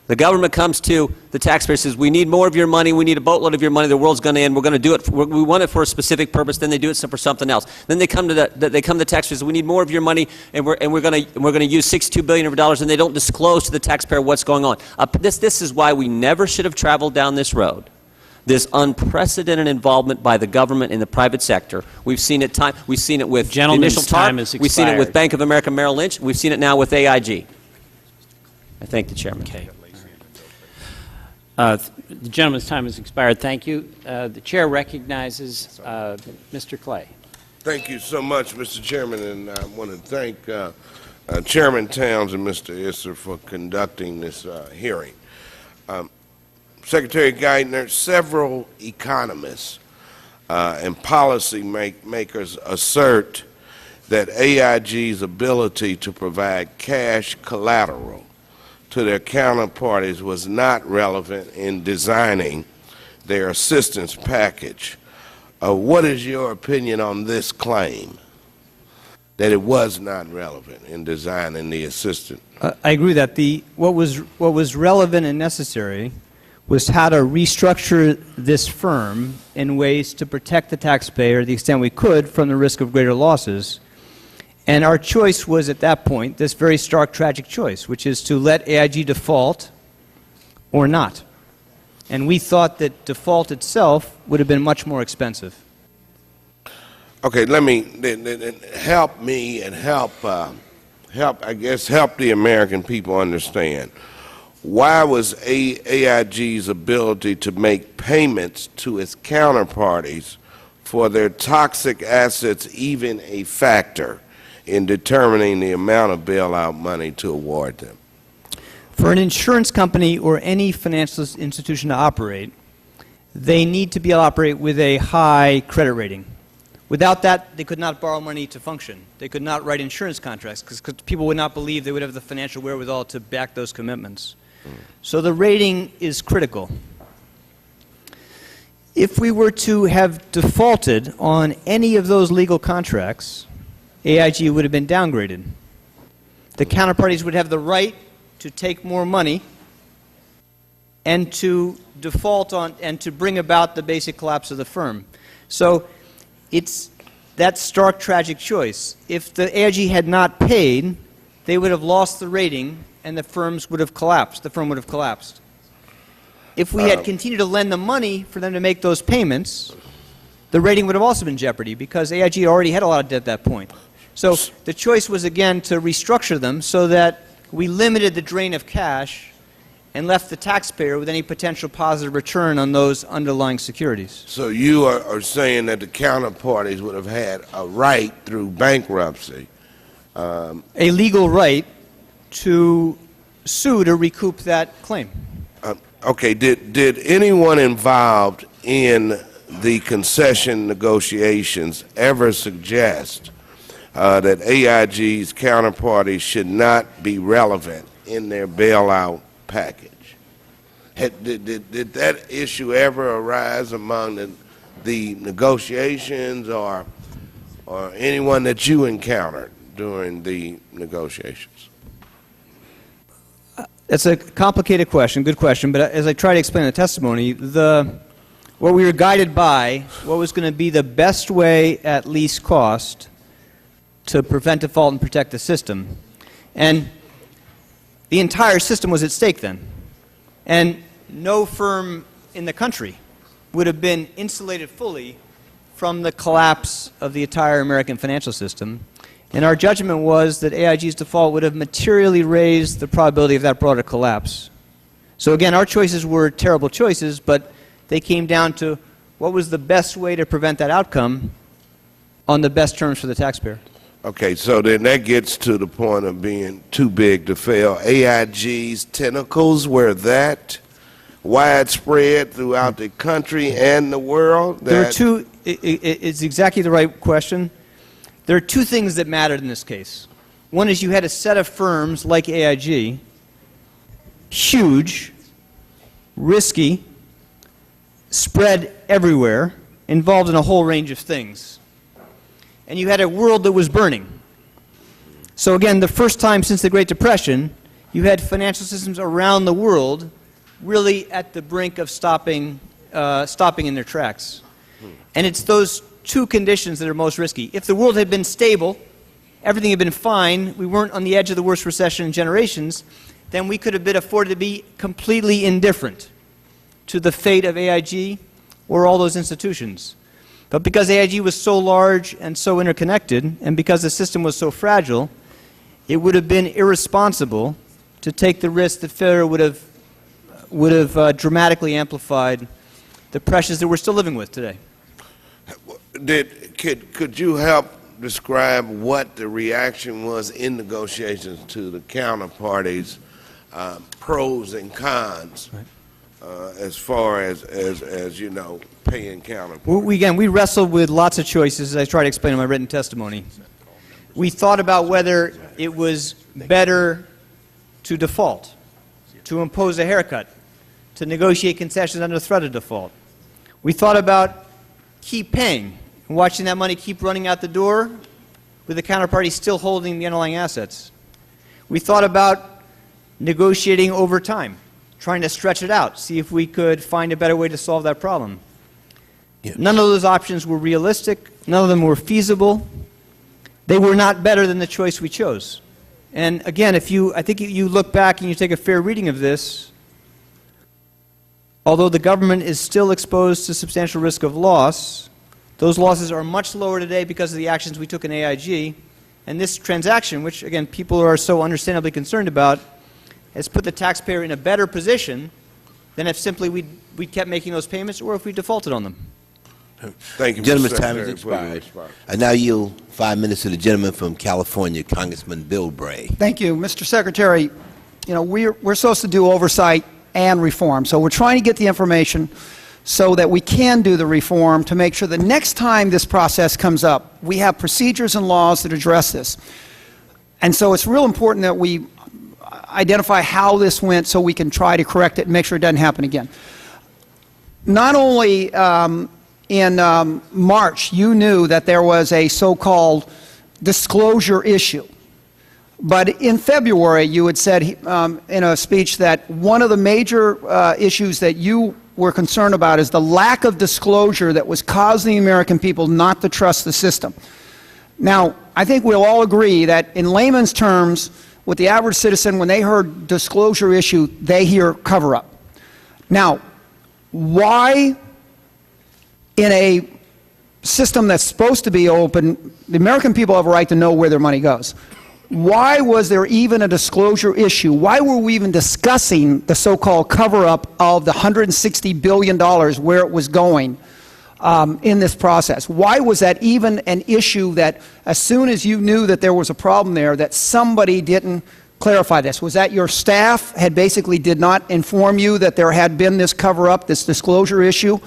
The government comes to the taxpayer, says, "We need more of your money. We need a boatload of your money. The world's going to end. We're going to do it. We want it for a specific purpose." Then they do it for something else. Then they come to the taxpayers. "We need more of your money, and we're going to use $62 billion of dollars," and they don't disclose to the taxpayer what's going on. This is why we never should have traveled down this road. This unprecedented involvement by the government in the private sector. We've seen it We've seen it with the initial TARP. We've seen it with Bank of America Merrill Lynch. We've seen it now with AIG. I thank the chairman. Okay. The gentleman's time has expired. Thank you. The chair recognizes Mr. Clay. Thank you so much, Mr. Chairman, and I want to thank Chairman Towns and Mr. Isser for conducting this hearing. Secretary Geithner, several economists and policy makers assert that AIG's ability to provide cash collateral to their counterparties was not relevant in designing their assistance package. What is your opinion on this claim, that it was not relevant in designing the assistance? I agree that what was relevant and necessary was how to restructure this firm in ways to protect the taxpayer to the extent we could from the risk of greater losses. And our choice was, at that point, this very stark, tragic choice, which is to let AIG default or not. And we thought that default itself would have been much more expensive. Okay, let me help me and help the American people understand. Why was AIG's ability to make payments to its counterparties for their toxic assets even a factor in determining the amount of bailout money to award them? For an insurance company or any financial institution to operate, they need to be able to operate with a high credit rating. Without that, they could not borrow money to function. They could not write insurance contracts because people would not believe they would have the financial wherewithal to back those commitments. So the rating is critical. If we were to have defaulted on any of those legal contracts, AIG would have been downgraded. The counterparties would have the right to take more money and to default on and to bring about the basic collapse of the firm. So it's that stark, tragic choice. If the AIG had not paid, they would have lost the rating and the firms would have collapsed. The firm would have collapsed. If we had continued to lend the money for them to make those payments, the rating would have also been in jeopardy because AIG already had a lot of debt at that point. So the choice was, again, to restructure them so that we limited the drain of cash and left the taxpayer with any potential positive return on those underlying securities. So you are saying that the counterparties would have had a right through bankruptcy. A legal right to sue to recoup that claim. Okay, did anyone involved in the concession negotiations ever suggest that AIG's counterparties should not be relevant in their bailout package? Did that issue ever arise among the negotiations or anyone that you encountered during the negotiations? That's a complicated question, good question, but as I try to explain in the testimony, what we were guided by, what was going to be the best way at least cost to prevent default and protect the system. And the entire system was at stake then. And no firm in the country would have been insulated fully from the collapse of the entire American financial system. And our judgment was that AIG's default would have materially raised the probability of that broader collapse. So again, our choices were terrible choices, but they came down to what was the best way to prevent that outcome on the best terms for the taxpayer. Okay, so then that gets to the point of being too big to fail. AIG's tentacles were that widespread throughout the country and the world? There are two, it's exactly the right question. There are two things that mattered in this case. One is you had a set of firms like AIG, huge, risky, spread everywhere, involved in a whole range of things. And you had a world that was burning. So again, the first time since the Great Depression, you had financial systems around the world really at the brink of stopping in their tracks. And it's those two conditions that are most risky. If the world had been stable, everything had been fine, we weren't on the edge of the worst recession in generations, then we could have been afforded to be completely indifferent to the fate of AIG or all those institutions. But because AIG was so large and so interconnected, and because the system was so fragile, it would have been irresponsible to take the risk that failure would have dramatically amplified the pressures that we're still living with today. Could you help describe what the reaction was in negotiations to the counterparties' pros and cons, as far as you know, paying counterparties? We wrestled with lots of choices, as I try to explain in my written testimony. We thought about whether it was better to default, to impose a haircut, to negotiate concessions under threat of default. We thought about keep paying, and watching that money keep running out the door with the counterparty still holding the underlying assets. We thought about negotiating over time, trying to stretch it out, see if we could find a better way to solve that problem. Yes. None of those options were realistic. None of them were feasible. They were not better than the choice we chose. And again, I think if you look back and you take a fair reading of this, although the government is still exposed to substantial risk of loss, those losses are much lower today because of the actions we took in AIG. And this transaction, which again people are so understandably concerned about, has put the taxpayer in a better position than if simply we kept making those payments or if we defaulted on them. Thank you, Mr. Gentleman's time Secretary, has for your expired. response. I now yield 5 minutes to the gentleman from California, Congressman Bill Bray. Thank you. Mr. Secretary, you know, we're supposed to do oversight and reform. So we're trying to get the information so that we can do the reform to make sure the next time this process comes up, we have procedures and laws that address this. And so it's real important that we identify how this went so we can try to correct it and make sure it doesn't happen again. Not only in March, you knew that there was a so-called disclosure issue. But in February, you had said in a speech that one of the major issues that you were concerned about is the lack of disclosure that was causing the American people not to trust the system. Now, I think we'll all agree that in layman's terms, with the average citizen, when they heard disclosure issue, they hear cover-up. Now, why in a system that's supposed to be open, the American people have a right to know where their money goes. Why was there even a disclosure issue? Why were we even discussing the so-called cover-up of the $160 billion, where it was going in this process? Why was that even an issue that as soon as you knew that there was a problem there, that somebody didn't clarify this? Was that your staff had basically did not inform you that there had been this cover-up, this disclosure issue?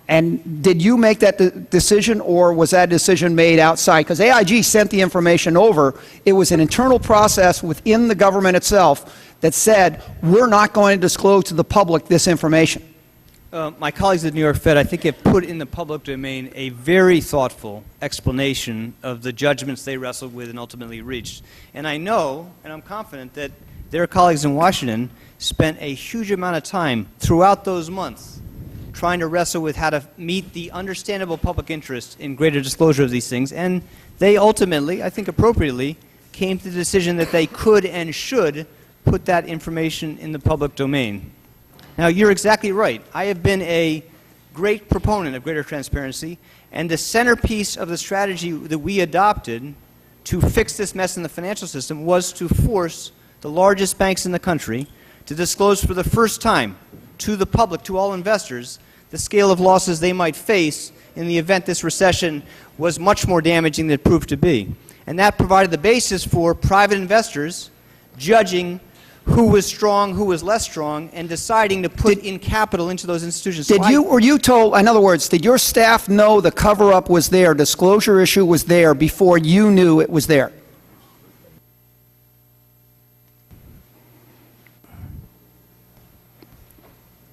And did you make that decision, or was that decision made outside? Because AIG sent the information over. It was an internal process within the government itself that said, we're not going to disclose to the public this information. My colleagues at New York Fed, I think, have put in the public domain a very thoughtful explanation of the judgments they wrestled with and ultimately reached. And I know, and I'm confident, that their colleagues in Washington spent a huge amount of time throughout those months trying to wrestle with how to meet the understandable public interest in greater disclosure of these things. And they ultimately, I think appropriately, came to the decision that they could and should put that information in the public domain. Now, you're exactly right. I have been a great proponent of greater transparency, and the centerpiece of the strategy that we adopted to fix this mess in the financial system was to force the largest banks in the country to disclose for the first time to the public, to all investors, the scale of losses they might face in the event this recession was much more damaging than it proved to be. And that provided the basis for private investors judging who was strong, who was less strong, and deciding to put in capital into those institutions. Were you told, in other words, did your staff know the cover-up was there, disclosure issue was there, before you knew it was there?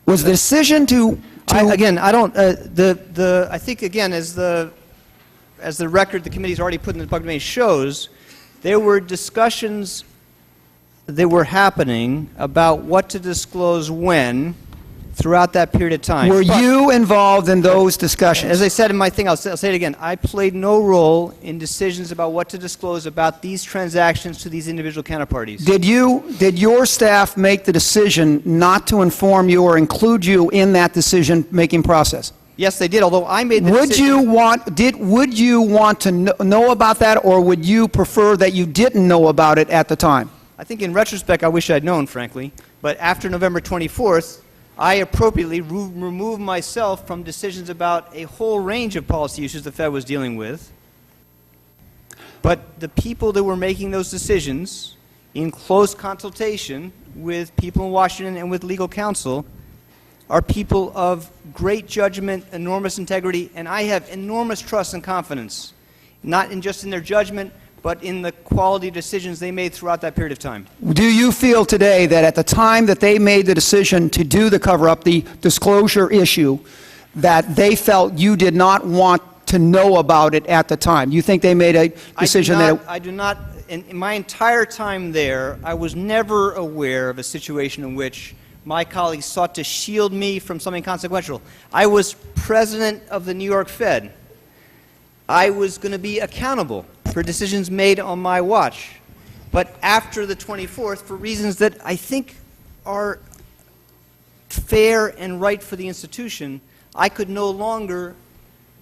Was the decision to again, I don't. I think again, as the record the committee's already put in the public domain shows, there were discussions that were happening about what to disclose when throughout that period of time. Were you involved in those discussions? As I said in my thing, I'll say it again. I played no role in decisions about what to disclose about these transactions to these individual counterparties. Did your staff make the decision not to inform you or include you in that decision-making process? Yes, they did, although I made the decision. Would you want to know about that, or would you prefer that you didn't know about it at the time? I think in retrospect, I wish I'd known, frankly. But after November 24th, I appropriately removed myself from decisions about a whole range of policy issues the Fed was dealing with. But the people that were making those decisions, in close consultation with people in Washington and with legal counsel, are people of great judgment, enormous integrity, and I have enormous trust and confidence, not just in their judgment, but in the quality decisions they made throughout that period of time. Do you feel today that at the time that they made the decision to do the cover-up, the disclosure issue, that they felt you did not want to know about it at the time? You think they made a decision I do not. In my entire time there, I was never aware of a situation in which my colleagues sought to shield me from something consequential. I was president of the New York Fed. I was going to be accountable for decisions made on my watch. But after the 24th, for reasons that I think are fair and right for the institution, I could no longer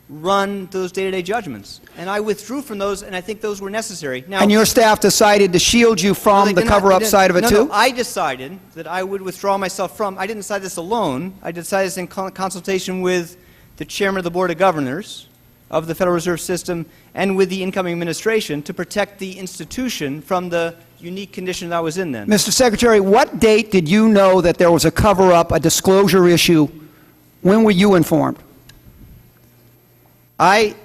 run those day-to-day judgments. And I withdrew from those, and I think those were necessary. Now, and your staff decided to shield you from the cover-up side of it, too? No, I decided that I would withdraw myself from. I didn't decide this alone. I decided this in consultation with the Chairman of the Board of Governors of the Federal Reserve System and with the incoming administration to protect the institution from the unique condition I was in then. Mr. Secretary, what date did you know that there was a cover-up, a disclosure issue? When were you informed? I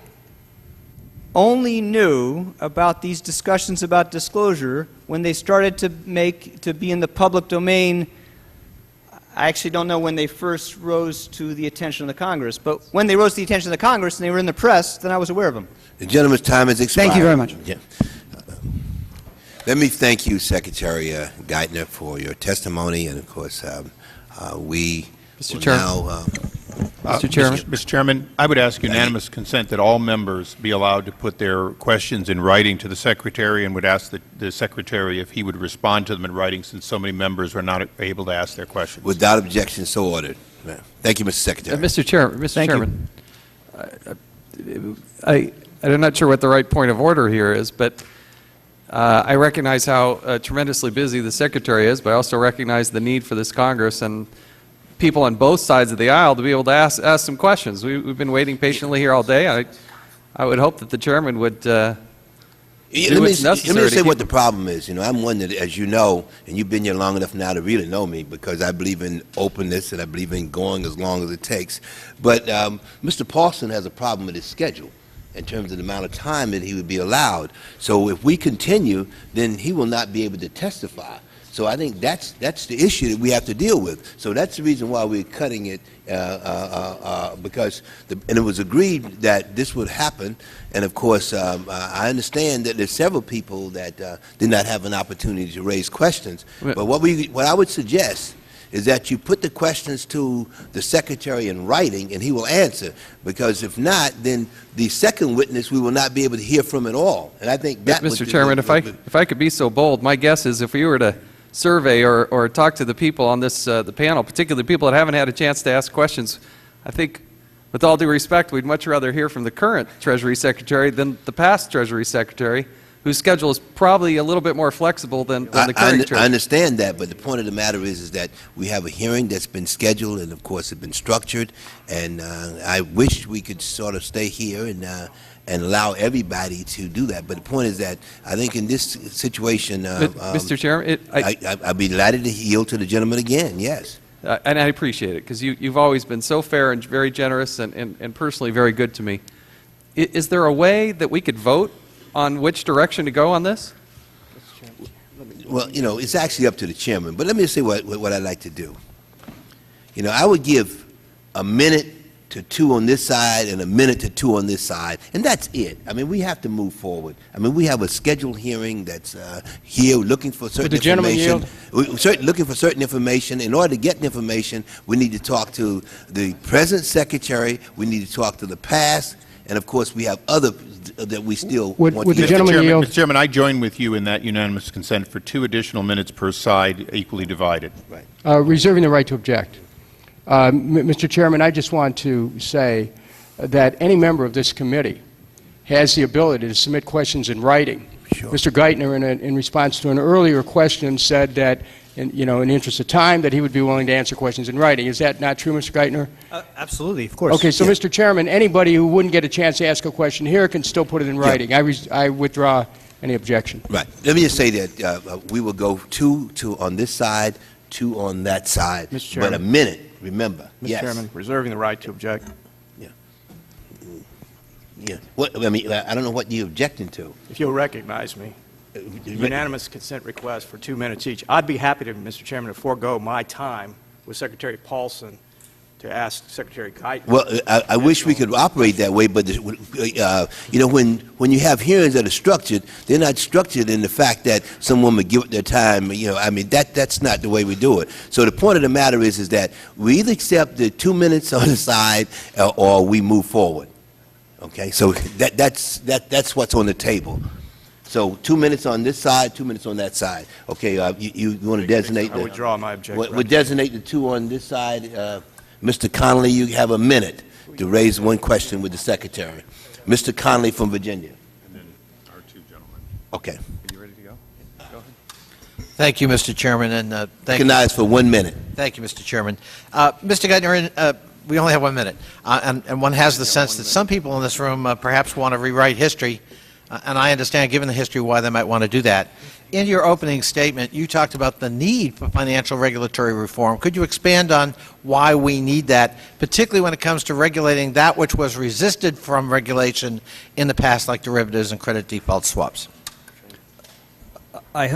only knew about these discussions about disclosure when they started to be in the public domain. I actually don't know when they first rose to the attention of the Congress, but when they rose to the attention of the Congress and they were in the press, then I was aware of them. The gentleman's time has expired. Thank you very much. Yeah. Let me thank you, Secretary Geithner, for your testimony, and of course, we Mr. will Chairman. now. Mr. Chairman. Mr. Chairman, I would ask unanimous consent that all members be allowed to put their questions in writing to the Secretary, and would ask the Secretary if he would respond to them in writing, since so many members are not able to ask their questions. Without objection, so ordered. Thank you, Mr. Secretary. Mr. Chairman, I'm not sure what the right point of order here is, but I recognize how tremendously busy the Secretary is, but I also recognize the need for this Congress and people on both sides of the aisle to be able to ask some questions. We've been waiting patiently here all day. I would hope that the Chairman would do what's necessary. Let me say what the problem is. I'm one that, as you know, and you've been here long enough now to really know me, because I believe in openness and I believe in going as long as it takes. But Mr. Paulson has a problem with his schedule in terms of the amount of time that he would be allowed. So if we continue, then he will not be able to testify. So I think that's the issue that we have to deal with. So that's the reason why we're cutting it, because and it was agreed that this would happen. And of course, I understand that there's several people that did not have an opportunity to raise questions. But what I would suggest is that you put the questions to the Secretary in writing, and he will answer. Because if not, then the second witness we will not be able to hear from at all. And I think that, Mr. Chairman, if I could be so bold, my guess is if we were to survey or talk to the people on this the panel, particularly people that haven't had a chance to ask questions, I think, with all due respect, we'd much rather hear from the current Treasury Secretary than the past Treasury Secretary, whose schedule is probably a little bit more flexible than the current Treasury. I understand that, but the point of the matter is that we have a hearing that's been scheduled, and of course it's been structured, and I wish we could sort of stay here and allow everybody to do that. But the point is that I think in this situation, Mr. Chairman, I'd be delighted to yield to the gentleman again, yes. And I appreciate it, because you've always been so fair and very generous and personally very good to me. Is there a way that we could vote on which direction to go on this? Well, it's actually up to the chairman. But let me say what I'd like to do. I would give a minute to two on this side and a minute to two on this side, and that's it. I mean, we have to move forward. I mean, we have a scheduled hearing that's here looking for certain information. Looking for certain information. In order to get the information, we need to talk to the present secretary, we need to talk to the past, and of course we have other that we still want to Mr. Chairman, I join with you in that unanimous consent for 2 additional minutes per side, equally divided. Right. Reserving the right to object. Mr. Chairman, I just want to say that any member of this committee has the ability to submit questions in writing. Sure. Mr. Geithner, in response to an earlier question, said that, in the interest of time, that he would be willing to answer questions in writing. Is that not true, Mr. Geithner? Absolutely, of course. Okay, so Mr. Chairman, anybody who wouldn't get a chance to ask a question here can still put it in writing. I withdraw any objection. Right. Let me just say that we will go two on this side, 2 on that side, Mr. Chairman. but a minute. Remember, Mr. yes. Chairman, reserving the right to object. Yeah. What, I mean, I don't know what you're objecting to. If you'll recognize me, unanimous consent request for 2 minutes each. I'd be happy to, Mr. Chairman, to forego my time with Secretary Paulson to ask Secretary Geithner. Well, I wish we could operate that way, but when you have hearings that are structured, they're not structured in the fact that someone would give up their time. I mean that's not the way we do it. So the point of the matter is that we either accept the 2 minutes on the side or we move forward. Okay, so that's what's on the table. So 2 minutes on this side, 2 minutes on that side. Okay, you want to designate? I withdraw my objection. We'll designate the 2 on this side. Mr. Connolly, you have a minute to raise one question with the Secretary. Mr. Connolly from Virginia. And then our 2 gentlemen. Okay. Are you ready to go? Go ahead. Thank you, Mr. Chairman, and thank Recognized for 1 minute. Thank you, Mr. Chairman. Mr. Geithner, we only have 1 minute, and one has the sense that some people in this room perhaps want to rewrite history, and I understand, given the history, why they might want to do that. In your opening statement, you talked about the need for financial regulatory reform. Could you expand on why we need that, particularly when it comes to regulating that which was resisted from regulation in the past, like derivatives and credit default swaps? I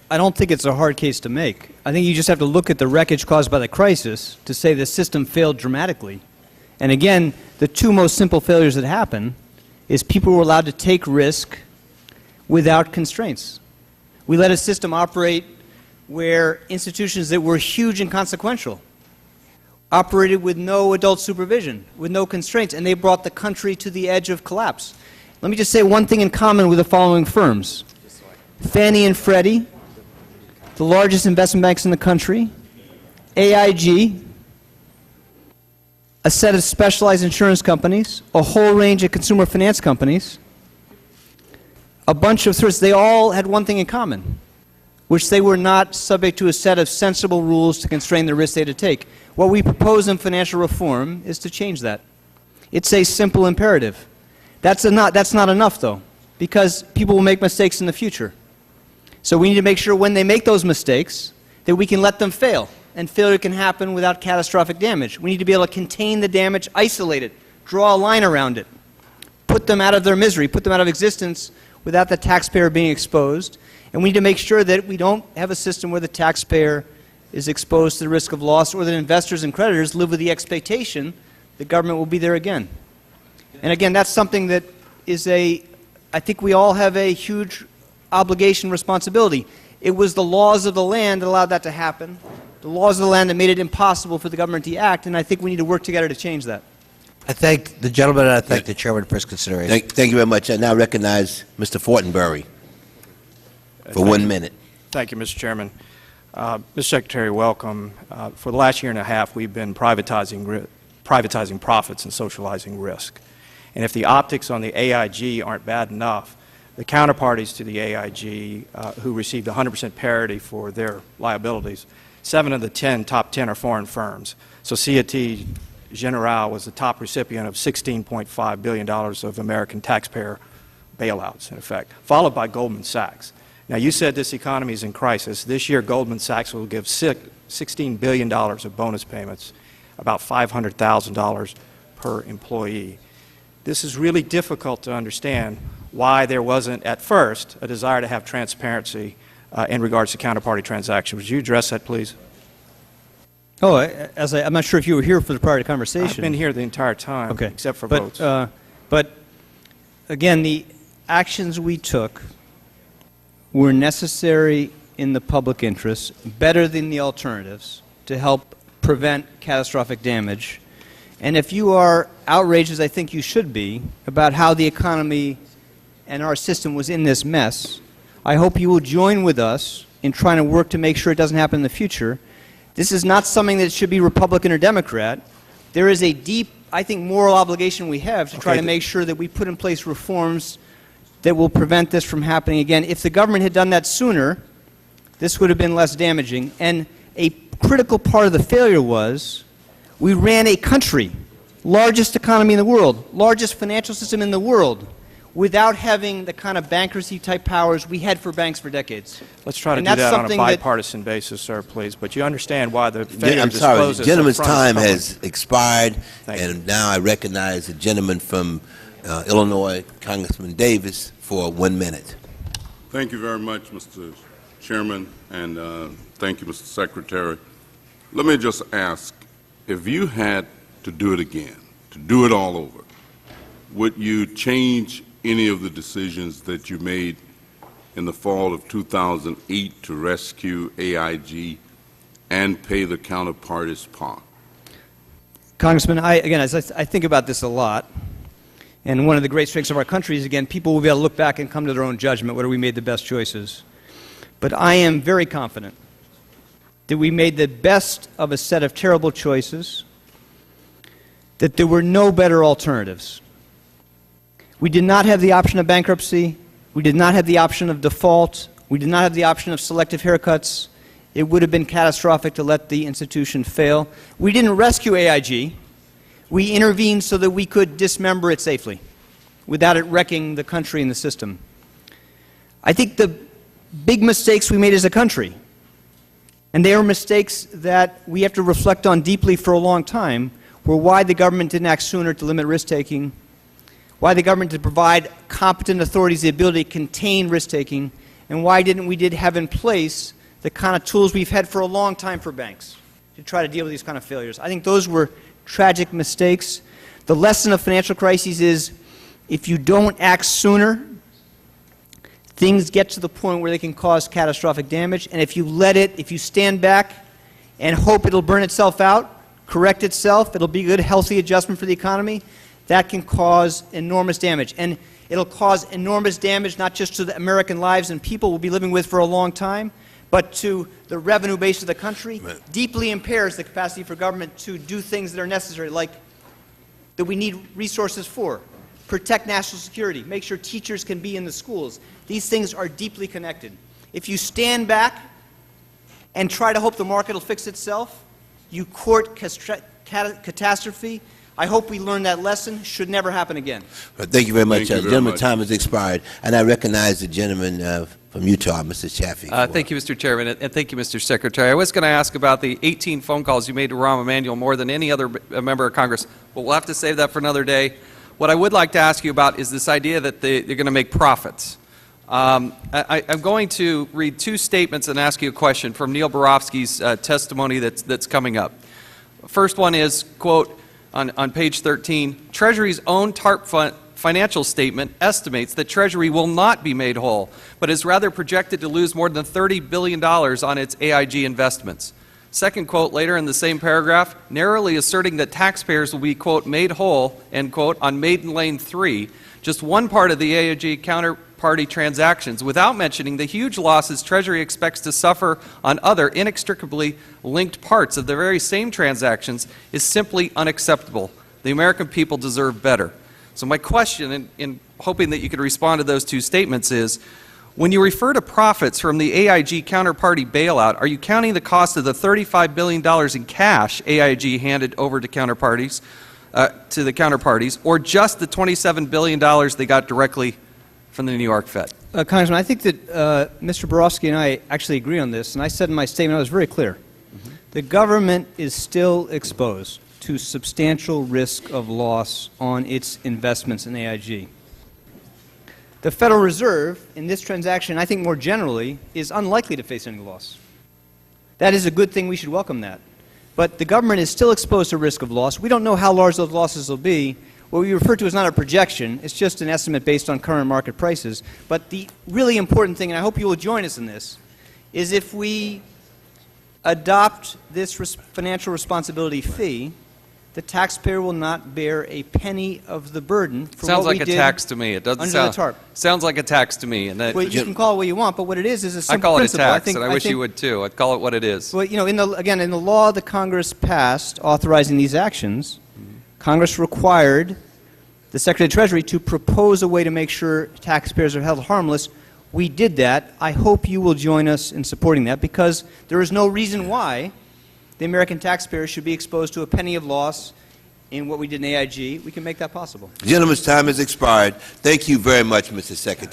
don't think it's a hard case to make. I think you just have to look at the wreckage caused by the crisis to say the system failed dramatically. And again, the two most simple failures that happen is people were allowed to take risk without constraints. We let a system operate where institutions that were huge and consequential operated with no adult supervision, with no constraints, and they brought the country to the edge of collapse. Let me just say one thing in common with the following firms: Fannie and Freddie, the largest investment banks in the country, AIG, a set of specialized insurance companies, a whole range of consumer finance companies, a bunch of threats. They all had one thing in common, which they were not subject to a set of sensible rules to constrain the risk they had to take. What we propose in financial reform is to change that. It's a simple imperative. That's not enough, though, because people will make mistakes in the future. So we need to make sure when they make those mistakes that we can let them fail, and failure can happen without catastrophic damage. We need to be able to contain the damage, isolate it, draw a line around it, put them out of their misery, put them out of existence without the taxpayer being exposed. And we need to make sure that we don't have a system where the taxpayer is exposed to the risk of loss, or that investors and creditors live with the expectation the government will be there again. And again, that's something that is I think we all have a huge obligation, responsibility. It was the laws of the land that allowed that to happen, the laws of the land that made it impossible for the government to act, and I think we need to work together to change that. I thank the gentleman, and I thank the chairman for his consideration. Thank you very much. I now recognize Mr. Fortenberry for 1 minute. Thank you, Mr. Chairman. Mr. Secretary, welcome. For the last year and a half, we've been privatizing profits and socializing risk. And if the optics on the AIG aren't bad enough, the counterparties to the AIG, who received 100% parity for their liabilities, 7 of the top 10 are foreign firms. Societe Generale was the top recipient of $16.5 billion of American taxpayer bailouts, in effect, followed by Goldman Sachs. Now, you said this economy is in crisis. This year, Goldman Sachs will give $16 billion of bonus payments, about $500,000 per employee. This is really difficult to understand why there wasn't, at first, a desire to have transparency in regards to counterparty transactions. Would you address that, please? Oh, I'm not sure if you were here for the prior conversation. I've been here the entire time, okay, except for votes. But again, the actions we took were necessary in the public interest, better than the alternatives, to help prevent catastrophic damage. And if you are outraged, as I think you should be, about how the economy and our system was in this mess, I hope you will join with us in trying to work to make sure it doesn't happen in the future. This is not something that should be Republican or Democrat. There is a deep, I think, moral obligation we have to try to make sure that we put in place reforms that will prevent this from happening again. If the government had done that sooner, this would have been less damaging. And a critical part of the failure was we ran a country, largest economy in the world, largest financial system in the world, without having the kind of bankruptcy-type powers we had for banks for decades. Let's try to do that on a bipartisan basis, sir, please. But you understand why the failure I'm sorry, the gentleman's time public. has expired, and now I recognize the gentleman from Illinois, Congressman Davis, for 1 minute. Thank you very much, Mr. Chairman, and thank you, Mr. Secretary. Let me just ask, if you had to do it again, to do it all over, would you change any of the decisions that you made in the fall of 2008 to rescue AIG and pay the counterparties part? Congressman, again, as I think about this a lot, and one of the great strengths of our country is, again, people will be able to look back and come to their own judgment whether we made the best choices. But I am very confident that we made the best of a set of terrible choices, that there were no better alternatives. We did not have the option of bankruptcy. We did not have the option of default. We did not have the option of selective haircuts. It would have been catastrophic to let the institution fail. We didn't rescue AIG. We intervened so that we could dismember it safely without it wrecking the country and the system. I think the big mistakes we made as a country, and they are mistakes that we have to reflect on deeply for a long time, were why the government didn't act sooner to limit risk-taking, why the government did provide competent authorities the ability to contain risk-taking, and why didn't we have in place the kind of tools we've had for a long time for banks to try to deal with these kind of failures. I think those were tragic mistakes. The lesson of financial crises is if you don't act sooner, things get to the point where they can cause catastrophic damage, and if you stand back and hope it'll burn itself out, correct itself, it'll be a good, healthy adjustment for the economy, that can cause enormous damage. And it'll cause enormous damage not just to the American lives and people we'll be living with for a long time, but to the revenue base of the country, deeply impairs the capacity for government to do things that are necessary, like that we need resources for. Protect national security, make sure teachers can be in the schools. These things are deeply connected. If you stand back and try to hope the market will fix itself, you court catastrophe. I hope we learn that lesson. Should never happen again. Well, thank you very much. Thank you very Gentlemen, much. time has expired. And I recognize the gentleman from Utah, Mr. Chaffee. Thank you, Mr. Chairman, and thank you, Mr. Secretary. I was going to ask about the 18 phone calls you made to Rahm Emanuel, more than any other member of Congress, but we'll have to save that for another day. What I would like to ask you about is this idea that they're going to make profits. I'm going to read two statements and ask you a question from Neil Barofsky's testimony that's coming up. First one is, quote, on page 13, Treasury's own TARP financial statement estimates that Treasury will not be made whole, but is rather projected to lose more than $30 billion on its AIG investments. Second quote later in the same paragraph, narrowly asserting that taxpayers will be, quote, made whole, end quote, on Maiden Lane 3, just one part of the AIG counterparty transactions, without mentioning the huge losses Treasury expects to suffer on other inextricably linked parts of the very same transactions, is simply unacceptable. The American people deserve better. So my question, in hoping that you could respond to those two statements, is, when you refer to profits from the AIG counterparty bailout, are you counting the cost of the $35 billion in cash AIG handed over to the counterparties, or just the $27 billion they got directly from the New York Fed? Congressman, I think that Mr. Borofsky and I actually agree on this, and I said in my statement, I was very clear. The government is still exposed to substantial risk of loss on its investments in AIG. The Federal Reserve, in this transaction, I think more generally, is unlikely to face any loss. That is a good thing. We should welcome that. But the government is still exposed to risk of loss. We don't know how large those losses will be. What we refer to is not a projection. It's just an estimate based on current market prices. But the really important thing, and I hope you will join us in this, is if we adopt this financial responsibility fee, the taxpayer will not bear a penny of the burden for Sounds what like we a did tax to me. It doesn't under sound. the TARP. Sounds like a tax to me. And that, Well, you can call it what you want, but what it is a simple I call it principle. a tax, and I wish you would too. I'd call it what it is. Well, you know, again, in the law that Congress passed authorizing these actions, Congress required the Secretary of the Treasury to propose a way to make sure taxpayers are held harmless. We did that. I hope you will join us in supporting that, because there is no reason why the American taxpayer should be exposed to a penny of loss in what we did in AIG. We can make that possible. The gentleman's time has expired. Thank you very much, Mr. Secretary.